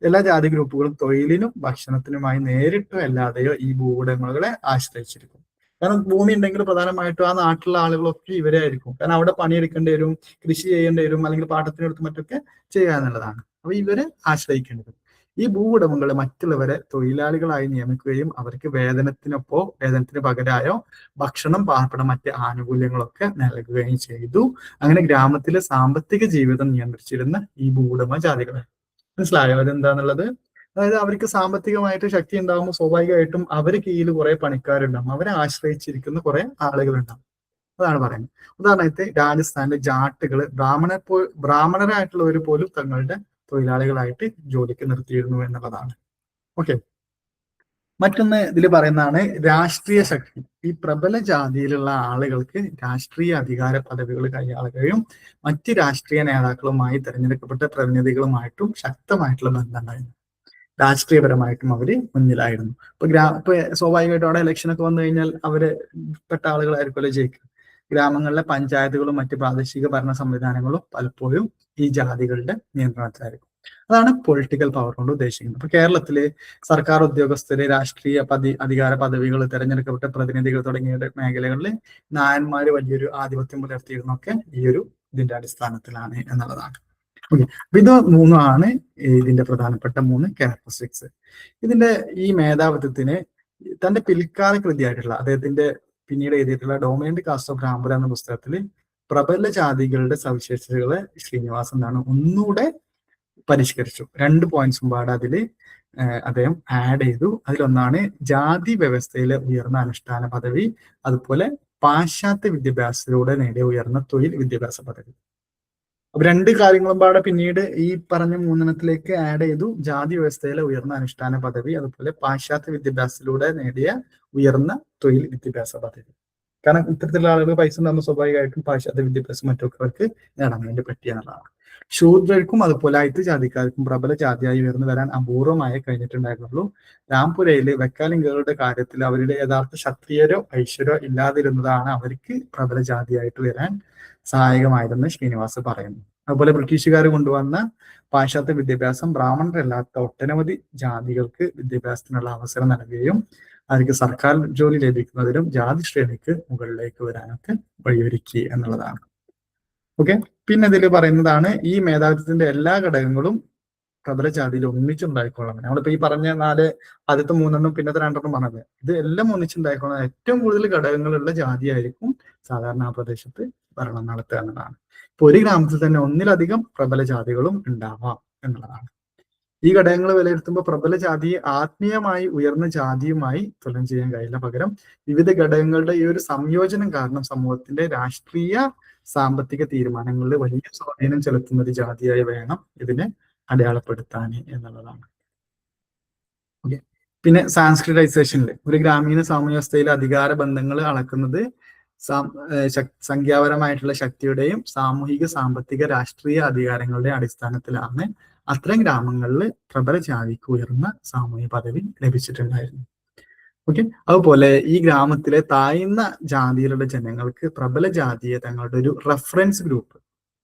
എല്ലാ ജാതി ഗ്രൂപ്പുകളും തൊഴിലിനും ഭക്ഷണത്തിനുമായി നേരിട്ടോ അല്ലാതെയോ ഈ ഭൂവുടമകളെ ആശ്രയിച്ചിരിക്കും. കാരണം ഭൂമി ഉണ്ടെങ്കിൽ പ്രധാനമായിട്ടും ആ നാട്ടിലുള്ള ആളുകളൊക്കെ ഇവരെ ആയിരിക്കും. കാരണം അവിടെ പണിയെടുക്കേണ്ടി വരും, കൃഷി ചെയ്യേണ്ടി വരും, അല്ലെങ്കിൽ പാട്ടത്തിനെടുത്ത് മറ്റൊക്കെ ചെയ്യുക എന്നുള്ളതാണ്. അപ്പൊ ഇവരെ ആശ്രയിക്കേണ്ടത്. ഈ ഭൂവുടമകളെ മറ്റുള്ളവരെ തൊഴിലാളികളായി നിയമിക്കുകയും അവർക്ക് വേതനത്തിന് പകരമായോ ഭക്ഷണം, പാർപ്പിടം, മറ്റ് ആനുകൂല്യങ്ങളൊക്കെ നൽകുകയും ചെയ്തു. അങ്ങനെ ഗ്രാമത്തിലെ സാമ്പത്തിക ജീവിതം നിയന്ത്രിച്ചിരുന്ന ഈ ഭൂവുടമ ജാതികളെ. മനസ്സിലായോ അതെന്താന്നുള്ളത്? അതായത് അവർക്ക് സാമ്പത്തികമായിട്ട് ശക്തി ഉണ്ടാകുമ്പോൾ സ്വാഭാവികമായിട്ടും അവര് കീഴിൽ കുറെ പണിക്കാരുണ്ടാവും, അവരെ ആശ്രയിച്ചിരിക്കുന്ന കുറെ ആളുകളുണ്ടാവും. അതാണ് പറയുന്നത്. ഉദാഹരണത്തിന് രാജസ്ഥാനിലെ ജാട്ടുകൾ ബ്രാഹ്മണരായിട്ടുള്ളവർ പോലും തങ്ങളുടെ തൊഴിലാളികളായിട്ട് ജോലിക്ക് നിർത്തിയിരുന്നു എന്നുള്ളതാണ്. ഓക്കെ. മറ്റൊന്ന് ഇതിൽ പറയുന്നതാണ് രാഷ്ട്രീയ ശക്തി. ഈ പ്രബല ജാതിയിലുള്ള ആളുകൾക്ക് രാഷ്ട്രീയ അധികാര പദവികൾ കൈയാളുകയും മറ്റ് രാഷ്ട്രീയ നേതാക്കളുമായി തെരഞ്ഞെടുക്കപ്പെട്ട പ്രതിനിധികളുമായിട്ടും ശക്തമായിട്ടുള്ള ബന്ധം ഉണ്ടായിരുന്നു. രാഷ്ട്രീയപരമായിട്ടും അവര് മുന്നിലായിരുന്നു. ഇപ്പൊ സ്വാഭാവികമായിട്ടും അവിടെ ഇലക്ഷനൊക്കെ വന്നു കഴിഞ്ഞാൽ അവര് പെട്ട ആളുകളായിരിക്കുമല്ലോ ജയിക്കുക. ഗ്രാമങ്ങളിലെ പഞ്ചായത്തുകളും മറ്റ് പ്രാദേശിക ഭരണ സംവിധാനങ്ങളും പലപ്പോഴും ഈ ജാതികളുടെ നിയന്ത്രണത്തിലായിരിക്കും. അതാണ് പൊളിറ്റിക്കൽ പവർ കൊണ്ട് ഉദ്ദേശിക്കുന്നത്. ഇപ്പൊ കേരളത്തില് സർക്കാർ ഉദ്യോഗസ്ഥര്, രാഷ്ട്രീയ അധികാര പദവികൾ, തെരഞ്ഞെടുക്കപ്പെട്ട പ്രതിനിധികൾ തുടങ്ങിയ മേഖലകളിൽ നായന്മാര് വലിയൊരു ആധിപത്യം പുലർത്തിയിരുന്നൊക്കെ ഈ ഒരു ഇതിന്റെ അടിസ്ഥാനത്തിലാണ് എന്നുള്ളതാണ്. ഓക്കെ. അപ്പൊ ഇത് മൂന്നാണ് ഇതിന്റെ പ്രധാനപ്പെട്ട 3 ക്യാരക്ടറിസ്റ്റിക്സ്. ഇതിന്റെ ഈ മേധാവിത്വത്തിന് തന്റെ പിൽക്കാല കൃതിയായിട്ടുള്ള അദ്ദേഹത്തിന്റെ പിന്നീട് എഴുതിയിട്ടുള്ള ഡോമിനന്റ് കാസ്റ്റ് ഓഫ് രാംപുര എന്ന പുസ്തകത്തിൽ പ്രബല ജാതികളുടെ സവിശേഷതകളെ ശ്രീനിവാസൻ എന്താണ് ഒന്നുകൂടെ പരിഷ്കരിച്ചു. 2 പോയിന്റ്സും പാടെ അതില് അദ്ദേഹം ആഡ് ചെയ്തു. അതിലൊന്നാണ് ജാതി വ്യവസ്ഥയിലെ ഉയർന്ന അനുഷ്ഠാന പദവി, അതുപോലെ പാശ്ചാത്യ വിദ്യാഭ്യാസത്തിലൂടെ നേടിയ ഉയർന്ന തൊഴിൽ വിദ്യാഭ്യാസ പദവി. അപ്പൊ 2 കാര്യങ്ങളും പാടെ പിന്നീട് ഈ പറഞ്ഞ 3 ആഡ് ചെയ്തു. ജാതി വ്യവസ്ഥയിലെ ഉയർന്ന അനുഷ്ഠാന പദവി, അതുപോലെ പാശ്ചാത്യ വിദ്യാഭ്യാസത്തിലൂടെ നേടിയ ഉയർന്ന തൊഴിൽ വിദ്യാഭ്യാസ പദവി. കാരണം ഇത്തരത്തിലുള്ള ആളുകൾ പൈസ ഉണ്ടാകുന്ന സ്വാഭാവികമായിട്ടും പാശ്ചാത്യ വിദ്യാഭ്യാസം മറ്റൊക്കെ അവർക്ക് നേടാൻ വേണ്ടി പറ്റിയെന്നുള്ളതാണ്. ശൂദ്രർക്കും അതുപോലെ അയിത്ത് ജാതിക്കാർക്കും പ്രബല ജാതിയായി ഉയർന്നു വരാൻ അപൂർവമായി കഴിഞ്ഞിട്ടുണ്ടായിരുന്നുള്ളൂ. രാംപുരയിലെ വെക്കാലിംഗകളുടെ കാര്യത്തിൽ അവരുടെ യഥാർത്ഥ ക്ഷത്രിയരോ ഐശ്വര്യോ ഇല്ലാതിരുന്നതാണ് അവർക്ക് പ്രബല ജാതിയായിട്ട് വരാൻ സഹായകമായതെന്ന് ശ്രീനിവാസ് പറയുന്നു. അതുപോലെ ബ്രിട്ടീഷുകാർ കൊണ്ടുവന്ന പാശ്ചാത്യ വിദ്യാഭ്യാസം ബ്രാഹ്മണരല്ലാത്ത ഒട്ടനവധി ജാതികൾക്ക് വിദ്യാഭ്യാസത്തിനുള്ള അവസരം നൽകുകയും അവർക്ക് സർക്കാർ ജോലി ലഭിക്കുന്നതിലും ജാതി ശ്രേണിക്ക് മുകളിലേക്ക് വരാനൊക്കെ വഴിയൊരുക്കി എന്നുള്ളതാണ്. ഓക്കെ. പിന്നെ ഇതിൽ പറയുന്നതാണ് ഈ മേധാവിത്വത്തിന്റെ എല്ലാ ഘടകങ്ങളും പ്രബല ജാതിയിൽ ഒന്നിച്ചുണ്ടായിക്കൊള്ളണം. നമ്മളിപ്പോ ഈ പറഞ്ഞ ആദ്യത്തെ 3 പിന്നത്തെ 2 പറഞ്ഞത് ഇത് എല്ലാം ഒന്നിച്ചുണ്ടായിക്കൊള്ളണം. ഏറ്റവും കൂടുതൽ ഘടകങ്ങളുള്ള ജാതിയായിരിക്കും സാധാരണ ആ പ്രദേശത്ത് ഭരണം നടത്തുക എന്നതാണ്. ഇപ്പൊ ഒരു ഗ്രാമത്തിൽ തന്നെ ഒന്നിലധികം പ്രബല ജാതികളും ഉണ്ടാവാം എന്നുള്ളതാണ്. ഈ ഘടകങ്ങൾ വിലയിരുത്തുമ്പോൾ പ്രബല ജാതിയെ ആത്മീയമായി ഉയർന്ന ജാതിയുമായി തുലനം ചെയ്യാൻ കഴിയില്ല. പകരം വിവിധ ഘടകങ്ങളുടെ ഈ ഒരു സംയോജനം കാരണം സമൂഹത്തിന്റെ രാഷ്ട്രീയ സാമ്പത്തിക തീരുമാനങ്ങളിൽ വലിയ സ്വാധീനം ചെലുത്തുന്ന ഒരു ജാതിയായി വേണം ഇതിനെ അടയാളപ്പെടുത്താൻ എന്നുള്ളതാണ്. ഓക്കെ. പിന്നെ സാൻസ്ക്രിറ്റൈസേഷനിൽ ഒരു ഗ്രാമീണ സാമൂഹ്യവസ്ഥയിലെ അധികാര ബന്ധങ്ങൾ അളക്കുന്നത് സംഖ്യാപരമായിട്ടുള്ള ശക്തിയുടെയും സാമൂഹിക, സാമ്പത്തിക, രാഷ്ട്രീയ അധികാരങ്ങളുടെ അടിസ്ഥാനത്തിലാണ് അത്തരം ഗ്രാമങ്ങളിൽ പ്രബല ജാതിക്ക് ഉയർന്ന സാമൂഹിക പദവി ലഭിച്ചിട്ടുണ്ടായിരുന്നു. ഓക്കെ. അതുപോലെ ഈ ഗ്രാമത്തിലെ താഴ്ന്ന ജാതിയിലുള്ള ജനങ്ങൾക്ക് പ്രബല ജാതിയെ തങ്ങളുടെ ഒരു റെഫറൻസ് ഗ്രൂപ്പ്,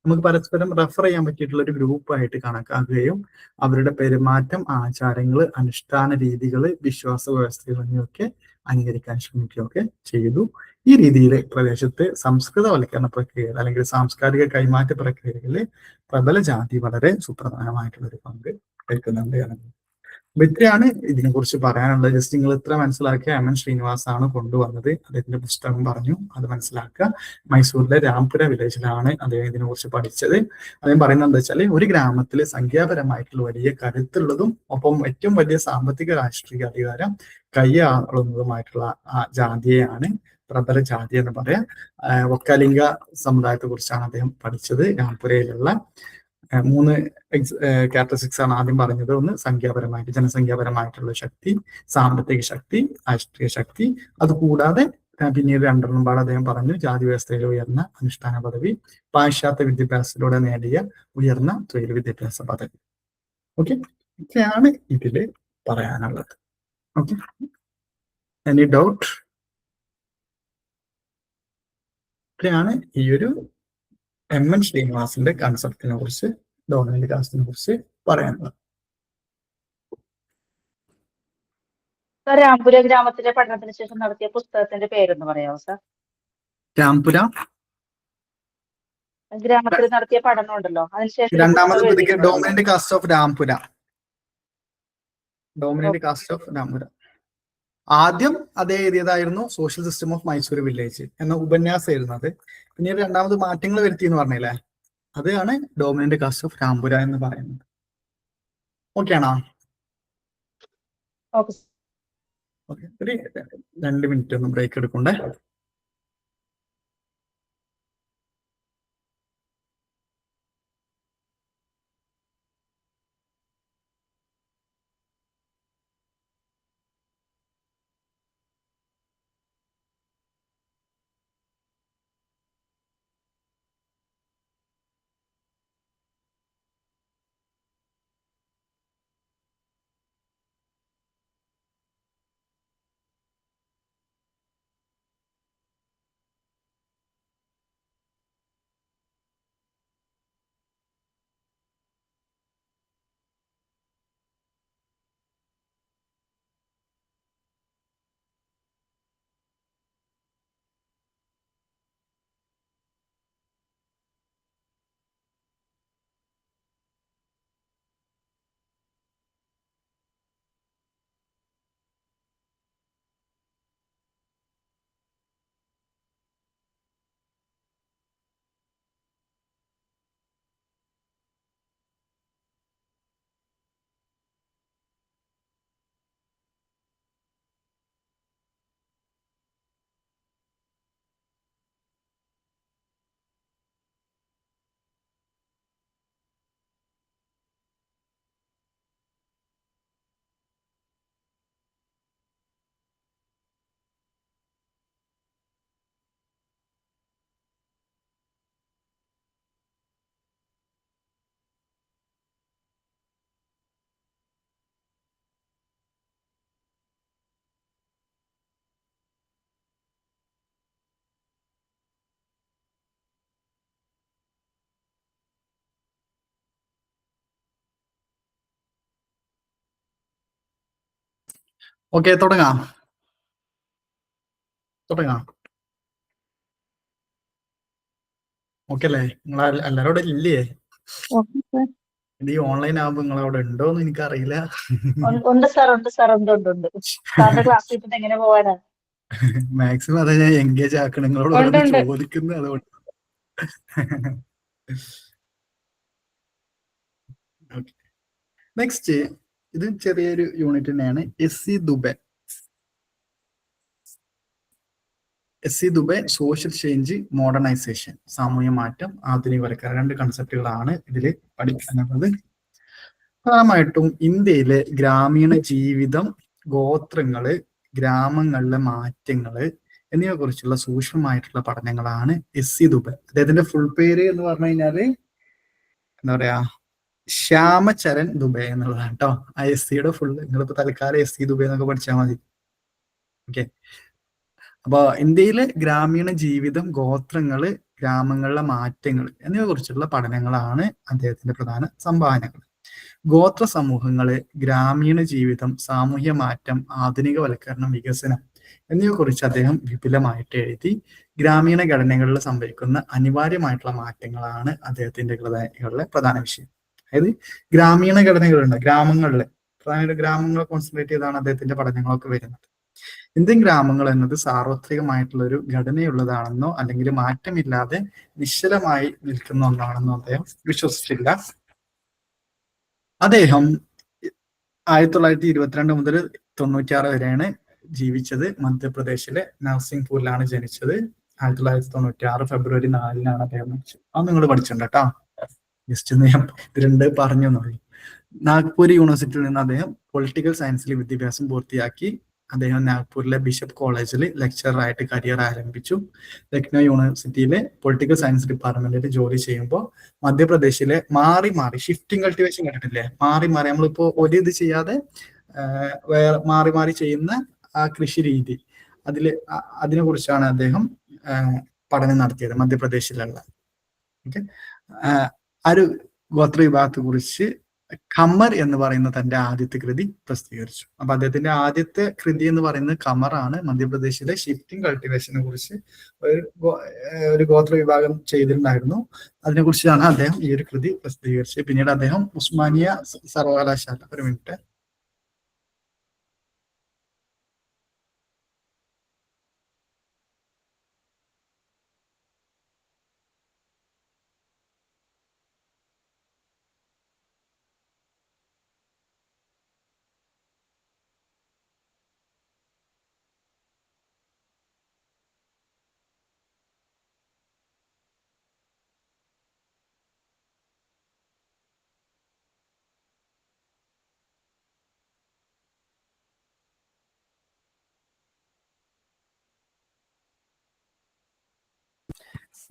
നമുക്ക് പരസ്പരം റെഫർ ചെയ്യാൻ പറ്റിയിട്ടുള്ള ഒരു ഗ്രൂപ്പായിട്ട് കണക്കാക്കുകയും അവരുടെ പെരുമാറ്റം, ആചാരങ്ങൾ, അനുഷ്ഠാന രീതികൾ, വിശ്വാസ വ്യവസ്ഥകൾ എന്നിവയൊക്കെ അനുകരിക്കാൻ ശ്രമിക്കുകയൊക്കെ ചെയ്തു. ഈ രീതിയിൽ പ്രദേശത്ത് സംസ്കൃതവൽക്കരണ പ്രക്രിയ അല്ലെങ്കിൽ സാംസ്കാരിക കൈമാറ്റ പ്രക്രിയകളിൽ പ്രബല ജാതി വളരെ സുപ്രധാനമായിട്ടുള്ള ഒരു പങ്ക് വഹിക്കുന്നുണ്ട്. ഇത്രയാണ് ഇതിനെ കുറിച്ച് പറയാനുള്ളത്. ജസ്റ്റ് നിങ്ങൾ ഇത്ര മനസ്സിലാക്കിയ എം.എൻ. ശ്രീനിവാസാണ് കൊണ്ടുവന്നത്. അദ്ദേഹത്തിന്റെ പുസ്തകം പറഞ്ഞു, അത് മനസ്സിലാക്കുക. മൈസൂരിലെ രാംപുര വില്ലേജിലാണ് അദ്ദേഹം ഇതിനെ കുറിച്ച് പഠിച്ചത്. അദ്ദേഹം പറയുന്നത് എന്താ വെച്ചാൽ ഒരു ഗ്രാമത്തിൽ സംഖ്യാപരമായിട്ടുള്ള വലിയ കരുത്തുള്ളതും ഒപ്പം ഏറ്റവും വലിയ സാമ്പത്തിക രാഷ്ട്രീയ അധികാരം കൈയാളുന്നതുമായിട്ടുള്ള ആ ജാതിയെയാണ് പ്രബല ജാതി എന്ന് പറയാം. ഒക്കലിംഗ സമുദായത്തെ കുറിച്ചാണ് അദ്ദേഹം പഠിച്ചത്. രാംപുരയിലുള്ള 3 ക്യാരക്ടറിസ്റ്റിക്സ് ആണ് ആദ്യം പറഞ്ഞത്. ഒന്ന് സംഖ്യാപരമായിട്ട് ജനസംഖ്യാപരമായിട്ടുള്ള ശക്തി, സാമ്പത്തിക ശക്തി, രാഷ്ട്രീയ ശക്തി. അതുകൂടാതെ പിന്നീട് 2 പാട് അദ്ദേഹം പറഞ്ഞു ജാതി വ്യവസ്ഥയിലെ ഉയർന്ന അനുഷ്ഠാന പദവി, പാശ്ചാത്യ വിദ്യാഭ്യാസത്തിലൂടെ നേടിയ ഉയർന്ന തൊഴിൽ വിദ്യാഭ്യാസ പദവി. ഓക്കെ, ഇതൊക്കെയാണ് ഇതില് പറയാനുള്ളത്. Okay, any doubt? ഇത്രയാണ് ഈ ഒരു MN ശ്രീനിവാസിന്റെ കൺസെപ്റ്റിനെ കുറിച്ച്, ഡോമിനന്റ് കാസ്റ്റിനെ കുറിച്ച് പറയാനുള്ളത്. രാംപുര ഗ്രാമത്തിലെ പഠനത്തിന് ശേഷം നടത്തിയ പുസ്തകത്തിന്റെ പേരൊന്ന് പറയാമോ സാർ? രാംപുര ഗ്രാമത്തിൽ നടത്തിയ പഠനം ഉണ്ടല്ലോ, അതിനുശേഷം രണ്ടാമത് dominant caste of Rampura. Dominant caste of Rampura. ആദ്യം അതേ എഴുതിയതായിരുന്നു social system of Mysore village എന്ന ഉപന്യാസം എഴുതുന്നത്. പിന്നീട് 2ാമത് മാറ്റങ്ങൾ വരുത്തി എന്ന് പറഞ്ഞില്ലേ, അതാണ് ഡോമിനന്റ് കാസ്റ്റ് ഓഫ് രാംപുര എന്ന് പറയുന്നത്. ഓക്കെ ആണോ? ഓക്കെ. ഒരു 2 മിനിറ്റ് ഒന്ന് ബ്രേക്ക് എടുക്കണ്ടേ. ഓക്കെ, തുടങ്ങാം. ഓക്കെ അല്ലേ? നിങ്ങൾ എല്ലാവരും ഇല്ലേ? Okay sir. ഇത് ഈ ഓൺലൈൻ ആകുമ്പോ നിങ്ങൾ അവിടെ ഉണ്ടോന്ന് എനിക്കറിയില്ല. ഉണ്ട് സാർ, ഉണ്ട് സാർ, ഉണ്ട്. സാറിന്റെ ക്ലാസ് കിട്ടുന്നത് എങ്ങനെ പോവാനാ? മാക്സിമം അതെ ഞാൻ എൻഗേജ് ആക്കണം, നിങ്ങളോട് ഓരോന്ന് ചോദിക്കുന്നത്. അതുകൊണ്ട് നെക്സ്റ്റ്, ഇത് ചെറിയൊരു യൂണിറ്റ് തന്നെയാണ്. S C Dube social change modernisation, സാമൂഹ്യ മാറ്റം ആധുനികവൽക്കരണം, 2 കൺസെപ്റ്റുകളാണ് ഇതിൽ പഠിക്കാനുള്ളത്. പ്രധാനമായിട്ടും ഇന്ത്യയിലെ ഗ്രാമീണ ജീവിതം, ഗോത്രങ്ങള്, ഗ്രാമങ്ങളിലെ മാറ്റങ്ങള് എന്നിവയെ കുറിച്ചുള്ള സൂക്ഷ്മമായിട്ടുള്ള പഠനങ്ങളാണ് എസ് ദുബെ. അദ്ദേഹത്തിന്റെ ഫുൾ പേര് എന്ന് പറഞ്ഞു കഴിഞ്ഞാല് എന്താ പറയാ, ശ്യാമചരൺ ദുബെ എന്നുള്ളതാണ് കേട്ടോ. ആ SCയുടെ ഫുൾ നിങ്ങളിപ്പോ തൽക്കാലം SC ദുബെ എന്നൊക്കെ പഠിച്ചാൽ മതി. ഓക്കെ, അപ്പൊ ഇന്ത്യയിലെ ഗ്രാമീണ ജീവിതം, ഗോത്രങ്ങള്, ഗ്രാമങ്ങളിലെ മാറ്റങ്ങൾ എന്നിവയെ കുറിച്ചുള്ള പഠനങ്ങളാണ് അദ്ദേഹത്തിന്റെ പ്രധാന സംഭാവനകൾ. ഗോത്ര സമൂഹങ്ങള്, ഗ്രാമീണ ജീവിതം, സാമൂഹ്യ മാറ്റം, ആധുനികവൽക്കരണം, വികസനം എന്നിവയെ കുറിച്ച് അദ്ദേഹം വിപുലമായിട്ട് എഴുതി. ഗ്രാമീണ ഘടനകളിൽ സംഭവിക്കുന്ന അനിവാര്യമായിട്ടുള്ള മാറ്റങ്ങളാണ് അദ്ദേഹത്തിന്റെ കൃതികളിലെ പ്രധാന വിഷയം. അതായത് ഗ്രാമീണ ഘടനകളുണ്ട്, ഗ്രാമങ്ങളെ കോൺസെൻട്രേറ്റ് ചെയ്താണ് അദ്ദേഹത്തിന്റെ പഠനങ്ങളൊക്കെ വരുന്നത്. ഇന്ത്യൻ ഗ്രാമങ്ങൾ എന്നത് സാർവത്രികമായിട്ടുള്ള ഒരു ഘടനയുള്ളതാണെന്നോ അല്ലെങ്കിൽ മാറ്റമില്ലാതെ നിശ്ചലമായി നിൽക്കുന്ന ഒന്നാണെന്നോ അദ്ദേഹം വിശ്വസിച്ചില്ല. അദ്ദേഹം 1922 മുതൽ 96 വരെയാണ് ജീവിച്ചത് മധ്യപ്രദേശിലെ നർസിംഗ്പൂരിലാണ് ജനിച്ചത്. 1996 ഫെബ്രുവരി 4 അദ്ദേഹം മരിച്ചത്. അത് നിങ്ങൾ പഠിച്ചിട്ടുണ്ട് കേട്ടോ. ജസ്റ്റ് ഞാൻ ഇത് രണ്ട് പറഞ്ഞു എന്നുള്ളൂ. നാഗ്പൂർ യൂണിവേഴ്സിറ്റിയിൽ നിന്ന് അദ്ദേഹം പൊളിറ്റിക്കൽ സയൻസിൽ വിദ്യാഭ്യാസം പൂർത്തിയാക്കി. അദ്ദേഹം നാഗ്പൂരിലെ ബിഷപ്പ് കോളേജിൽ ലെക്ചറായിട്ട് കരിയർ ആരംഭിച്ചു. ലക്നൗ യൂണിവേഴ്സിറ്റിയിലെ പൊളിറ്റിക്കൽ സയൻസ് ഡിപ്പാർട്ട്മെന്റിൽ ജോലി ചെയ്യുമ്പോൾ മധ്യപ്രദേശിലെ മാറി ഷിഫ്റ്റിംഗ് കൾട്ടിവേഷൻ കേട്ടിട്ടില്ലേ? മാറി നമ്മളിപ്പോ ഒരു ഇത് ചെയ്യാതെ വേറെ മാറി ചെയ്യുന്ന ആ കൃഷി രീതി, അതിനെ കുറിച്ചാണ് അദ്ദേഹം പഠനം നടത്തിയത് മധ്യപ്രദേശിലുള്ള. ഓക്കെ, ആ ഒരു ഗോത്ര വിഭാഗത്തെ കുറിച്ച് ഖമർ എന്ന് പറയുന്ന തന്റെ ആദ്യത്തെ കൃതി പ്രസിദ്ധീകരിച്ചു. അപ്പൊ അദ്ദേഹത്തിന്റെ ആദ്യത്തെ കൃതി എന്ന് പറയുന്നത് ഖമറാണ്. മധ്യപ്രദേശിലെ ഷിഫ്റ്റിംഗ് കൾട്ടിവേഷനെ കുറിച്ച് ഒരു ഗോത്ര വിഭാഗം ചെയ്തിട്ടുണ്ടായിരുന്നു. അതിനെ കുറിച്ചാണ് അദ്ദേഹം ഈ ഒരു കൃതി പ്രസിദ്ധീകരിച്ചത്. പിന്നീട് അദ്ദേഹം ഉസ്മാനിയ സർവകലാശാല, ഒരു മിനിറ്റ്,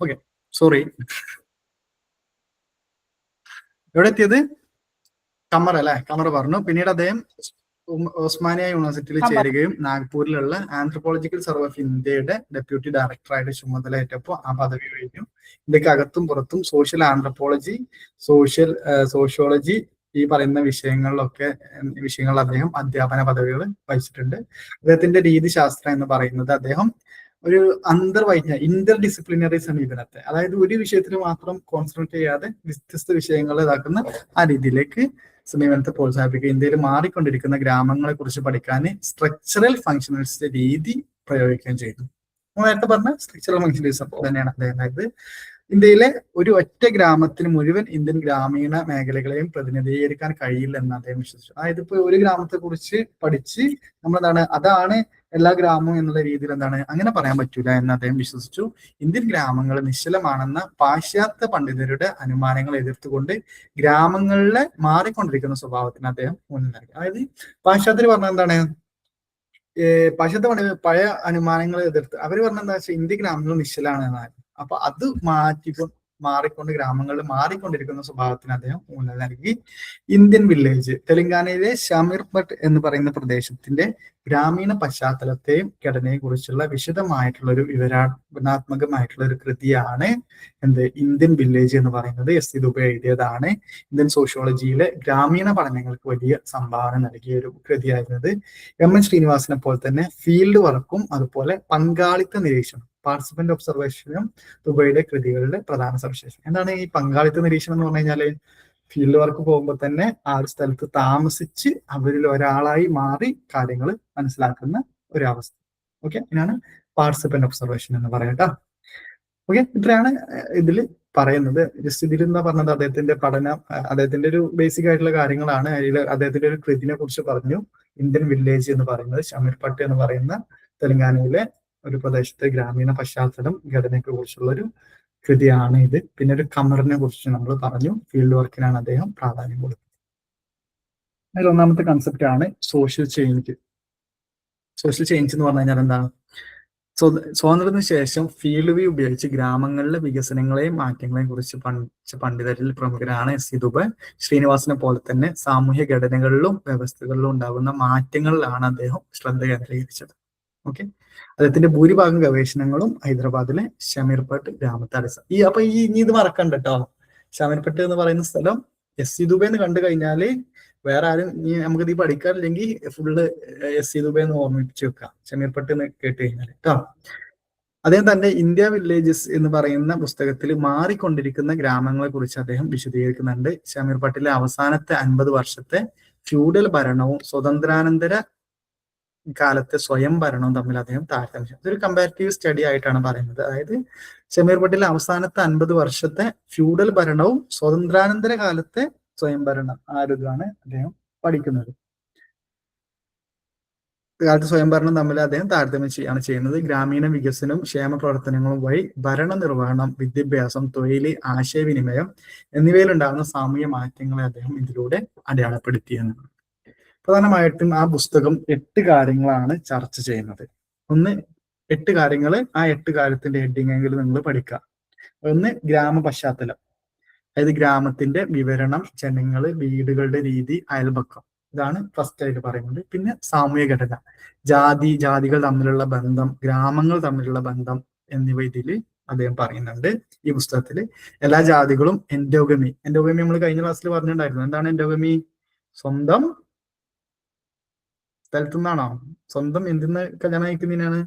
ഓക്കെ, സോറി, എവിടെ എത്തിയത്? ഖമർ അല്ലെ, ഖമർ പറഞ്ഞു. പിന്നീട് അദ്ദേഹം ഉസ്മാനിയ യൂണിവേഴ്സിറ്റിയിൽ ചേരുകയും നാഗ്പൂരിലുള്ള ആന്ത്രപ്പോളജിക്കൽ സർവേ ഓഫ് ഇന്ത്യയുടെ ഡെപ്യൂട്ടി ഡയറക്ടറായിട്ട് ചുമതലയേറ്റപ്പോൾ ആ പദവി കഴിഞ്ഞു. ഇന്ത്യക്ക് അകത്തും പുറത്തും സോഷ്യൽ ആന്ത്രപ്പോളജി, സോഷ്യോളജി ഈ പറയുന്ന വിഷയങ്ങളിൽ അദ്ദേഹം അധ്യാപന പദവികൾ വഹിച്ചിട്ടുണ്ട്. അദ്ദേഹത്തിന്റെ രീതിശാസ്ത്രം എന്ന് പറയുന്നത് അദ്ദേഹം ഒരു ഇന്റർ ഡിസിപ്ലിനറി സമീപനത്തെ, അതായത് ഒരു വിഷയത്തിൽ മാത്രം കോൺസെൻട്രേറ്റ് ചെയ്യാതെ വ്യത്യസ്ത വിഷയങ്ങൾ ഇതാക്കുന്ന ആ രീതിയിലേക്ക് സമീപനത്തെ പ്രോത്സാഹിപ്പിക്കുക. ഇന്ത്യയിൽ മാറിക്കൊണ്ടിരിക്കുന്ന ഗ്രാമങ്ങളെ കുറിച്ച് പഠിക്കാൻ സ്ട്രക്ചറൽ ഫങ്ഷണലിസ്റ്റ് രീതി പ്രയോഗിക്കുകയും ചെയ്തു. നേരത്തെ പറഞ്ഞ സ്ട്രക്ചറൽ ഫങ്ഷണലിസം തന്നെയാണ് അദ്ദേഹം. അതായത് ഇന്ത്യയിലെ ഒരു ഒറ്റ ഗ്രാമത്തിന് മുഴുവൻ ഇന്ത്യൻ ഗ്രാമീണ മേഖലകളെയും പ്രതിനിധീകരിക്കാൻ കഴിയില്ലെന്ന് അദ്ദേഹം വിശ്വസിച്ചു. അതായത് ഇപ്പൊ ഒരു ഗ്രാമത്തെ കുറിച്ച് പഠിച്ച് അതാണ് എല്ലാ ഗ്രാമവും എന്നുള്ള രീതിയിൽ അങ്ങനെ പറയാൻ പറ്റൂല എന്ന് അദ്ദേഹം വിശ്വസിച്ചു. ഇന്ത്യൻ ഗ്രാമങ്ങൾ നിശ്ചലമാണെന്ന പാശ്ചാത്യ പണ്ഡിതരുടെ അനുമാനങ്ങൾ എതിർത്തുകൊണ്ട് ഗ്രാമങ്ങളിലെ മാറിക്കൊണ്ടിരിക്കുന്ന സ്വഭാവത്തിന് അദ്ദേഹം മുന്നിൽ നൽകി. അതായത് പാശ്ചാത്യർ പറഞ്ഞ പാശ്ചാത്യ പഴയ അനുമാനങ്ങളെ എതിർത്ത് അവർ പറഞ്ഞെന്താ വെച്ചാൽ ഇന്ത്യ ഗ്രാമങ്ങൾ നിശ്ചലാണ് എന്നാണ്. അപ്പൊ അത് മാറിക്കൊണ്ട് ഗ്രാമങ്ങളിൽ മാറിക്കൊണ്ടിരിക്കുന്ന സ്വഭാവത്തിന് അദ്ദേഹം ഊന്നൽ നൽകി. ഇന്ത്യൻ വില്ലേജ്, തെലങ്കാനയിലെ ഷമീർപട്ട് എന്ന് പറയുന്ന പ്രദേശത്തിന്റെ ഗ്രാമീണ പശ്ചാത്തലത്തെയും ഘടനയെ കുറിച്ചുള്ള വിശദമായിട്ടുള്ള ഒരു വിവരണാത്മകമായിട്ടുള്ള ഒരു കൃതിയാണ് ഇന്ത്യൻ വില്ലേജ് എന്ന് പറയുന്നത്. എസ് ദുബെ എഴുതിയതാണ്. ഇന്ത്യൻ സോഷ്യോളജിയിലെ ഗ്രാമീണ പഠനങ്ങൾക്ക് വലിയ സംഭാവന നൽകിയ ഒരു കൃതിയായിരുന്നത്. എം.എൻ. ശ്രീനിവാസനെ പോലെ തന്നെ ഫീൽഡ് വർക്കും അതുപോലെ പങ്കാളിത്ത നിരീക്ഷണം, പാർട്ടിസിപ്പന്റ് ഒബ്സർവേഷനും ദുബൈയുടെ കൃതികളുടെ പ്രധാന സവിശേഷത. എന്താണ് ഈ പങ്കാളിത്ത നിരീക്ഷണം എന്ന് പറഞ്ഞു കഴിഞ്ഞാല്? ഫീൽഡ് വർക്ക് പോകുമ്പോൾ തന്നെ ആ ഒരു സ്ഥലത്ത് താമസിച്ച് അവരിൽ ഒരാളായി മാറി കാര്യങ്ങൾ മനസ്സിലാക്കുന്ന ഒരവസ്ഥ. ഓക്കെ, ഇതിനാണ് പാർട്ടിസിപ്പന്റ് ഒബ്സർവേഷൻ എന്ന് പറയട്ടോ. ഓക്കെ, ഇത്രയാണ് ഇതിൽ പറയുന്നത്. ജസ്റ്റ് ഇതിൽ എന്താ പറഞ്ഞത്, അദ്ദേഹത്തിന്റെ ഒരു ബേസിക് ആയിട്ടുള്ള കാര്യങ്ങളാണ്. അതിൽ അദ്ദേഹത്തിന്റെ ഒരു കൃതിനെ കുറിച്ച് പറഞ്ഞു. ഇന്ത്യൻ വില്ലേജ് എന്ന് പറയുന്നത് ഷമീർപട്ട് എന്ന് പറയുന്ന തെലങ്കാനയിലെ ഒരു പ്രദേശത്തെ ഗ്രാമീണ പശ്ചാത്തലം ഘടനയെ കുറിച്ചുള്ള ഒരു കൃതിയാണ് ഇത്. പിന്നെ ഒരു ഖമറിനെ കുറിച്ച് നമ്മൾ പറഞ്ഞു. ഫീൽഡ് വർക്കിനാണ് അദ്ദേഹം പ്രാധാന്യം കൊടുക്കുന്നത്. അതിൽ ഒന്നാമത്തെ കൺസെപ്റ്റ് ആണ് സോഷ്യൽ ചേഞ്ച്. സോഷ്യൽ ചേഞ്ച് എന്ന് പറഞ്ഞു കഴിഞ്ഞാൽ എന്താണ്? സ്വാതന്ത്ര്യത്തിന് ശേഷം ഫീൽഡ് വ്യൂ ഉപയോഗിച്ച് ഗ്രാമങ്ങളിലെ വികസനങ്ങളെയും മാറ്റങ്ങളെയും കുറിച്ച് പണ്ഡിതരിൽ പ്രമുഖരാണ് എസ് ദുബെ. ശ്രീനിവാസനെ പോലെ തന്നെ സാമൂഹ്യ ഘടനകളിലും വ്യവസ്ഥകളിലും ഉണ്ടാകുന്ന മാറ്റങ്ങളിലാണ് അദ്ദേഹം ശ്രദ്ധ കേന്ദ്രീകരിച്ചത്. ഓക്കെ, അദ്ദേഹത്തിന്റെ ഭൂരിഭാഗം ഗവേഷണങ്ങളും ഹൈദരാബാദിലെ ഷമീർപട്ട് ഗ്രാമത്തെ അപ്പൊ ഇനി ഇത് മറക്കണ്ട കേട്ടോ. ഷമീർപട്ട് എന്ന് പറയുന്ന സ്ഥലം എസ് ദുബെ എന്ന് കണ്ടു കഴിഞ്ഞാല് വേറെ ആരും നമുക്കിത് പഠിക്കാറില്ലെങ്കിൽ ഫുള്ള് എസ് ദുബെ എന്ന് ഓർമ്മിപ്പിച്ച് വെക്കാം, ഷമീർപട്ട് എന്ന് കേട്ട് കഴിഞ്ഞാൽ കേട്ടോ. അദ്ദേഹം തന്റെ ഇന്ത്യ വില്ലേജസ് എന്ന് പറയുന്ന പുസ്തകത്തിൽ മാറിക്കൊണ്ടിരിക്കുന്ന ഗ്രാമങ്ങളെ കുറിച്ച് അദ്ദേഹം വിശദീകരിക്കുന്നുണ്ട്. ഷമീർപട്ടിലെ അവസാനത്തെ 50 വർഷത്തെ ഫ്യൂഡൽ ഭരണവും സ്വതന്ത്രാനന്തര കാലത്തെ സ്വയം ഭരണവും തമ്മിൽ അദ്ദേഹം താരതമ്യം. ഇതൊരു കമ്പാരിറ്റീവ് സ്റ്റഡി ആയിട്ടാണ് പറയുന്നത്. അതായത് ഷമീർപട്ടിലെ അവസാനത്തെ 50 വർഷത്തെ ഫ്യൂഡൽ ഭരണവും സ്വതന്ത്രാനന്തര കാലത്തെ സ്വയം ഭരണം, ആ ഒരു ഇതാണ് അദ്ദേഹം പഠിക്കുന്നത്. കാലത്ത് സ്വയംഭരണം തമ്മിൽ അദ്ദേഹം താരതമ്യം ചെയ്യാണ് ചെയ്യുന്നത്. ഗ്രാമീണ വികസനവും ക്ഷേമ പ്രവർത്തനങ്ങളും വഴി ഭരണ നിർവഹണം, വിദ്യാഭ്യാസം, തൊഴിൽ, ആശയവിനിമയം എന്നിവയിലുണ്ടാകുന്ന സാമൂഹ്യ മാറ്റങ്ങളെ അദ്ദേഹം ഇതിലൂടെ അടയാളപ്പെടുത്തിയെന്നാണ്. പ്രധാനമായിട്ടും ആ പുസ്തകം 8 കാര്യങ്ങളാണ് ചർച്ച ചെയ്യുന്നത്. ഒന്ന് 8 കാര്യങ്ങൾ, ആ 8 കാര്യത്തിന്റെ ഹെഡിങ് എങ്കിലും നിങ്ങൾ പഠിക്കുക. ഒന്ന് ഗ്രാമ പശ്ചാത്തലം, അതായത് ഗ്രാമത്തിന്റെ വിവരണം, ജനങ്ങള്, വീടുകളുടെ രീതി, അയൽപക്കം, ഇതാണ് ഫസ്റ്റ് ആയിട്ട് പറയുന്നത്. പിന്നെ സാമൂഹ്യ ഘടന, ജാതികൾ തമ്മിലുള്ള ബന്ധം, ഗ്രാമങ്ങൾ തമ്മിലുള്ള ബന്ധം എന്നിവ ഇതിൽ അദ്ദേഹം പറയുന്നുണ്ട് ഈ പുസ്തകത്തിൽ. എല്ലാ ജാതികളും എൻഡോഗമി നമ്മൾ കഴിഞ്ഞ ക്ലാസ്സിൽ പറഞ്ഞിട്ടുണ്ടായിരുന്നു. എന്താണ് എൻഡോഗമി? സ്വന്തം സ്ഥലത്തു നിന്നാണോ? സ്വന്തം എന്തിന്ന് കല്യാണം കഴിക്കുന്നതിനാണ്?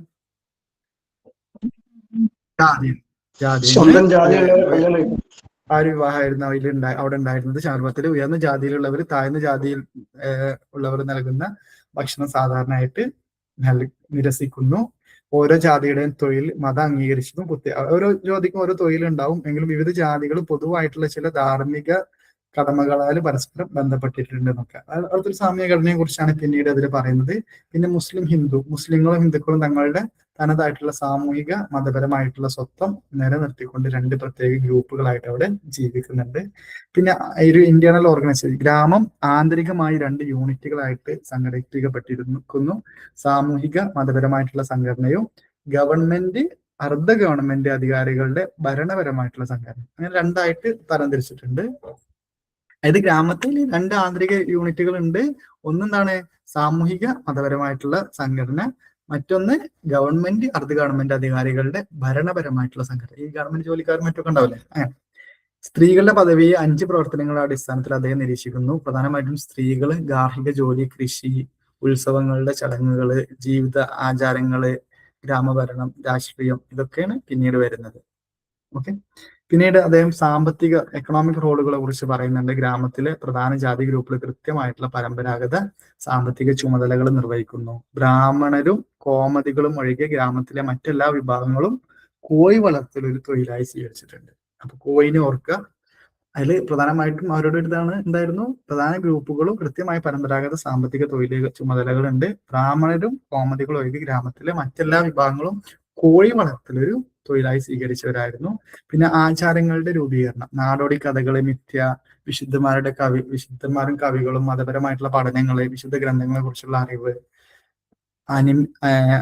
സ്വന്തം ജാതിയുള്ളവരെ കല്യാണം കഴിക്കും. ആ ഒരു വിവാഹമായിരുന്നു അവിടെ ഉണ്ടായിരുന്നത്. ചാർവത്തിൽ ഉയർന്ന ജാതിയിലുള്ളവർ താഴ്ന്ന ജാതിയിൽ ഉള്ളവർ നൽകുന്ന ഭക്ഷണം സാധാരണയായിട്ട് നിരസിക്കുന്നു. ഓരോ ജാതിയുടെയും തൊഴിൽ മതം അംഗീകരിച്ചതും ഓരോ ജാതിക്കും ഓരോ തൊഴിലുണ്ടാവും. എങ്കിലും വിവിധ ജാതികൾ പൊതുവായിട്ടുള്ള ചില ധാർമ്മിക കടമകളാൽ പരസ്പരം ബന്ധപ്പെട്ടിട്ടുണ്ട് എന്നൊക്കെ. അടുത്തൊരു സാമൂഹ്യ ഘടനയെ കുറിച്ചാണ് പിന്നീട് അതിൽ പറയുന്നത്. പിന്നെ മുസ്ലിങ്ങളും ഹിന്ദുക്കളും തങ്ങളുടെ തനതായിട്ടുള്ള സാമൂഹിക മതപരമായിട്ടുള്ള സ്വത്വം നിലനിർത്തിക്കൊണ്ട് 2 പ്രത്യേക ഗ്രൂപ്പുകളായിട്ട് അവിടെ ജീവിക്കുന്നുണ്ട്. പിന്നെ ഒരു ഇന്റേണൽ ഓർഗനൈസേഷൻ, ഗ്രാമം ആന്തരികമായി 2 യൂണിറ്റുകളായിട്ട് സംഘടിപ്പിക്കപ്പെട്ടിരിക്കുന്നു. സാമൂഹിക മതപരമായിട്ടുള്ള സംഘടനയും ഗവൺമെന്റ് അർദ്ധ ഗവൺമെന്റ് അധികാരികളുടെ ഭരണപരമായിട്ടുള്ള സംഘടന, അങ്ങനെ 2ആയിട്ട് തരംതിരിച്ചിട്ടുണ്ട്. അതായത് ഗ്രാമത്തിൽ 2 ആന്തരിക യൂണിറ്റുകൾ ഉണ്ട്. ഒന്നെന്താണ് സാമൂഹിക മതപരമായിട്ടുള്ള സംഘടന, മറ്റൊന്ന് ഗവൺമെന്റ് അർദ്ധ ഗവൺമെന്റ് അധികാരികളുടെ ഭരണപരമായിട്ടുള്ള സംഘടന. ഈ ഗവൺമെന്റ് ജോലിക്കാരും മറ്റൊക്കെ ഉണ്ടാവില്ലേ. സ്ത്രീകളുടെ പദവിയെ 5 പ്രവർത്തനങ്ങളുടെ അടിസ്ഥാനത്തിൽ അദ്ദേഹം നിരീക്ഷിക്കുന്നു. പ്രധാനമായിട്ടും സ്ത്രീകൾ ഗാർഹിക ജോലി, കൃഷി, ഉത്സവങ്ങളുടെ ചടങ്ങുകള്, ജീവിത ആചാരങ്ങള്, ഗ്രാമഭരണം, രാഷ്ട്രീയം, ഇതൊക്കെയാണ് പിന്നീട് വരുന്നത്. ഓക്കെ. പിന്നീട് അദ്ദേഹം എക്കണോമിക് റോളുകളെ കുറിച്ച് പറയുന്നുണ്ട്. ഗ്രാമത്തിലെ പ്രധാന ജാതി ഗ്രൂപ്പുകൾ കൃത്യമായിട്ടുള്ള പരമ്പരാഗത സാമ്പത്തിക ചുമതലകൾ നിർവഹിക്കുന്നു. ബ്രാഹ്മണരും കോമതികളും ഒഴികെ ഗ്രാമത്തിലെ മറ്റെല്ലാ വിഭാഗങ്ങളും കോഴി വളർത്തൽ ഒരു തൊഴിലായി സ്വീകരിച്ചിട്ടുണ്ട്. അപ്പൊ കോഴിനെ ഓർക്കുക. അതിൽ പ്രധാനമായിട്ടും അവരുടെ എന്തായിരുന്നു, പ്രധാന ഗ്രൂപ്പുകളും കൃത്യമായ പരമ്പരാഗത സാമ്പത്തിക ചുമതലകളുണ്ട്. ബ്രാഹ്മണരും കോമതികളും ഒഴികെ ഗ്രാമത്തിലെ മറ്റെല്ലാ വിഭാഗങ്ങളും കോഴി വളർത്തലൊരു തൊഴിലായി സ്വീകരിച്ചവരായിരുന്നു. പിന്നെ ആചാരങ്ങളുടെ രൂപീകരണം, നാടോടി കഥകള്, വിശുദ്ധന്മാരും കവികളും, മതപരമായിട്ടുള്ള പഠനങ്ങള്, വിശുദ്ധ ഗ്രന്ഥങ്ങളെ കുറിച്ചുള്ള അറിവ്,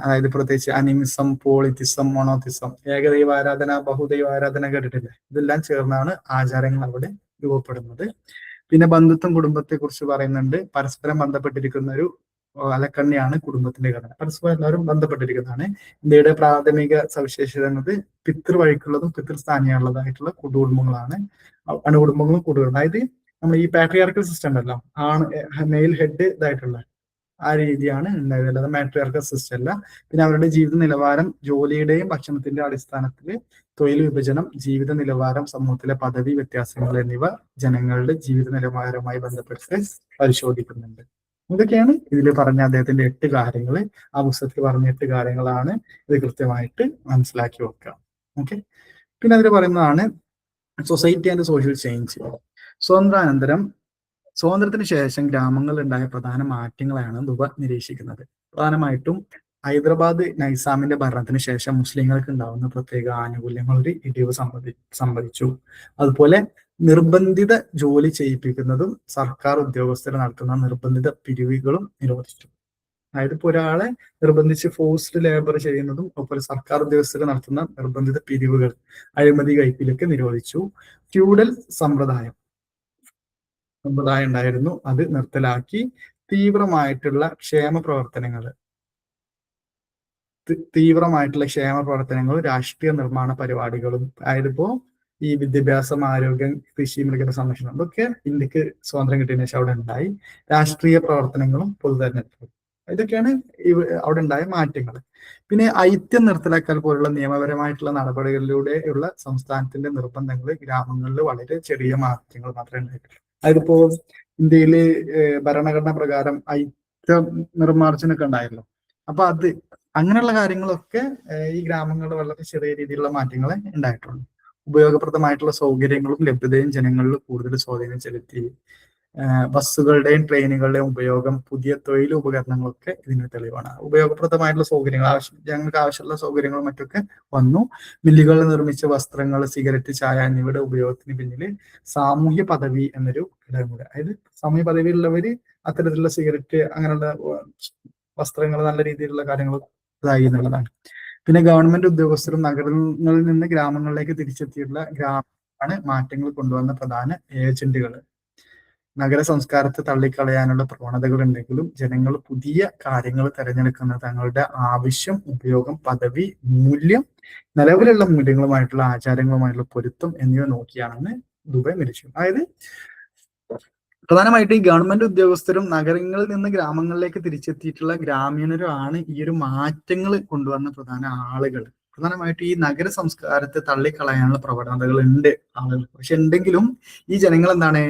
അതായത് പ്രത്യേകിച്ച് അനിമിസം, പോളിത്തിസം, മോണോത്തിസം, ഏകദൈവാരാധന, ബഹുദൈവാരാധന കേട്ടിട്ടില്ലേ? ഇതെല്ലാം ചേർന്നാണ് ആചാരങ്ങൾ അവിടെ രൂപപ്പെടുന്നത്. പിന്നെ ബന്ധുത്വം, കുടുംബത്തെ കുറിച്ച് പറയുന്നുണ്ട്. പരസ്പരം ബന്ധപ്പെട്ടിരിക്കുന്ന ഒരു അലക്കണ്ണിയാണ് കുടുംബത്തിന്റെ ഘടന. പരസ്പരം എല്ലാവരും ബന്ധപ്പെട്ടിരിക്കുന്നതാണ്. ഇന്ത്യയുടെ പ്രാഥമിക സവിശേഷത എന്നത് പിതൃവഴിക്കുള്ളതും പിതൃസ്ഥാനീയമുള്ളതായിട്ടുള്ള കുടുംബങ്ങളാണ്. അണുകുടുംബങ്ങളും കൂടുകളും. അതായത് നമ്മൾ ഈ പാട്രിയാർക്കൽ സിസ്റ്റം ഉണ്ടല്ലോ, മെയിൽ ഹെഡ് ഇതായിട്ടുള്ള ആ രീതിയാണ് ഉണ്ടായത്, അല്ലാതെ മാട്രിയാർക്കൽ സിസ്റ്റം അല്ല. പിന്നെ അവരുടെ ജീവിത നിലവാരം, ജോലിയുടെയും ഭക്ഷണത്തിന്റെ അടിസ്ഥാനത്തിൽ തൊഴിൽ വിഭജനം, ജീവിത നിലവാരം, സമൂഹത്തിലെ പദവി വ്യത്യാസങ്ങൾ എന്നിവ ജനങ്ങളുടെ ജീവിത നിലവാരവുമായി ബന്ധപ്പെട്ട് പരിശോധിക്കുന്നുണ്ട്. ഇതൊക്കെയാണ് ഇതിൽ പറഞ്ഞ അദ്ദേഹത്തിന്റെ 8 കാര്യങ്ങൾ. ആ പുസ്തകത്തിൽ പറഞ്ഞ 8 കാര്യങ്ങളാണ്. ഇത് കൃത്യമായിട്ട് മനസ്സിലാക്കി വെക്കുക. ഓക്കെ. പിന്നെ അതിൽ പറയുന്നതാണ് സൊസൈറ്റി ആൻഡ് സോഷ്യൽ ചേഞ്ച്. സ്വാതന്ത്ര്യത്തിന് ശേഷം ഗ്രാമങ്ങളിൽ ഉണ്ടായ പ്രധാന മാറ്റങ്ങളാണ് ദുബ നിരീക്ഷിക്കുന്നത്. പ്രധാനമായിട്ടും ഹൈദരാബാദ് നൈസാമിന്റെ ഭരണത്തിന് ശേഷം മുസ്ലിങ്ങൾക്ക് ഉണ്ടാവുന്ന പ്രത്യേക ആനുകൂല്യങ്ങളുടെ ഇടിവ് സംഭവിച്ചു. അതുപോലെ നിർബന്ധിത ജോലി ചെയ്യിപ്പിക്കുന്നതും സർക്കാർ ഉദ്യോഗസ്ഥർ നടത്തുന്ന നിർബന്ധിത പിരിവുകളും നിരോധിച്ചു. അതായത് ഇപ്പോൾ ഒരാളെ നിർബന്ധിച്ച് ഫോഴ്സ്ഡ് ലേബർ ചെയ്യുന്നതും അതുപോലെ സർക്കാർ ഉദ്യോഗസ്ഥർ നടത്തുന്ന നിർബന്ധിത പിരിവുകൾ, അഴിമതി കൈപ്പിലൊക്കെ നിരോധിച്ചു. ഫ്യൂഡൽ സമ്പ്രദായം ഉണ്ടായിരുന്നു, അത് നിർത്തലാക്കി. തീവ്രമായിട്ടുള്ള ക്ഷേമ പ്രവർത്തനങ്ങളും രാഷ്ട്രീയ നിർമ്മാണ പരിപാടികളും, അതായത് ഇപ്പോ ഈ വിദ്യാഭ്യാസം, ആരോഗ്യം, കൃഷി, മൃഗ സംരക്ഷണം, ഇതൊക്കെ ഇന്ത്യക്ക് സ്വാതന്ത്ര്യം കിട്ടിയതിനു ശേഷം അവിടെ ഉണ്ടായി. രാഷ്ട്രീയ പ്രവർത്തനങ്ങളും പൊതുതെരഞ്ഞെടുപ്പും, ഇതൊക്കെയാണ് അവിടെ ഉണ്ടായ മാറ്റങ്ങൾ. പിന്നെ ഐത്യം നിർത്തലാക്കൽ പോലുള്ള നിയമപരമായിട്ടുള്ള നടപടികളിലൂടെയുള്ള സംസ്ഥാനത്തിന്റെ നിർബന്ധങ്ങൾ ഗ്രാമങ്ങളിൽ വളരെ ചെറിയ മാറ്റങ്ങൾ മാത്രമേ ഉണ്ടായിട്ടുള്ളൂ. അതിപ്പോ ഇന്ത്യയില് ഭരണഘടന പ്രകാരം ഐത്യ നിർമ്മാർജ്ജനമൊക്കെ ഉണ്ടായല്ലോ. അപ്പൊ അങ്ങനെയുള്ള കാര്യങ്ങളൊക്കെ ഈ ഗ്രാമങ്ങളിൽ വളരെ ചെറിയ രീതിയിലുള്ള മാറ്റങ്ങളെ ഉണ്ടായിട്ടുള്ളൂ. ഉപയോഗപ്രദമായിട്ടുള്ള സൗകര്യങ്ങളും ലഭ്യതയും ജനങ്ങളിൽ കൂടുതൽ സ്വാധീനം ചെലുത്തി. ബസ്സുകളുടെയും ട്രെയിനുകളുടെയും ഉപയോഗം, പുതിയ തൊഴിൽ ഉപകരണങ്ങളൊക്കെ ഇതിന് തെളിവാണ്. ഉപയോഗപ്രദമായിട്ടുള്ള സൗകര്യങ്ങൾ, ഞങ്ങൾക്ക് ആവശ്യമുള്ള സൗകര്യങ്ങളും മറ്റൊക്കെ വന്നു. മില്ലുകളിൽ നിർമ്മിച്ച വസ്ത്രങ്ങൾ, സിഗരറ്റ്, ചായ എന്നിവയുടെ ഉപയോഗത്തിന് പിന്നിൽ സാമൂഹ്യ പദവി എന്നൊരു ഘടകം കൂടെ. അതായത് സാമൂഹ്യ പദവിയുള്ളവര് അത്തരത്തിലുള്ള സിഗരറ്റ് അങ്ങനെയുള്ള വസ്ത്രങ്ങൾ, നല്ല രീതിയിലുള്ള കാര്യങ്ങൾ ഇതായി എന്നുള്ളതാണ്. പിന്നെ ഗവൺമെന്റ് ഉദ്യോഗസ്ഥരും നഗരങ്ങളിൽ നിന്ന് ഗ്രാമങ്ങളിലേക്ക് തിരിച്ചെത്തിയിട്ടുള്ള ഗ്രാമമാണ് മാറ്റങ്ങൾ കൊണ്ടുവന്ന പ്രധാന ഏജന്റുകൾ. നഗര സംസ്കാരത്തെ തള്ളിക്കളയാനുള്ള പ്രവണതകൾ ഉണ്ടെങ്കിലും ജനങ്ങൾ പുതിയ കാര്യങ്ങൾ തിരഞ്ഞെടുക്കുന്നത് തങ്ങളുടെ ആവശ്യം, ഉപയോഗം, പദവി, മൂല്യം, നിലവിലുള്ള മൂല്യങ്ങളുമായിട്ടുള്ള ആചാരങ്ങളുമായിട്ടുള്ള പൊരുത്തം എന്നിവ നോക്കിയാണെന്ന് ദുബൈ നിരീക്ഷിക്കും. അതായത് പ്രധാനമായിട്ട് ഈ ഗവൺമെന്റ് ഉദ്യോഗസ്ഥരും നഗരങ്ങളിൽ നിന്ന് ഗ്രാമങ്ങളിലേക്ക് തിരിച്ചെത്തിയിട്ടുള്ള ഗ്രാമീണരും ആണ് ഈ ഒരു മാറ്റങ്ങൾ കൊണ്ടുവന്ന പ്രധാന ആളുകൾ. പ്രധാനമായിട്ട് ഈ നഗര സംസ്കാരത്തെ തള്ളിക്കളയാനുള്ള പ്രവണതകൾ ഉണ്ട് ആളുകൾ. പക്ഷെ ഉണ്ടെങ്കിലും ഈ ജനങ്ങൾ എന്താണ്,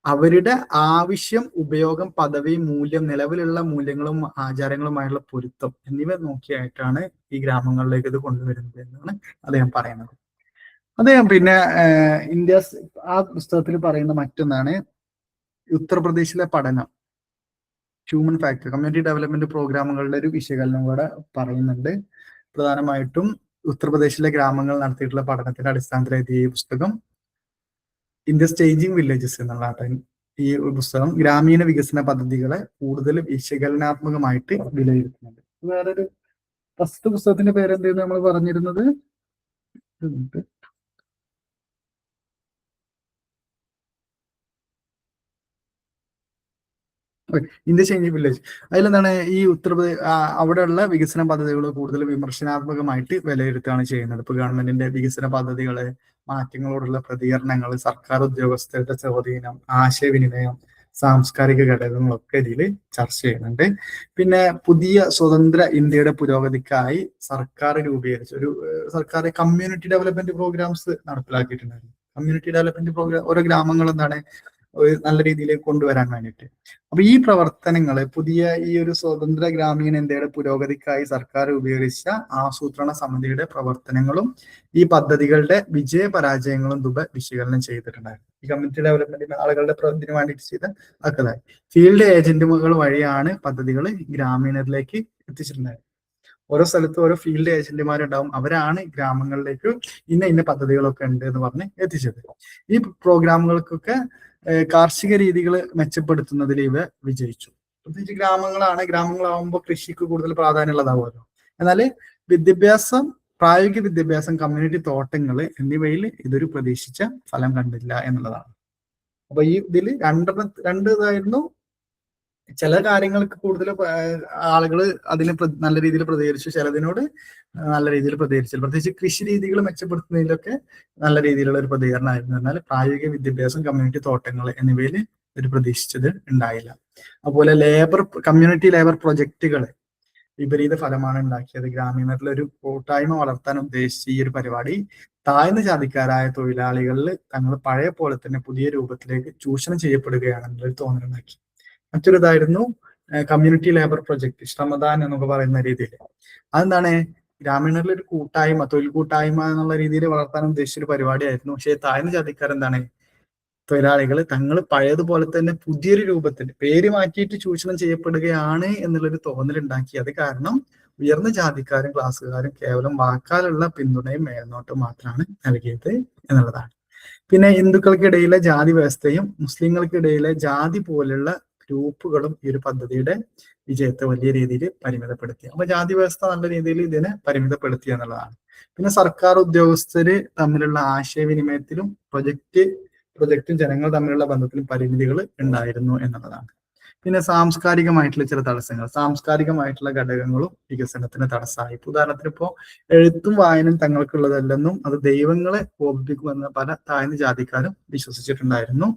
അവരുടെ ആവശ്യം, ഉപയോഗം, പദവി, മൂല്യം, നിലവിലുള്ള മൂല്യങ്ങളും ആചാരങ്ങളുമായുള്ള പൊരുത്തം എന്നിവ നോക്കിയായിട്ടാണ് ഈ ഗ്രാമങ്ങളിലേക്ക് ഇത് കൊണ്ടുവരുന്നത് എന്നാണ് അദ്ദേഹം പറയുന്നത്. അദ്ദേഹം പിന്നെ ഇന്ത്യ ആ പുസ്തകത്തിൽ പറയുന്ന മറ്റൊന്നാണ് ഉത്തർപ്രദേശിലെ പഠനം, ഹ്യൂമൻ ഫാക്ടർ, കമ്മ്യൂണിറ്റി ഡെവലപ്മെന്റ് പ്രോഗ്രാമുകളുടെ ഒരു വിശകലനം കൂടെ പറയുന്നുണ്ട്. പ്രധാനമായിട്ടും ഉത്തർപ്രദേശിലെ ഗ്രാമങ്ങൾ നടത്തിയിട്ടുള്ള പഠനത്തിന്റെ അടിസ്ഥാനത്തിൽ എഴുതിയ ഈ പുസ്തകം ഇന്ത്യ സ്റ്റേജിങ് വില്ലേജസ് എന്നുള്ള ഈ പുസ്തകം ഗ്രാമീണ വികസന പദ്ധതികളെ കൂടുതൽ വിശകലനാത്മകമായിട്ട് വിലയിരുത്തുന്നുണ്ട്. വേറൊരു ഫസ്റ്റ് പുസ്തകത്തിന്റെ പേര് എന്തെന്ന് നമ്മൾ പറഞ്ഞിരുന്നത്, ഇന്ത്യ ചേഞ്ചിങ് വില്ലേജ്. അതിലെന്താണ് ഈ ഉത്തർപ്രദേശ് അവിടെയുള്ള വികസന പദ്ധതികൾ കൂടുതൽ വിമർശനാത്മകമായിട്ട് വിലയിരുത്തുകയാണ് ചെയ്യുന്നത്. ഇപ്പൊ ഗവൺമെന്റിന്റെ വികസന പദ്ധതികള്, മാറ്റങ്ങളോടുള്ള പ്രതികരണങ്ങൾ, സർക്കാർ ഉദ്യോഗസ്ഥരുടെ സ്വാധീനം, ആശയവിനിമയം, സാംസ്കാരിക ഘടകങ്ങളൊക്കെ ഇതിൽ ചർച്ച ചെയ്യുന്നുണ്ട്. പിന്നെ പുതിയ സ്വതന്ത്ര ഇന്ത്യയുടെ പുരോഗതിക്കായി സർക്കാർ രൂപീകരിച്ച ഒരു സർക്കാർ കമ്മ്യൂണിറ്റി ഡെവലപ്മെന്റ് പ്രോഗ്രാംസ് നടപ്പിലാക്കിയിട്ടുണ്ടായിരുന്നു. കമ്മ്യൂണിറ്റി ഡെവലപ്മെന്റ് പ്രോഗ്രാം ഓരോ ഗ്രാമങ്ങൾ എന്താണ് നല്ല രീതിയിലേക്ക് കൊണ്ടുവരാൻ വേണ്ടിയിട്ട്. അപ്പൊ ഈ പ്രവർത്തനങ്ങള് പുതിയ ഈ ഒരു സ്വതന്ത്ര ഗ്രാമീണ ഇന്ത്യയുടെ പുരോഗതിക്കായി സർക്കാർ ഉപയോഗിച്ച ആസൂത്രണ സമിതിയുടെ പ്രവർത്തനങ്ങളും ഈ പദ്ധതികളുടെ വിജയ പരാജയങ്ങളും ദുബൈ വിശകലനം ചെയ്തിട്ടുണ്ടായിരുന്നു. ഈ കമ്മ്യൂണിറ്റി ഡെവലപ്മെന്റിന് ആളുകളുടെ ഇതിന് വേണ്ടിയിട്ട് ചെയ്ത അക്കതായി ഫീൽഡ് ഏജന്റുകൾ വഴിയാണ് പദ്ധതികൾ ഗ്രാമീണരിലേക്ക് എത്തിച്ചിട്ടുണ്ടായത്. ഓരോ സ്ഥലത്തും ഓരോ ഫീൽഡ് ഏജന്റുമാരുണ്ടാവും, അവരാണ് ഗ്രാമങ്ങളിലേക്ക് ഇന്ന പദ്ധതികളൊക്കെ ഉണ്ട് എന്ന് പറഞ്ഞ് എത്തിച്ചത്. ഈ പ്രോഗ്രാമുകൾക്കൊക്കെ കാർഷിക രീതികൾ മെച്ചപ്പെടുത്തുന്നതിൽ ഇവ വിജയിച്ചു. പ്രത്യേകിച്ച് ഗ്രാമങ്ങളാവുമ്പോൾ കൃഷിക്ക് കൂടുതൽ പ്രാധാന്യമുള്ളതാവുമല്ലോ. എന്നാൽ വിദ്യാഭ്യാസം, പ്രായോഗിക വിദ്യാഭ്യാസം, കമ്മ്യൂണിറ്റി തോട്ടങ്ങൾ എന്നിവയിൽ ഇതൊരു പ്രതീക്ഷിച്ച ഫലം കണ്ടില്ല എന്നുള്ളതാണ്. അപ്പൊ ഈ ഇതിൽ രണ്ട് ഇതായിരുന്നു. ചില കാര്യങ്ങൾക്ക് കൂടുതൽ ആളുകൾ അതിന് നല്ല രീതിയിൽ പ്രതികരിച്ചു, ചിലതിനോട് നല്ല രീതിയിൽ പ്രതികരിച്ചില്ല. പ്രത്യേകിച്ച് കൃഷി രീതികൾ മെച്ചപ്പെടുത്തുന്നതിലൊക്കെ നല്ല രീതിയിലുള്ള ഒരു പ്രതികരണമായിരുന്നു. എന്നാൽ പ്രായോഗിക വിദ്യാഭ്യാസം, കമ്മ്യൂണിറ്റി തോട്ടങ്ങൾ എന്നിവയിൽ ഒരു പ്രതീക്ഷിച്ചത് ഉണ്ടായില്ല. അതുപോലെ കമ്മ്യൂണിറ്റി ലേബർ പ്രൊജക്ടുകൾ വിപരീത ഫലമാണ് ഉണ്ടാക്കിയത്. ഗ്രാമീണരിൽ ഒരു കൂട്ടായ്മ വളർത്താൻ ഉദ്ദേശിച്ച ഈ ഒരു പരിപാടി താഴ്ന്ന ജാതിക്കാരായ തൊഴിലാളികളിൽ തങ്ങൾ പഴയ പോലെ തന്നെ പുതിയ രൂപത്തിലേക്ക് ചൂഷണം ചെയ്യപ്പെടുകയാണെന്നൊരു തോന്നലുണ്ടാക്കി. മറ്റൊരിതായിരുന്നു കമ്മ്യൂണിറ്റി ലേബർ പ്രൊജക്ട്, ശ്രമദാൻ എന്നൊക്കെ പറയുന്ന രീതിയിൽ. അതെന്താണ്, ഗ്രാമീണരിൽ ഒരു കൂട്ടായ്മ, തൊഴിൽ കൂട്ടായ്മ എന്നുള്ള രീതിയിൽ വളർത്താൻ ഉദ്ദേശിച്ച ഒരു പരിപാടിയായിരുന്നു. പക്ഷേ താഴ്ന്ന ജാതിക്കാരെന്താണ്, തൊഴിലാളികൾ തങ്ങൾ പഴയതുപോലെ തന്നെ പുതിയൊരു രൂപത്തിൽ പേര് മാറ്റിയിട്ട് ചൂഷണം ചെയ്യപ്പെടുകയാണ് എന്നുള്ളൊരു തോന്നലുണ്ടാക്കി. അത് കാരണം ഉയർന്ന ജാതിക്കാരും ക്ലാസ്സുകാരും കേവലം വാക്കാലുള്ള പിന്തുണയും മേൽനോട്ടം മാത്രമാണ് നൽകിയത് എന്നുള്ളതാണ്. പിന്നെ ഹിന്ദുക്കൾക്കിടയിലെ ജാതി വ്യവസ്ഥയും മുസ്ലിങ്ങൾക്കിടയിലെ ജാതി പോലുള്ള ഗ്രൂപ്പുകളും ഈ ഒരു പദ്ധതിയുടെ വിജയത്തെ വലിയ രീതിയിൽ പരിമിതപ്പെടുത്തി. അപ്പൊ ജാതി വ്യവസ്ഥ നല്ല രീതിയിൽ ഇതിനെ പരിമിതപ്പെടുത്തി എന്നുള്ളതാണ്. പിന്നെ സർക്കാർ ഉദ്യോഗസ്ഥര് തമ്മിലുള്ള ആശയവിനിമയത്തിലും പ്രൊജക്റ്റും ജനങ്ങൾ തമ്മിലുള്ള ബന്ധത്തിലും പരിമിതികൾ ഉണ്ടായിരുന്നു എന്നുള്ളതാണ്. പിന്നെ സാംസ്കാരികമായിട്ടുള്ള ചില തടസ്സങ്ങൾ, സാംസ്കാരികമായിട്ടുള്ള ഘടകങ്ങളും വികസനത്തിന് തടസ്സമായി. ഉദാഹരണത്തിന് ഇപ്പോൾ എഴുത്തും വായനയും തങ്ങൾക്കുള്ളതല്ലെന്നും അത് ദൈവങ്ങളെ കോപിപ്പിക്കുമെന്ന് പല താഴ്ന്ന ജാതിക്കാരും വിശ്വസിച്ചിട്ടുണ്ടായിരുന്നു.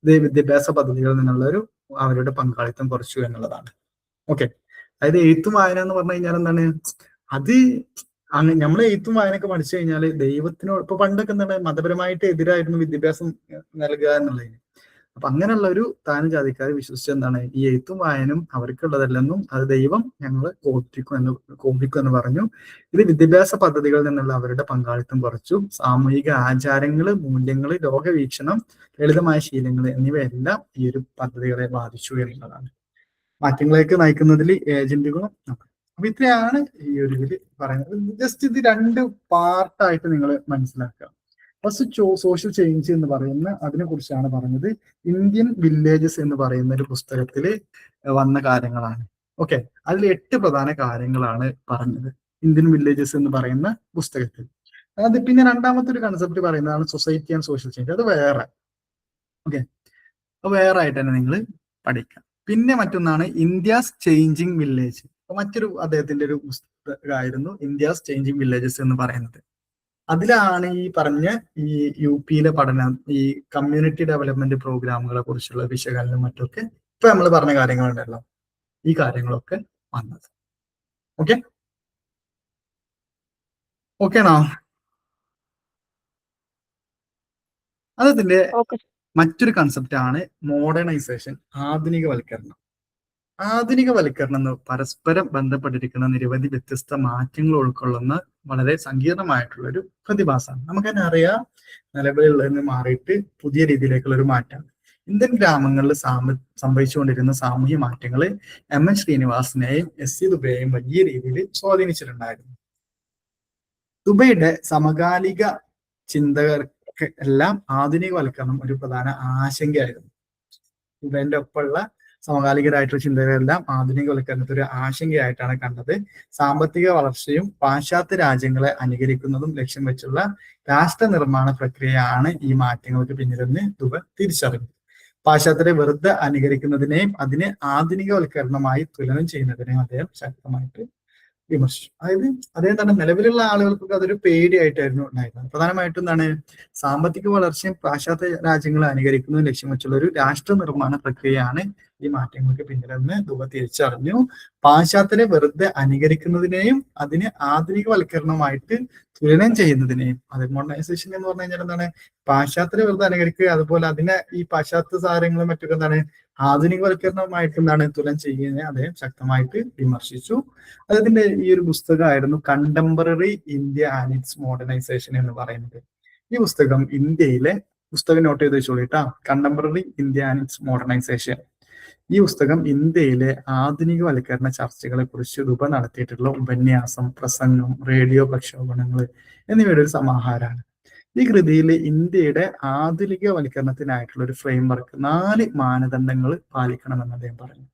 ഇത് വിദ്യാഭ്യാസ പദ്ധതികളിൽ നിന്നുള്ള അവരുടെ പങ്കാളിത്തം കുറച്ചു എന്നുള്ളതാണ്. ഓക്കെ, അതായത് എഴുത്തും വായന എന്ന് പറഞ്ഞു കഴിഞ്ഞാൽ എന്താണ്, അത് നമ്മൾ എഴുത്തും വായനയൊക്കെ പഠിച്ചു കഴിഞ്ഞാൽ ദൈവത്തിനോട്, ഇപ്പൊ പണ്ടൊക്കെ എന്താണ് മതപരമായിട്ട് എതിരായിരുന്നു വിദ്യാഭ്യാസം നൽകുക എന്നുള്ളതിന്. അപ്പൊ അങ്ങനെയുള്ള ഒരു താഴ്ന്ന ജാതിക്കാർ വിശ്വസിച്ച എന്താണ് ഈ എഴുത്തും വായനും അവർക്കുള്ളതല്ലെന്നും അത് ദൈവം ഞങ്ങൾ കോപിക്കും എന്ന് പറഞ്ഞു. ഇത് വിദ്യാഭ്യാസ പദ്ധതികളിൽ നിന്നുള്ള അവരുടെ പങ്കാളിത്തം കുറച്ചു. സാമൂഹിക ആചാരങ്ങള്, മൂല്യങ്ങള്, ലോകവീക്ഷണം, ലളിതമായ ശീലങ്ങൾ എന്നിവയെല്ലാം ഈ ഒരു പദ്ധതികളെ ബാധിച്ചു എന്നുള്ളതാണ്. മാറ്റങ്ങളിലേക്ക് നയിക്കുന്നതിൽ ഏജന്റുകളും. അപ്പൊ ഇത്രയാണ് ഈ ഒരു ഇതിൽ പറയുന്നത്. ജസ്റ്റ് ഇത് 2 പാർട്ടായിട്ട് നിങ്ങൾ മനസ്സിലാക്കുക. ഫസ്റ്റ് സോഷ്യൽ ചേഞ്ച് എന്ന് പറയുന്ന അതിനെ കുറിച്ചാണ് പറഞ്ഞത്. ഇന്ത്യൻ വില്ലേജസ് എന്ന് പറയുന്ന ഒരു പുസ്തകത്തിൽ വന്ന കാര്യങ്ങളാണ്. ഓക്കെ, അതിൽ 8 പ്രധാന കാര്യങ്ങളാണ് പറഞ്ഞത് ഇന്ത്യൻ വില്ലേജസ് എന്ന് പറയുന്ന പുസ്തകത്തിൽ. അത് പിന്നെ രണ്ടാമത്തെ ഒരു കൺസെപ്റ്റ് പറയുന്നതാണ് സൊസൈറ്റി ആൻഡ് സോഷ്യൽ ചേഞ്ച്. അത് വേറെ. ഓക്കെ, വേറെ ആയിട്ട് തന്നെ നിങ്ങൾ പഠിക്കാം. പിന്നെ മറ്റൊന്നാണ് ഇന്ത്യാസ് ചേഞ്ചിങ് വില്ലേജ്. മറ്റൊരു അദ്ദേഹത്തിന്റെ ഒരു പുസ്തകമായിരുന്നു ഇന്ത്യാസ് ചേഞ്ചിങ് വില്ലേജസ് എന്ന് പറയുന്നത്. അതിലാണ് ഈ പറഞ്ഞ ഈ UP-യിലെ പഠനം, ഈ കമ്മ്യൂണിറ്റി ഡെവലപ്മെന്റ് പ്രോഗ്രാമുകളെ കുറിച്ചുള്ള വിശകലനം മറ്റൊക്കെ ഇപ്പൊ നമ്മൾ പറഞ്ഞ കാര്യങ്ങളുണ്ടല്ലോ, ഈ കാര്യങ്ങളൊക്കെ വന്നത്. ഓക്കെ ഓക്കേണോ? അതിന്റെ മറ്റൊരു കൺസെപ്റ്റ് ആണ് മോഡേണൈസേഷൻ, ആധുനികവൽക്കരണം. ആധുനികവൽക്കരണം എന്ന് പരസ്പരം ബന്ധപ്പെട്ടിരിക്കുന്ന നിരവധി വ്യത്യസ്ത മാറ്റങ്ങൾ ഉൾക്കൊള്ളുന്ന വളരെ സങ്കീർണമായിട്ടുള്ള ഒരു പ്രതിഭാസമാണ്. നമുക്ക് തന്നെ അറിയാം, നിലവിലുള്ളതിൽ നിന്ന് മാറിയിട്ട് പുതിയ രീതിയിലേക്കുള്ള ഒരു മാറ്റമാണ്. ഇന്ത്യൻ ഗ്രാമങ്ങളിൽ സംഭവിച്ചുകൊണ്ടിരുന്ന സാമൂഹ്യ മാറ്റങ്ങൾ MN ശ്രീനിവാസനെയും SC ദുബെയെയും വലിയ രീതിയിൽ സ്വാധീനിച്ചിട്ടുണ്ടായിരുന്നു. ദുബൈയുടെ സമകാലിക ചിന്തകർക്ക് എല്ലാം ആധുനികവൽക്കരണം ഒരു പ്രധാന ആശങ്കയായിരുന്നു. ദുബൈന്റെ ഒപ്പമുള്ള സമകാലികരായിട്ടുള്ള ചിന്തകരെല്ലാം ആധുനികവൽക്കരണത്തെ ഒരു ആശങ്കയായിട്ടാണ് കണ്ടത്. സാമ്പത്തിക വളർച്ചയും പാശ്ചാത്യ രാജ്യങ്ങളെ അനുകരിക്കുന്നതും ലക്ഷ്യം വെച്ചുള്ള രാഷ്ട്ര നിർമ്മാണ പ്രക്രിയയാണ് ഈ മാറ്റങ്ങൾക്ക് പിന്നിലെന്ന് ദുബൈ തിരിച്ചറിഞ്ഞു. പാശ്ചാത്യരെ വെറുതെ അനുകരിക്കുന്നതിനെയും അതിനെ ആധുനികവൽക്കരണമായി തുലനം ചെയ്യുന്നതിനെയും അദ്ദേഹം ശക്തമായിട്ട് വിമർശിച്ചു. അതായത് അദ്ദേഹം തന്നെ നിലവിലുള്ള ആളുകൾക്കൊക്കെ അതൊരു പേടിയായിട്ടായിരുന്നു ഉണ്ടായിരുന്നത്. പ്രധാനമായിട്ടും എന്താണ്, സാമ്പത്തിക വളർച്ചയും പാശ്ചാത്യ രാജ്യങ്ങളെ അനുകരിക്കുന്നതും ലക്ഷ്യം വെച്ചുള്ള ഒരു രാഷ്ട്ര നിർമ്മാണ പ്രക്രിയയാണ് ഈ മാറ്റങ്ങൾക്ക് പിന്നിലെന്ന് ദുബൈ തിരിച്ചറിഞ്ഞു. പാശ്ചാത്യരെ വെറുതെ അനുകരിക്കുന്നതിനെയും അതിനെ ആധുനികവൽക്കരണമായിട്ട് തുലനം ചെയ്യുന്നതിനെയും, അത് മോഡേണൈസേഷൻ എന്ന് പറഞ്ഞു കഴിഞ്ഞാൽ എന്താണ്, പാശ്ചാത്യരെ വെറുതെ അനുകരിക്കുക, അതുപോലെ അതിനെ ഈ പാശ്ചാത്യ സാരങ്ങളും മറ്റൊക്കെ എന്താണ് ആധുനികവൽക്കരണമായിട്ട് എന്താണ് തുലനം ചെയ്യുന്നതിനെ അദ്ദേഹം ശക്തമായിട്ട് വിമർശിച്ചു. അദ്ദേഹത്തിന്റെ ഈ ഒരു പുസ്തകമായിരുന്നു contemporary India and its modernization എന്ന് പറയുന്നത്. ഈ പുസ്തകം ഇന്ത്യയിലെ പുസ്തകം നോട്ട് ചെയ്ത് വെച്ചോളിട്ടാ, contemporary India and its modernization. ഈ പുസ്തകം ഇന്ത്യയിലെ ആധുനികവൽക്കരണ ചർച്ചകളെ കുറിച്ച് രൂപ നടത്തിയിട്ടുള്ള ഉപന്യാസം, പ്രസംഗം, റേഡിയോ പ്രക്ഷേപണങ്ങൾ എന്നിവയുടെ ഒരു സമാഹാരമാണ്. ഈ കൃതിയിൽ ഇന്ത്യയുടെ ആധുനികവൽക്കരണത്തിനായിട്ടുള്ള ഒരു ഫ്രെയിംവർക്ക് 4 മാനദണ്ഡങ്ങൾ പാലിക്കണമെന്ന് അദ്ദേഹം പറഞ്ഞു.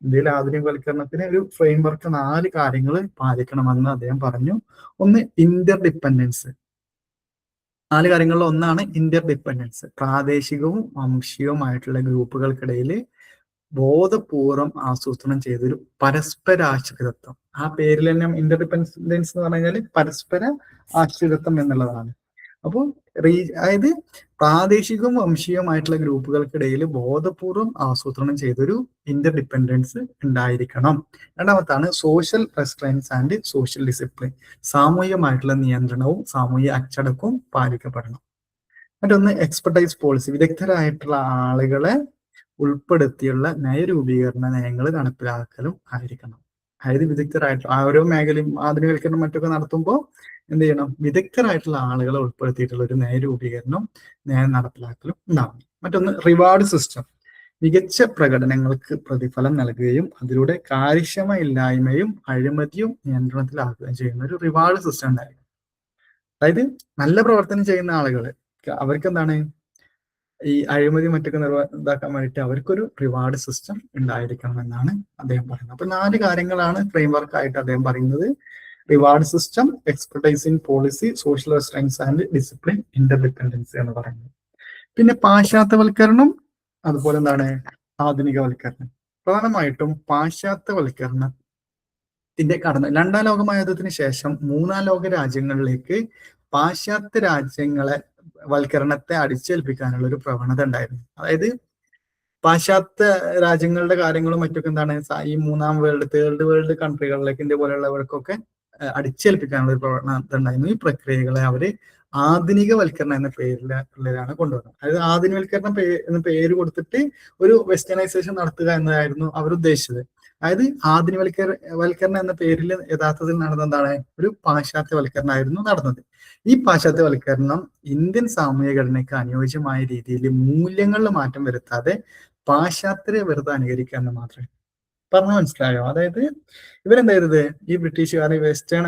ഇന്ത്യയിലെ ആധുനികവൽക്കരണത്തിന് ഒരു ഫ്രെയിംവർക്ക് 4 കാര്യങ്ങൾ പാലിക്കണമെന്ന് അദ്ദേഹം പറഞ്ഞു. ഒന്ന്, ഇന്റർ ഡിപ്പെൻഡൻസ്. 4 കാര്യങ്ങളിൽ ഒന്നാണ് ഇന്റർ ഡിപ്പെൻഡൻസ്. പ്രാദേശികവും വംശീയവുമായിട്ടുള്ള ഗ്രൂപ്പുകൾക്കിടയിൽ ബോധപൂർവം ആസൂത്രണം ചെയ്തൊരു പരസ്പരാശ്രിതത്വം. ആ പേരിൽ തന്നെ ഇന്റർ ഡിപ്പെൻഡൻസ് എന്ന് പറഞ്ഞു കഴിഞ്ഞാൽ പരസ്പര ആശ്രിതത്വം എന്നുള്ളതാണ്. അപ്പോൾ അതായത് പ്രാദേശികവും വംശീയവുമായിട്ടുള്ള ഗ്രൂപ്പുകൾക്കിടയിൽ ബോധപൂർവം ആസൂത്രണം ചെയ്തൊരു ഇന്റർ ഡിപ്പെൻഡൻസ് ഉണ്ടായിരിക്കണം. രണ്ടാമത്താണ് social restraints and social discipline. സാമൂഹികമായിട്ടുള്ള നിയന്ത്രണവും സാമൂഹിക അച്ചടക്കവും പാലിക്കപ്പെടണം. മറ്റൊന്ന് എക്സ്പെർട്ടൈസ് പോളിസി. വിദഗ്ധരായിട്ടുള്ള ആളുകളെ ഉൾപ്പെടുത്തിയുള്ള നയരൂപീകരണ നയങ്ങൾ നടപ്പിലാക്കലും ആയിരിക്കണം. അതായത് വിദഗ്ധരായിട്ടുള്ള ഓരോ മേഖലയും ആധുനികവൽക്കരണം മറ്റൊക്കെ നടത്തുമ്പോൾ എന്ത് ചെയ്യണം, വിദഗ്ധരായിട്ടുള്ള ആളുകളെ ഉൾപ്പെടുത്തിയിട്ടുള്ള ഒരു നയരൂപീകരണം നടപ്പിലാക്കലും ഉണ്ടാവണം. മറ്റൊന്ന് റിവാർഡ് സിസ്റ്റം. മികച്ച പ്രകടനങ്ങൾക്ക് പ്രതിഫലം നൽകുകയും അതിലൂടെ കാര്യക്ഷമയില്ലായ്മയും അഴിമതിയും നിയന്ത്രണത്തിലാക്കുകയും ചെയ്യുന്ന ഒരു റിവാർഡ് സിസ്റ്റം ഉണ്ടായിരിക്കും. അതായത് നല്ല പ്രവർത്തനം ചെയ്യുന്ന ആളുകൾ അവർക്ക് എന്താണ് ഈ അഴിമതി മറ്റൊക്കെ ഇതാക്കാൻ വേണ്ടിയിട്ട് അവർക്കൊരു റിവാർഡ് സിസ്റ്റം ഉണ്ടായിരിക്കണം എന്നാണ് അദ്ദേഹം പറയുന്നത്. അപ്പൊ 4 കാര്യങ്ങളാണ് ഫ്രെയിംവർക്ക് ആയിട്ട് അദ്ദേഹം പറയുന്നത്: reward system, expertising policy, social restraints and discipline, interdependency എന്ന് പറയുന്നത്. പിന്നെ പാശ്ചാത്യവൽക്കരണം, അതുപോലെ എന്താണ് ആധുനികവൽക്കരണം. പ്രധാനമായിട്ടും പാശ്ചാത്യവൽക്കരണത്തിന്റെ കടന്ന് 2ാം ലോക മഹായുദ്ധത്തിന് ശേഷം 3ാം ലോക രാജ്യങ്ങളിലേക്ക് പാശ്ചാത്യ രാജ്യങ്ങളെ വൽക്കരണത്തെ അടിച്ചേൽപ്പിക്കാനുള്ള ഒരു പ്രവണത ഉണ്ടായിരുന്നു. അതായത് പാശ്ചാത്യ രാജ്യങ്ങളുടെ കാര്യങ്ങളും മറ്റൊക്കെ എന്താണ് ഈ 3ാം വേൾഡ്, തേർഡ് വേൾഡ് കൺട്രികളിലേക്ക് ഇന്ത്യ പോലെയുള്ളവർക്കൊക്കെ അടിച്ചേൽപ്പിക്കാനുള്ള ഒരു പ്രവണത ഉണ്ടായിരുന്നു. ഈ പ്രക്രിയകളെ അവര് ആധുനികവൽക്കരണം എന്ന പേരിലാണ് കൊണ്ടുവന്നത്. അതായത് ആധുനികവൽക്കരണം എന്ന പേര് കൊടുത്തിട്ട് ഒരു വെസ്റ്റേണൈസേഷൻ നടത്തുക എന്നതായിരുന്നു അവർ ഉദ്ദേശിച്ചത്. അതായത് ആധുനികവൽക്കരണം എന്ന പേരിൽ യഥാർത്ഥത്തിൽ നടന്നതാണ് ഒരു പാശ്ചാത്യവൽക്കരണമായിരുന്നു നടന്നത്. ഈ പാശ്ചാത്യവൽക്കരണം ഇന്ത്യൻ സാമൂഹ്യ ഘടനയ്ക്ക് അനുയോജ്യമായ രീതിയിൽ മൂല്യങ്ങളിൽ മാറ്റം വരുത്താതെ പാശ്ചാത്യരെ വെറുതെ അനുകരിക്കുക എന്ന് മാത്രമേ പറഞ്ഞു. മനസ്സിലായോ? അതായത് ഇവരെന്താ ചെയ്തത്, ഈ ബ്രിട്ടീഷുകാർ വെസ്റ്റേൺ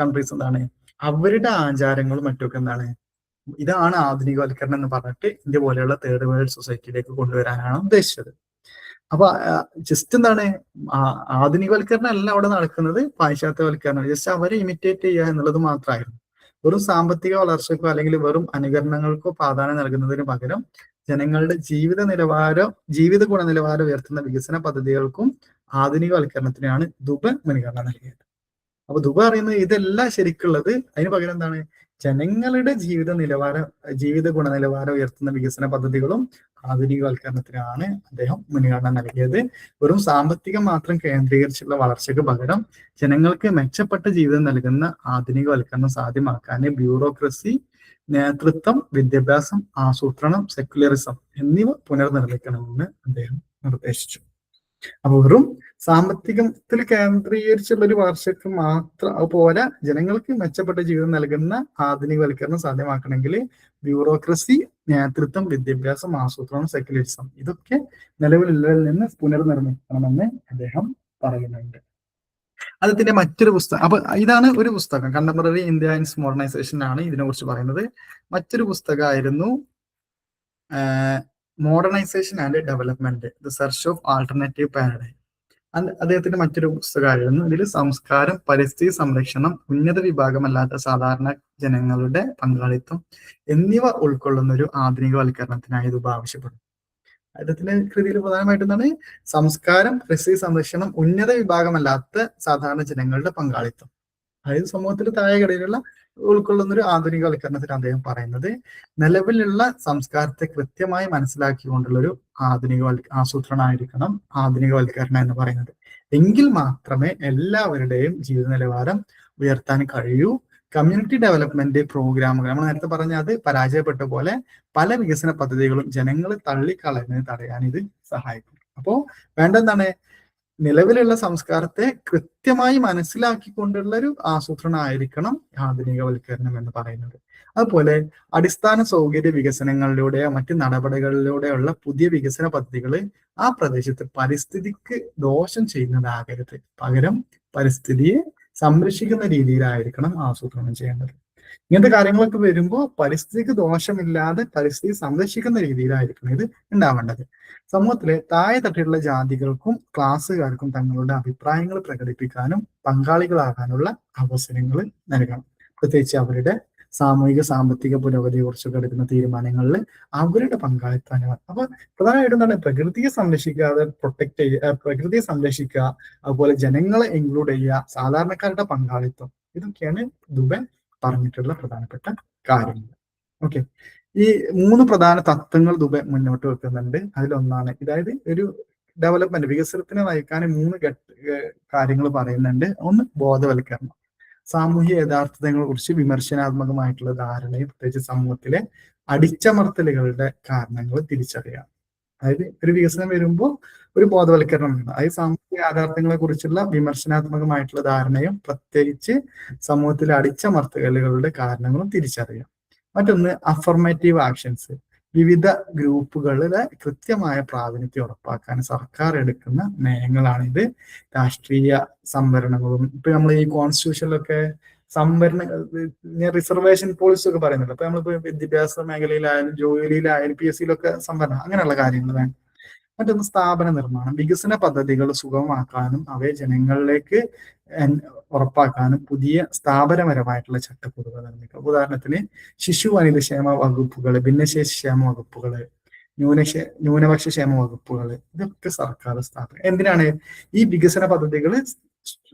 കൺട്രീസ് എന്താണ് അവരുടെ ആചാരങ്ങളും മറ്റൊക്കെ എന്താണ് ഇതാണ് ആധുനികവൽക്കരണം എന്ന് പറഞ്ഞിട്ട് ഇന്ത്യ പോലെയുള്ള തേർഡ് വേൾഡ് സൊസൈറ്റിയിലേക്ക് കൊണ്ടുവരാനാണ് ഉദ്ദേശിച്ചത്. അപ്പൊ ജസ്റ്റ് എന്താണ് ആധുനികവൽക്കരണം അല്ല അവിടെ നടക്കുന്നത്, പാശ്ചാത്യവൽക്കരണം. ജസ്റ്റ് അവരെ ഇമിറ്റേറ്റ് ചെയ്യുക എന്നുള്ളത് മാത്രമായിരുന്നു. വെറും സാമ്പത്തിക വളർച്ചക്കോ അല്ലെങ്കിൽ വെറും അനുകരണങ്ങൾക്കോ പ്രാധാന്യം നൽകുന്നതിന് പകരം ജനങ്ങളുടെ ജീവിത ഗുണനിലവാരം ഉയർത്തുന്ന വികസന പദ്ധതികൾക്കും ആധുനികവൽക്കരണത്തിനാണ് ദുബ മുൻഗണന നൽകിയത്. അപ്പൊ ദുബ പറയുന്നത് ഇതെല്ലാം ശരിക്കുള്ളത്, അതിന് പകരം എന്താണ് ജനങ്ങളുടെ ജീവിത ഗുണനിലവാരം ഉയർത്തുന്ന വികസന പദ്ധതികളും ആധുനികവൽക്കരണത്തിനാണ് അദ്ദേഹം മുൻഗണന നൽകിയത്. വെറും സാമ്പത്തികം മാത്രം കേന്ദ്രീകരിച്ചുള്ള വളർച്ചയ്ക്ക് പകരം ജനങ്ങൾക്ക് മെച്ചപ്പെട്ട ജീവിതം നൽകുന്ന ആധുനികവൽക്കരണം സാധ്യമാക്കാൻ ബ്യൂറോക്രസി, നേതൃത്വം, വിദ്യാഭ്യാസം, ആസൂത്രണം, സെക്യുലറിസം എന്നിവ പുനർനിർമ്മിക്കണമെന്ന് അദ്ദേഹം നിർദ്ദേശിച്ചു. അപ്പൊ വെറും സാമ്പത്തികത്തിൽ കേന്ദ്രീകരിച്ചുള്ള ഒരു വളർച്ചയ്ക്ക് മാത്രം പോലെ ജനങ്ങൾക്ക് മെച്ചപ്പെട്ട ജീവിതം നൽകുന്ന ആധുനികവൽക്കരണം സാധ്യമാക്കണമെങ്കിൽ ബ്യൂറോക്രസി, നേതൃത്വം, വിദ്യാഭ്യാസം, ആസൂത്രണം, സെക്യുലറിസം ഇതൊക്കെ നിലവിലുള്ളതിൽ നിന്ന് പുനർനിർമ്മിക്കണമെന്ന് അദ്ദേഹം പറയുന്നുണ്ട്. അതിന്റെ മറ്റൊരു പുസ്തകം, അപ്പൊ ഇതാണ് ഒരു പുസ്തകം, കണ്ടംപററി ഇന്ത്യ ആൻഡ് മോഡേണൈസേഷൻ ആണ് ഇതിനെ കുറിച്ച് പറയുന്നത്. മറ്റൊരു പുസ്തകമായിരുന്നു modernization and development, the search of alternative paradigm. അദ്ദേഹത്തിന്റെ മറ്റൊരു പുസ്തകമായിരുന്നു. ഇതിൽ സംസ്കാരം, പരിസ്ഥിതി സംരക്ഷണം, ഉന്നത വിഭാഗമല്ലാത്ത സാധാരണ ജനങ്ങളുടെ പങ്കാളിത്തം എന്നിവ ഉൾക്കൊള്ളുന്ന ഒരു ആധുനികവൽക്കരണത്തിനായി ഇത് ആവശ്യപ്പെടുന്നു. അദ്ദേഹത്തിന്റെ കൃതിയിൽ പ്രധാനമായിട്ടും എന്താണ് സംസ്കാരം, പരിസ്ഥിതി സംരക്ഷണം, ഉന്നത വിഭാഗമല്ലാത്ത സാധാരണ ജനങ്ങളുടെ പങ്കാളിത്തം, അതായത് സമൂഹത്തിൽ താഴെക്കടയിലുള്ള ഉൾക്കൊള്ളുന്ന ഒരു ആധുനികവൽക്കരണത്തിന് അദ്ദേഹം പറയുന്നത് നിലവിലുള്ള സംസ്കാരത്തെ കൃത്യമായി മനസ്സിലാക്കിക്കൊണ്ടുള്ള ഒരു ആസൂത്രണമായിരിക്കണം ആധുനികവൽക്കരണം എന്ന് പറയുന്നത്. എങ്കിൽ മാത്രമേ എല്ലാവരുടെയും ജീവിത നിലവാരം ഉയർത്താൻ കഴിയൂ. കമ്മ്യൂണിറ്റി ഡെവലപ്മെന്റ് പ്രോഗ്രാമുകൾ നമ്മൾ നേരത്തെ പറഞ്ഞ അത് പരാജയപ്പെട്ട പോലെ പല വികസന പദ്ധതികളും ജനങ്ങൾ തള്ളിക്കളയുന്നത് തടയാൻ ഇത് സഹായിക്കും. അപ്പോ വേണ്ടെന്താണ് നിലവിലുള്ള സംസ്കാരത്തെ കൃത്യമായി മനസ്സിലാക്കിക്കൊണ്ടുള്ള ഒരു ആസൂത്രണമായിരിക്കണം ആധുനികവൽക്കരണം എന്ന് പറയുന്നത്. അതുപോലെ അടിസ്ഥാന സൗകര്യ വികസനങ്ങളിലൂടെയോ മറ്റ് നടപടികളിലൂടെയുള്ള പുതിയ വികസന പദ്ധതികൾ ആ പ്രദേശത്ത് പരിസ്ഥിതിക്ക് ദോഷം ചെയ്യുന്നതാകരുത്, പകരം പരിസ്ഥിതിയെ സംരക്ഷിക്കുന്ന രീതിയിലായിരിക്കണം ആസൂത്രണം ചെയ്യേണ്ടത്. ഇങ്ങനത്തെ കാര്യങ്ങളൊക്കെ വരുമ്പോൾ പരിസ്ഥിതിക്ക് ദോഷമില്ലാതെ പരിസ്ഥിതി സംരക്ഷിക്കുന്ന രീതിയിലായിരിക്കണം ഇത് ഉണ്ടാവേണ്ടത്. സമൂഹത്തിലെ താഴെ തട്ടിലുള്ള ജാതികൾക്കും ക്ലാസ്സുകാർക്കും തങ്ങളുടെ അഭിപ്രായങ്ങൾ പ്രകടിപ്പിക്കാനും പങ്കാളികളാകാനുള്ള അവസരങ്ങൾ നൽകണം. പ്രത്യേകിച്ച് അവരുടെ സാമൂഹിക സാമ്പത്തിക പുരോഗതിയെ കുറിച്ചൊക്കെ എടുക്കുന്ന തീരുമാനങ്ങളിൽ അവരുടെ പങ്കാളിത്തം. അപ്പൊ പ്രധാനമായിട്ടും എന്താണ് പ്രകൃതിയെ സംരക്ഷിക്കാതെ പ്രകൃതിയെ സംരക്ഷിക്കുക, അതുപോലെ ജനങ്ങളെ ഇൻക്ലൂഡ് ചെയ്യുക, സാധാരണക്കാരുടെ പങ്കാളിത്തം, ഇതൊക്കെയാണ് ദുബെ പറഞ്ഞിട്ടുള്ള പ്രധാനപ്പെട്ട കാര്യങ്ങൾ. ഓക്കെ, ഈ 3 പ്രധാന തത്വങ്ങൾ ദുബെ മുന്നോട്ട് വെക്കുന്നുണ്ട്. അതിലൊന്നാണ് അതായത് ഒരു ഡെവലപ്മെന്റ് വികസനത്തിനെ നയിക്കാൻ 3 കാര്യങ്ങൾ പറയുന്നുണ്ട്. ഒന്ന് ബോധവൽക്കരണം, സാമൂഹ്യ യഥാർത്ഥതകളെ കുറിച്ച് വിമർശനാത്മകമായിട്ടുള്ള ധാരണയും പ്രത്യേകിച്ച് സമൂഹത്തിലെ അടിച്ചമർത്തലുകളുടെ കാരണങ്ങൾ തിരിച്ചറിയുക. അതായത് ഒരു വികസനം വരുമ്പോൾ ഒരു ബോധവൽക്കരണം വേണം. അതായത് സാമൂഹിക യാഥാർത്ഥ്യങ്ങളെ കുറിച്ചുള്ള വിമർശനാത്മകമായിട്ടുള്ള ധാരണയും പ്രത്യേകിച്ച് സമൂഹത്തിലെ അടിച്ചമർത്തലുകളുടെ കാരണങ്ങളും തിരിച്ചറിയുക. മറ്റൊന്ന് അഫർമേറ്റീവ് ആക്ഷൻസ്, വിവിധ ഗ്രൂപ്പുകളിലെ കൃത്യമായ പ്രാതിനിധ്യം ഉറപ്പാക്കാൻ സർക്കാർ എടുക്കുന്ന നയങ്ങളാണിത്. രാഷ്ട്രീയ സംവരണങ്ങളും ഇപ്പൊ നമ്മൾ ഈ കോൺസ്റ്റിറ്റ്യൂഷനിലൊക്കെ റിസർവേഷൻ പോളിസി ഒക്കെ പറയുന്നുണ്ട്. അപ്പൊ നമ്മളിപ്പോ വിദ്യാഭ്യാസ മേഖലയിലായാലും ജോലിയിലായാലും PSCയിലൊക്കെ സംവരണം അങ്ങനെയുള്ള കാര്യങ്ങൾ വേണം. മറ്റൊന്ന് സ്ഥാപന നിർമ്മാണം, വികസന പദ്ധതികൾ സുഗമമാക്കാനും അവയെ ജനങ്ങളിലേക്ക് ഉറപ്പാക്കാനും പുതിയ സ്ഥാപനപരമായിട്ടുള്ള ചട്ടക്കൂടുകൾ നിർമ്മിക്കുക. ഉദാഹരണത്തിന് ശിശു വനിത ക്ഷേമ വകുപ്പുകൾ, ഭിന്നശേഷി ക്ഷേമ വകുപ്പുകൾ, ന്യൂനപക്ഷ ക്ഷേമ വകുപ്പുകൾ, ഇതൊക്കെ സർക്കാർ സ്ഥാപനം. എന്തിനാണ് ഈ വികസന പദ്ധതികൾ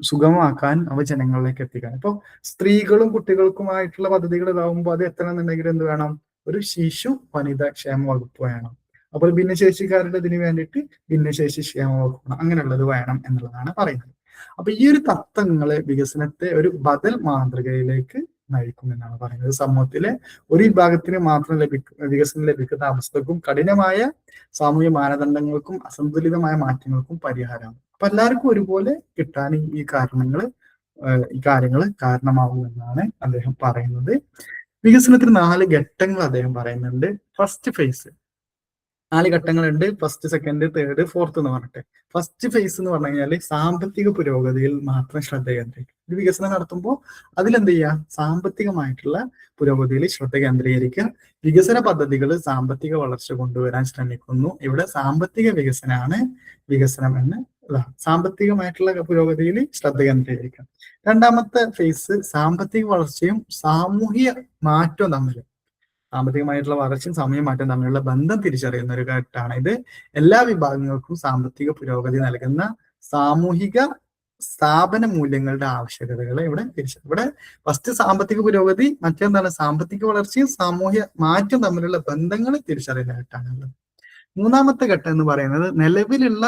സുഗമമാക്കാൻ അവ ജനങ്ങളിലേക്ക് എത്തിക്കാൻ. ഇപ്പൊ സ്ത്രീകളും കുട്ടികൾക്കുമായിട്ടുള്ള പദ്ധതികൾ ഇതാവുമ്പോൾ അത് എത്തണമെന്നുണ്ടെങ്കിൽ എന്ത് വേണം, ഒരു ശിശു വനിത ക്ഷേമ വകുപ്പ് വേണം. അപ്പോൾ ഭിന്നശേഷിക്കാരുടെ ഇതിന് വേണ്ടിയിട്ട് ഭിന്നശേഷി ക്ഷേമ വകുപ്പ് അങ്ങനെയുള്ളത് വേണം എന്നുള്ളതാണ് പറയുന്നത്. അപ്പൊ ഈ ഒരു തത്വങ്ങളെ വികസനത്തെ ഒരു ബദൽ മാതൃകയിലേക്ക് നയിക്കും എന്നാണ് പറയുന്നത്. സമൂഹത്തിലെ ഒരു വിഭാഗത്തിന് മാത്രം വികസനം ലഭിക്കുന്ന അവസ്ഥക്കും കഠിനമായ സാമൂഹ്യ മാനദണ്ഡങ്ങൾക്കും അസന്തുലിതമായ മാറ്റങ്ങൾക്കും പരിഹാരമാണ്. അപ്പൊ എല്ലാവർക്കും ഒരുപോലെ കിട്ടാൻ ഈ കാര്യങ്ങൾ കാരണമാകുമെന്നാണ് അദ്ദേഹം പറയുന്നത്. വികസനത്തിന് 4 ഘട്ടങ്ങൾ അദ്ദേഹം പറയുന്നുണ്ട്. ഫസ്റ്റ് ഫേസ് 4 ഘട്ടങ്ങളുണ്ട്. ഫസ്റ്റ്, സെക്കൻഡ്, തേർഡ്, ഫോർത്ത് എന്ന് പറഞ്ഞിട്ട്. ഫസ്റ്റ് ഫേസ് എന്ന് പറഞ്ഞു കഴിഞ്ഞാൽ സാമ്പത്തിക പുരോഗതിയിൽ മാത്രം ശ്രദ്ധ കേന്ദ്രീകരിക്കും. ഒരു വികസനം നടത്തുമ്പോൾ അതിലെന്ത് ചെയ്യുക, സാമ്പത്തികമായിട്ടുള്ള പുരോഗതിയിൽ ശ്രദ്ധ കേന്ദ്രീകരിക്കുക. വികസന പദ്ധതികൾ സാമ്പത്തിക വളർച്ച കൊണ്ടുവരാൻ ശ്രമിക്കുന്നു. ഇവിടെ സാമ്പത്തിക വികസനമാണ് വികസനം എന്ന് സാമ്പത്തികമായിട്ടുള്ള പുരോഗതിയിൽ ശ്രദ്ധ കേന്ദ്രീകരിക്കുക. രണ്ടാമത്തെ ഫേസ് സാമ്പത്തിക വളർച്ചയും സാമൂഹിക മാറ്റവും തമ്മിൽ, സാമ്പത്തികമായിട്ടുള്ള വളർച്ചയും സാമൂഹ്യ മാറ്റം തമ്മിലുള്ള ബന്ധം തിരിച്ചറിയുന്ന ഒരു ഘട്ടമാണ് ഇത്. എല്ലാ വിഭാഗങ്ങൾക്കും സാമ്പത്തിക പുരോഗതി നൽകുന്ന സാമൂഹിക സ്ഥാപന മൂല്യങ്ങളുടെ ആവശ്യകതകളെ ഇവിടെ തിരിച്ചറിയും. ഇവിടെ ഫസ്റ്റ് സാമ്പത്തിക പുരോഗതി, മറ്റെന്താണ് സാമ്പത്തിക വളർച്ചയും സാമൂഹ്യ മാറ്റം തമ്മിലുള്ള ബന്ധങ്ങൾ തിരിച്ചറിയുന്ന ഘട്ടമാണുള്ളത്. മൂന്നാമത്തെ ഘട്ടം എന്ന് പറയുന്നത് നിലവിലുള്ള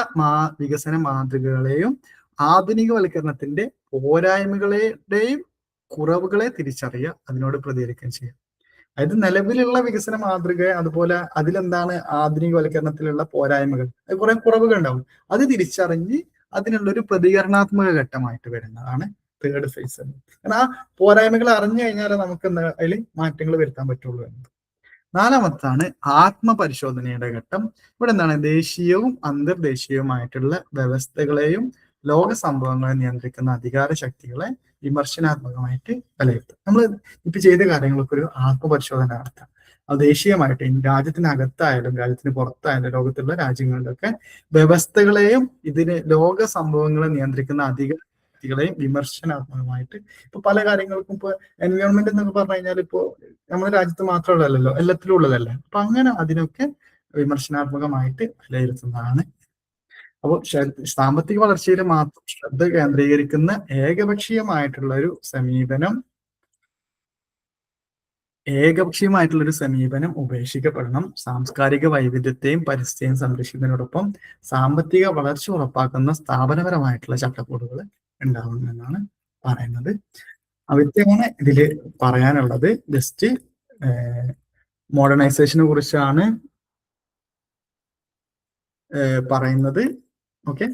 വികസന മാതൃകകളെയും ആധുനികവൽക്കരണത്തിന്റെ പോരായ്മകളുടെയും കുറവുകളെ തിരിച്ചറിയുക, അതിനോട് പ്രതികരിക്കുകയും ചെയ്യുക. അതായത് നിലവിലുള്ള വികസന മാതൃക, അതുപോലെ അതിലെന്താണ് ആധുനികവൽക്കരണത്തിലുള്ള പോരായ്മകൾ, അത് കുറെ കുറവുകൾ ഉണ്ടാവും, അത് തിരിച്ചറിഞ്ഞ് അതിനുള്ളൊരു പ്രതികരണാത്മക ഘട്ടമായിട്ട് വരുന്നതാണ് തേർഡ് ഫേസ്. കാരണം ആ പോരായ്മകൾ അറിഞ്ഞു കഴിഞ്ഞാൽ നമുക്ക് എന്താ അതിൽ മാറ്റങ്ങൾ വരുത്താൻ പറ്റുള്ളൂ എന്നത്. നാലാമത്താണ് ആത്മപരിശോധനയുടെ ഘട്ടം. ഇവിടെ എന്താണ് ദേശീയവും അന്തർദേശീയവുമായിട്ടുള്ള വ്യവസ്ഥകളെയും ലോക സംഭവങ്ങളെ നിയന്ത്രിക്കുന്ന അധികാര ശക്തികളെ വിമർശനാത്മകമായിട്ട് വിലയിരുത്തും. നമ്മൾ ഇപ്പൊ ചെയ്ത കാര്യങ്ങളൊക്കെ ഒരു ആത്മപരിശോധന നടത്താം. അത് ദേശീയമായിട്ട് രാജ്യത്തിനകത്തായാലും രാജ്യത്തിന് പുറത്തായാലും ലോകത്തുള്ള രാജ്യങ്ങളിലൊക്കെ വ്യവസ്ഥകളെയും ലോക സംഭവങ്ങളെ നിയന്ത്രിക്കുന്ന അധികാര ശക്തികളെയും വിമർശനാത്മകമായിട്ട് ഇപ്പൊ പല കാര്യങ്ങൾക്കും ഇപ്പൊ എൻവയോൺമെന്റ് എന്നൊക്കെ പറഞ്ഞു കഴിഞ്ഞാൽ ഇപ്പോ നമ്മുടെ രാജ്യത്ത് മാത്രമുള്ളതല്ലോ, എല്ലാത്തിലും ഉള്ളതല്ല. അപ്പൊ അങ്ങനെ അതിനൊക്കെ വിമർശനാത്മകമായിട്ട് വിലയിരുത്തുന്നതാണ്. അപ്പോൾ സാമ്പത്തിക വളർച്ചയിൽ മാത്രം ശ്രദ്ധ കേന്ദ്രീകരിക്കുന്ന ഏകപക്ഷീയമായിട്ടുള്ള ഒരു സമീപനം ഉപേക്ഷിക്കപ്പെടണം. സാംസ്കാരിക വൈവിധ്യത്തെയും പരിസ്ഥിതിയും സംരക്ഷിക്കുന്നതിനോടൊപ്പം സാമ്പത്തിക വളർച്ച ഉറപ്പാക്കുന്ന സ്ഥാപനപരമായിട്ടുള്ള ചട്ടക്കൂടുകൾ ഉണ്ടാവണമെന്നാണ് പറയുന്നത്. അവിടെയാണ് ഇതിൽ പറയാനുള്ളത്. ജസ്റ്റ് മോഡേണൈസേഷനെ കുറിച്ചാണ് പറയുന്നത്. ഓക്കെ,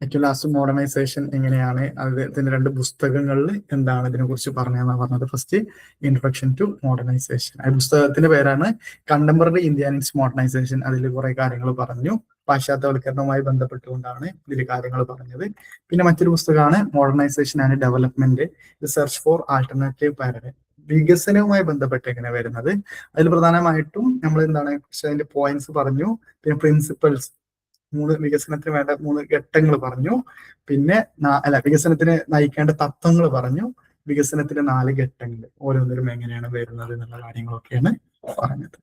ഏറ്റവും ലാസ്റ്റ് മോഡേണൈസേഷൻ എങ്ങനെയാണ്, അതിന്റെ 2 പുസ്തകങ്ങളിൽ എന്താണ് ഇതിനെ കുറിച്ച് പറഞ്ഞതെന്നാണ് പറഞ്ഞത്. ഫസ്റ്റ് ഇൻട്രൊഡക്ഷൻ ടു മോഡേണൈസേഷൻ, ആ പുസ്തകത്തിന്റെ പേരാണ് contemporary India and its modernisation. അതിൽ കുറെ കാര്യങ്ങൾ പറഞ്ഞു, പാശ്ചാത്യവൽക്കരണവുമായി ബന്ധപ്പെട്ടുകൊണ്ടാണ് ഇതിൽ കാര്യങ്ങൾ പറഞ്ഞത്. പിന്നെ മറ്റൊരു പുസ്തകമാണ് modernisation and development, the search for alternative paradigm, വികസനവുമായി ബന്ധപ്പെട്ട് എങ്ങനെ വരുന്നത്. അതിൽ പ്രധാനമായിട്ടും നമ്മൾ എന്താണ് അതിന്റെ പോയിന്റ്സ് പറഞ്ഞു. പിന്നെ പ്രിൻസിപ്പൽസ്, വികസനത്തിന് വേണ്ട 3 ഘട്ടങ്ങൾ പറഞ്ഞു. പിന്നെ വികസനത്തിന് നയിക്കേണ്ട തത്വങ്ങൾ പറഞ്ഞു. വികസനത്തിന്റെ 4 ഘട്ടങ്ങൾ ഓരോന്നിലും എങ്ങനെയാണ് വരുന്നത് എന്നുള്ള കാര്യങ്ങളൊക്കെയാണ് പറഞ്ഞത്.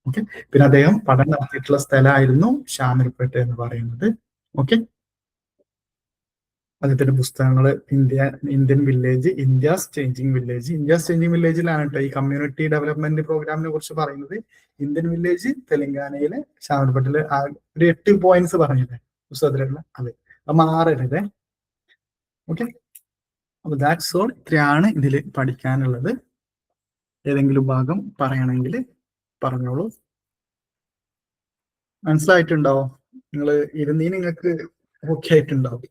ഓക്കെ, പിന്നെ അദ്ദേഹം പഠനം നടത്തിയിട്ടുള്ള സ്ഥലമായിരുന്നു ഷാമിൽപേട്ട എന്ന് പറയുന്നത്. ഓക്കെ, അദ്ദേഹത്തിന്റെ പുസ്തകങ്ങൾ ഇന്ത്യൻ വില്ലേജ്, ഇന്ത്യാസ് ചേഞ്ചിങ് വില്ലേജിലാണ് കേട്ടോ ഈ കമ്മ്യൂണിറ്റി ഡെവലപ്മെന്റ് പ്രോഗ്രാമിനെ കുറിച്ച് പറയുന്നത്. ഇന്ത്യൻ വില്ലേജ് തെലങ്കാനയിലെ ഷാമിൽപേട്ടില് ഒരു 8 പോയിന്റ്സ് പറഞ്ഞില്ലേ പുസ്തകത്തിലുള്ള, അത് മാറരുത്. ഓക്കെ, അപ്പൊ ദാറ്റ്സ് ഓൾ. ഇത്രയാണ് ഇതിൽ പഠിക്കാനുള്ളത്. ഏതെങ്കിലും ഭാഗം പറയണമെങ്കിൽ പറഞ്ഞോളൂ. മനസ്സിലായിട്ടുണ്ടോ? നിങ്ങൾ നിങ്ങൾക്ക് ഓക്കെ ആയിട്ടുണ്ടാവും.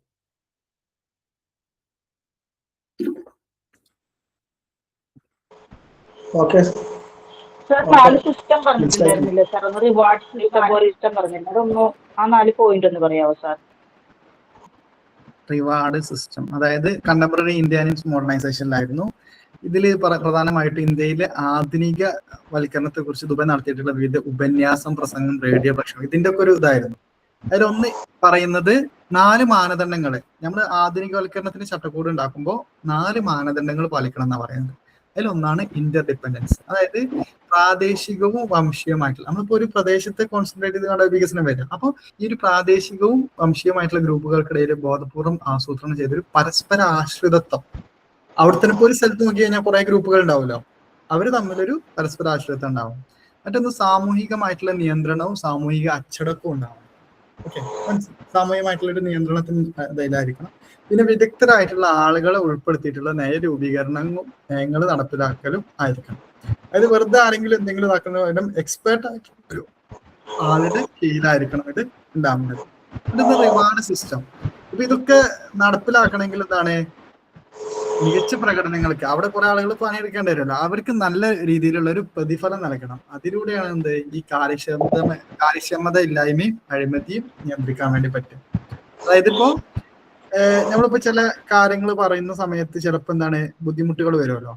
ഓക്കെ സാർ 4 സിസ്റ്റം പറഞ്ഞിട്ടുണ്ടായിരുന്നില്ലേ സാർ? ഒന്ന് റിവാർഡ് സിസ്റ്റം പറഞ്ഞിട്ടുണ്ട്, അതൊന്ന് ആ 4 പോയിന്റ് ഒന്ന് പറയാമോ സാർ? റിവാർഡ് സിസ്റ്റം അതായത് കണ്ടംപററി ഇന്ത്യ ആൻഡ് ഇറ്റ്സ് മോഡേണൈസേഷനിലായിരുന്നു. ഇതിൽ പ്രധാനമായിട്ട് ഇന്ത്യയിലെ ആധുനിക വൽക്കരണത്തെ കുറിച്ച് ദുബായ് നടത്തിയിട്ടുള്ള വിവിധ ഉപന്യാസം, പ്രസംഗം, റേഡിയോ പ്രക്ഷേപണം, ഇതിന്റെ ഒക്കെ ഒരു ഇതായിരുന്നു. അതിലൊന്ന് പറയുന്നത് 4 മാനദണ്ഡങ്ങള് നമ്മൾ ആധുനികവൽക്കരണത്തിന് ചട്ടക്കൂട് ഉണ്ടാക്കുമ്പോൾ 4 മാനദണ്ഡങ്ങൾ പാലിക്കണം എന്നാണ് പറയുന്നത്. അതിലൊന്നാണ് ഇന്റർ ഡിപ്പെൻഡൻസ്, അതായത് പ്രാദേശികവും വംശീയമായിട്ടുള്ള, നമ്മളിപ്പോ ഒരു പ്രദേശത്തെ കോൺസെൻട്രേറ്റ് ചെയ്ത് വികസനം വരിക. അപ്പോൾ ഈ ഒരു പ്രാദേശികവും വംശീയമായിട്ടുള്ള ഗ്രൂപ്പുകൾക്കിടയിൽ ബോധപൂർവ്വം ആസൂത്രണം ചെയ്തൊരു പരസ്പര ആശ്രിതത്വം. അവിടെ തന്നെ ഇപ്പോൾ ഒരു സ്ഥലത്ത് നോക്കി കഴിഞ്ഞാൽ കുറെ ഗ്രൂപ്പുകൾ ഉണ്ടാവുമല്ലോ, അവർ തമ്മിലൊരു പരസ്പര ആശ്രിതത്വം ഉണ്ടാവും. മറ്റൊന്ന് സാമൂഹികമായിട്ടുള്ള നിയന്ത്രണവും സാമൂഹിക അച്ചടക്കവും ഉണ്ടാവും. ഓക്കെ, സാമൂഹികമായിട്ടുള്ള ഒരു നിയന്ത്രണത്തിന് ഇതായിരിക്കണം. പിന്നെ വിദഗ്ധരായിട്ടുള്ള ആളുകളെ ഉൾപ്പെടുത്തിയിട്ടുള്ള നയങ്ങൾ നടപ്പിലാക്കലും ആയിരിക്കണം. അതായത് വെറുതെ ആരെങ്കിലും എന്തെങ്കിലും ഇതാക്കുന്ന പകരം എക്സ്പേർട്ട് ആയിട്ടുള്ള ആളുടെ കീഴിലായിരിക്കണം ഇത് ഉണ്ടാവുന്നത്. ഇതൊന്ന് റിവാർഡ് സിസ്റ്റം. ഇപ്പൊ ഇതൊക്കെ നടപ്പിലാക്കണമെങ്കിൽ എന്താണ്, മികച്ച പ്രകടനങ്ങൾക്ക് അവിടെ കുറെ ആളുകൾ പണിയെടുക്കേണ്ടി വരുമല്ലോ, അവർക്ക് നല്ല രീതിയിലുള്ള ഒരു പ്രതിഫലം നൽകണം. അതിലൂടെയാണ് എന്ത് ഈ കാര്യക്ഷമത ഇല്ലായ്മയും അഴിമതിയും നിയന്ത്രിക്കാൻ വേണ്ടി പറ്റും. അതായത് ഇപ്പോ നമ്മളിപ്പോ ചില കാര്യങ്ങൾ പറയുന്ന സമയത്ത് ചിലപ്പോ എന്താണ് ബുദ്ധിമുട്ടുകൾ വരുമല്ലോ.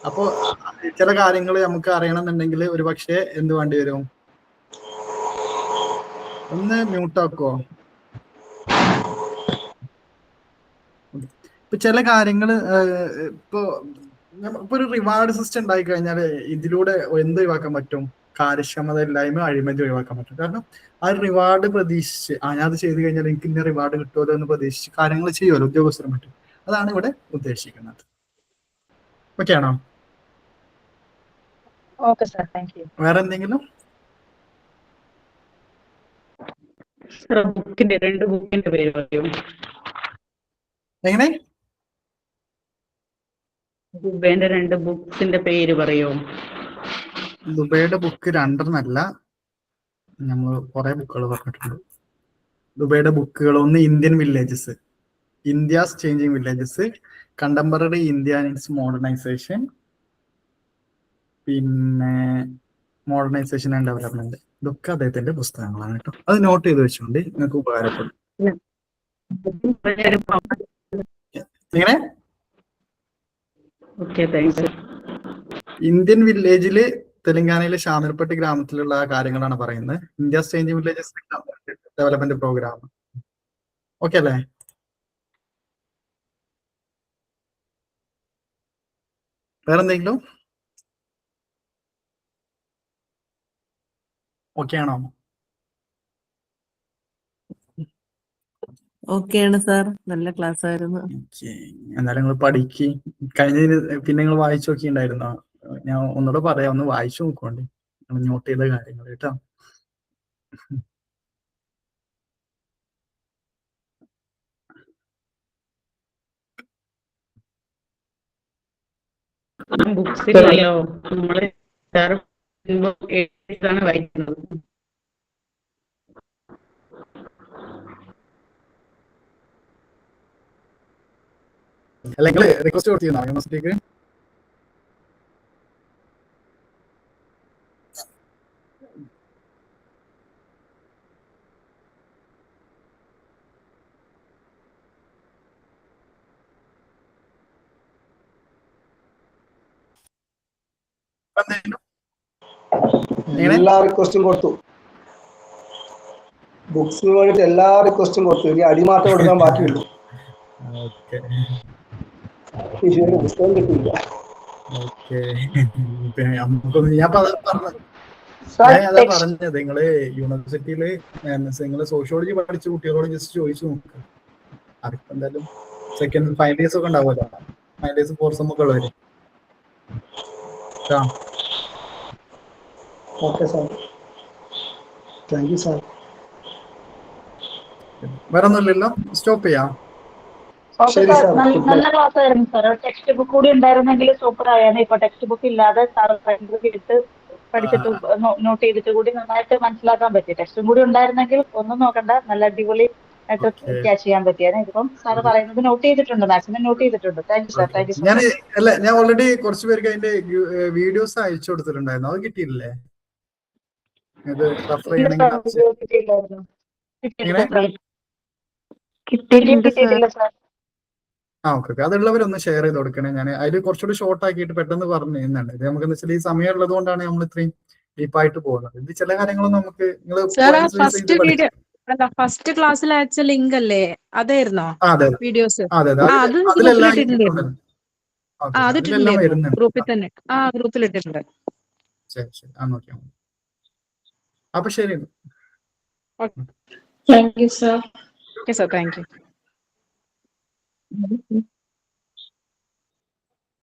അപ്പോ ചില കാര്യങ്ങൾ നമുക്ക് അറിയണമെന്നുണ്ടെങ്കിൽ ഒരു പക്ഷേ എന്ത് വേണ്ടി വരും, ഒന്ന് മ്യൂട്ടാക്കോ. ഇപ്പൊ ചില കാര്യങ്ങൾ ഇപ്പൊ ഒരു റിവാർഡ് സിസ്റ്റം ഉണ്ടായി കഴിഞ്ഞാൽ ഇതിലൂടെ എന്ത് ഒഴിവാക്കാൻ പറ്റും, കാര്യക്ഷമത ഇല്ലായ്മ അഴിമതി ഒഴിവാക്കാൻ പറ്റും. കാരണം ആ റിവാർഡ് പ്രതീക്ഷിച്ച് ഞാൻ അത് ചെയ്ത് കഴിഞ്ഞാൽ എനിക്ക് ഇന്ന റിവാർഡ് കിട്ടുമല്ലോ എന്ന് പ്രതീക്ഷിച്ച് കാര്യങ്ങൾ ചെയ്യുമല്ലോ ഉദ്യോഗസ്ഥരും പറ്റും. അതാണ് ഇവിടെ ഉദ്ദേശിക്കുന്നത്. ഓക്കെ ആണോ? Okay sir, thank you. വേറെ എന്തെങ്കിലും? രണ്ട് ബുക്കിന്റെ പേര് പറയൂ. എങ്ങനെ? ദുബൈന്റെ 2 ബുക്സിന്റെ പേര് പറയോ? ദുബൈയുടെ ബുക്ക് 2 നമ്മൾ കുറെ ബുക്കുകൾ പറഞ്ഞിട്ടുണ്ട്. ദുബൈയുടെ ബുക്കുകൾ ഒന്ന് Indian villages, India's changing villages, contemporary India and its modernisation, പിന്നെ മോഡേണൈസേഷൻ ആൻഡ് ഡെവലപ്മെന്റ്. ഇതൊക്കെ അദ്ദേഹത്തിന്റെ പുസ്തകങ്ങളാണ് കേട്ടോ. അത് നോട്ട് ചെയ്ത് വെച്ചുകൊണ്ട് നിങ്ങൾക്ക് ഉപകാരപ്പെടും. എങ്ങനെ? Okay, thanks. ഇന്ത്യൻ വില്ലേജില് തെലങ്കാനയിലെ ഷാമിർപട്ടി ഗ്രാമത്തിലുള്ള കാര്യങ്ങളാണ് പറയുന്നത്. India changing villages development programme. Okay അല്ലേ? വേറെന്തെങ്കിലും? ഓക്കെ ആണോ? ഓക്കെയാണ് സാർ, നല്ല ക്ലാസ് ആയിരുന്നു. എന്നാലും നിങ്ങൾ പഠിക്ക്. കഴിഞ്ഞതിന് പിന്നെ നിങ്ങൾ വായിച്ചു നോക്കിണ്ടായിരുന്നോ? ഞാൻ ഒന്നുകൂടെ പറയാം, ഒന്ന് വായിച്ചു നോക്കോണ്ട് നോട്ട് ചെയ്ത കാര്യങ്ങൾ കേട്ടോ. ബുക്സിലല്ലോ നമ്മള് എഴുതാണ് വായിക്കുന്നത്. അല്ലെങ്കിൽ റിക്വസ്റ്റ് കൊടുത്തിരുന്നോ യൂണിവേഴ്സിറ്റിക്ക്? എല്ലാ റിക്വസ്റ്റും കൊടുത്തു, ബുക്സിന് വേണ്ടിട്ട് എല്ലാ റിക്വസ്റ്റും കൊടുത്തു. ഇനി അടിമാറ്റം കൊടുക്കാൻ ബാക്കിയുള്ളൂ. ഇതുവരെ പുസ്തകം കിട്ടിയില്ല. ഞാൻ അതാ പറഞ്ഞത്, നിങ്ങള് യൂണിവേഴ്സിറ്റിയില് നിങ്ങള് സോഷ്യോളജി പഠിച്ച കുട്ടികളോട് ജസ്റ്റ് ചോദിച്ചു നോക്കുക. അതിപ്പോ എന്തായാലും സെക്കൻഡ് ഫൈനൽ ഇയേഴ്സ് ഒക്കെ ഉണ്ടാവുമല്ലോ, ഫൈനൽ ഇയേഴ്സ് ഫോർത്ത് സെം ഒക്കെ ഉള്ളവര്. Okay sir, thank you sir. വേറെ ഒന്നുമില്ലല്ലോ, സ്റ്റോപ്പ് ചെയ്യാം. ശരി സാർ, നല്ല ക്ലാസ് ആയിരുന്നു സാർ. ടെക്സ്റ്റ് ബുക്ക് കൂടി ഉണ്ടായിരുന്നെങ്കിൽ സൂപ്പർ ആയാണ്. ഇപ്പൊ ടെക്സ്റ്റ് ബുക്ക് ഇല്ലാതെ സാർ എടുത്ത് പഠിച്ചിട്ട് നോട്ട് ചെയ്തിട്ട് കൂടി നന്നായിട്ട് മനസ്സിലാക്കാൻ പറ്റി. ടെക്സ്റ്റും കൂടി ഉണ്ടായിരുന്നെങ്കിൽ ഒന്നും നോക്കണ്ട, നല്ല അടിപൊളി ആയിട്ട് ക്യാച്ച് ചെയ്യാൻ പറ്റിയാണ്. ഇതിപ്പം സാറ് പറയുന്നത് നോട്ട് ചെയ്തിട്ടുണ്ട്, മാക്സിമം നോട്ട് ചെയ്തിട്ടുണ്ട്. Thank you sir, thank you so much. ഞാൻ ഓൾറെഡി കുറച്ച് പേർക്ക് അതിന്റെ വീഡിയോസ് അയച്ചു കൊടുത്തിട്ടുണ്ടായിരുന്നു, അത് കിട്ടിയില്ലേ? ഇത് റെഫർ ചെയ്യണമെങ്കിൽ കിട്ടിയിട്ടില്ല സാർ. ഓക്കെ, അതുള്ളവരൊന്ന് ഷെയർ ചെയ്ത് കൊടുക്കണേ. ഞാൻ അതിൽ കുറച്ചുകൂടി ഷോർട്ട് ആക്കിയിട്ട് പെട്ടെന്ന് പറഞ്ഞു തരുന്നുണ്ട്. ഇത് നമുക്ക് വെച്ചാൽ ഈ സമയം ഉള്ളത് കൊണ്ടാണ് നമ്മൾ ഇത്രയും ഡീപ്പായിട്ട് പോകുന്നത്. ഇത് ചില കാര്യങ്ങളൊന്നും നമുക്ക് ഫസ്റ്റ് ക്ലാസ്സിൽ അയച്ച ലിങ്ക് അല്ലേ, അതായിരുന്നോ വീഡിയോസ്? അതിട്ടുണ്ടായിരുന്നു ഗ്രൂപ്പിൽ തന്നെ. ഗ്രൂപ്പിൽ ഇട്ടിട്ടുണ്ട്. ശരി, നോക്കിയാൽ മതി. അപ്പൊ ശരി, thank you sir. Okay sir, thank you.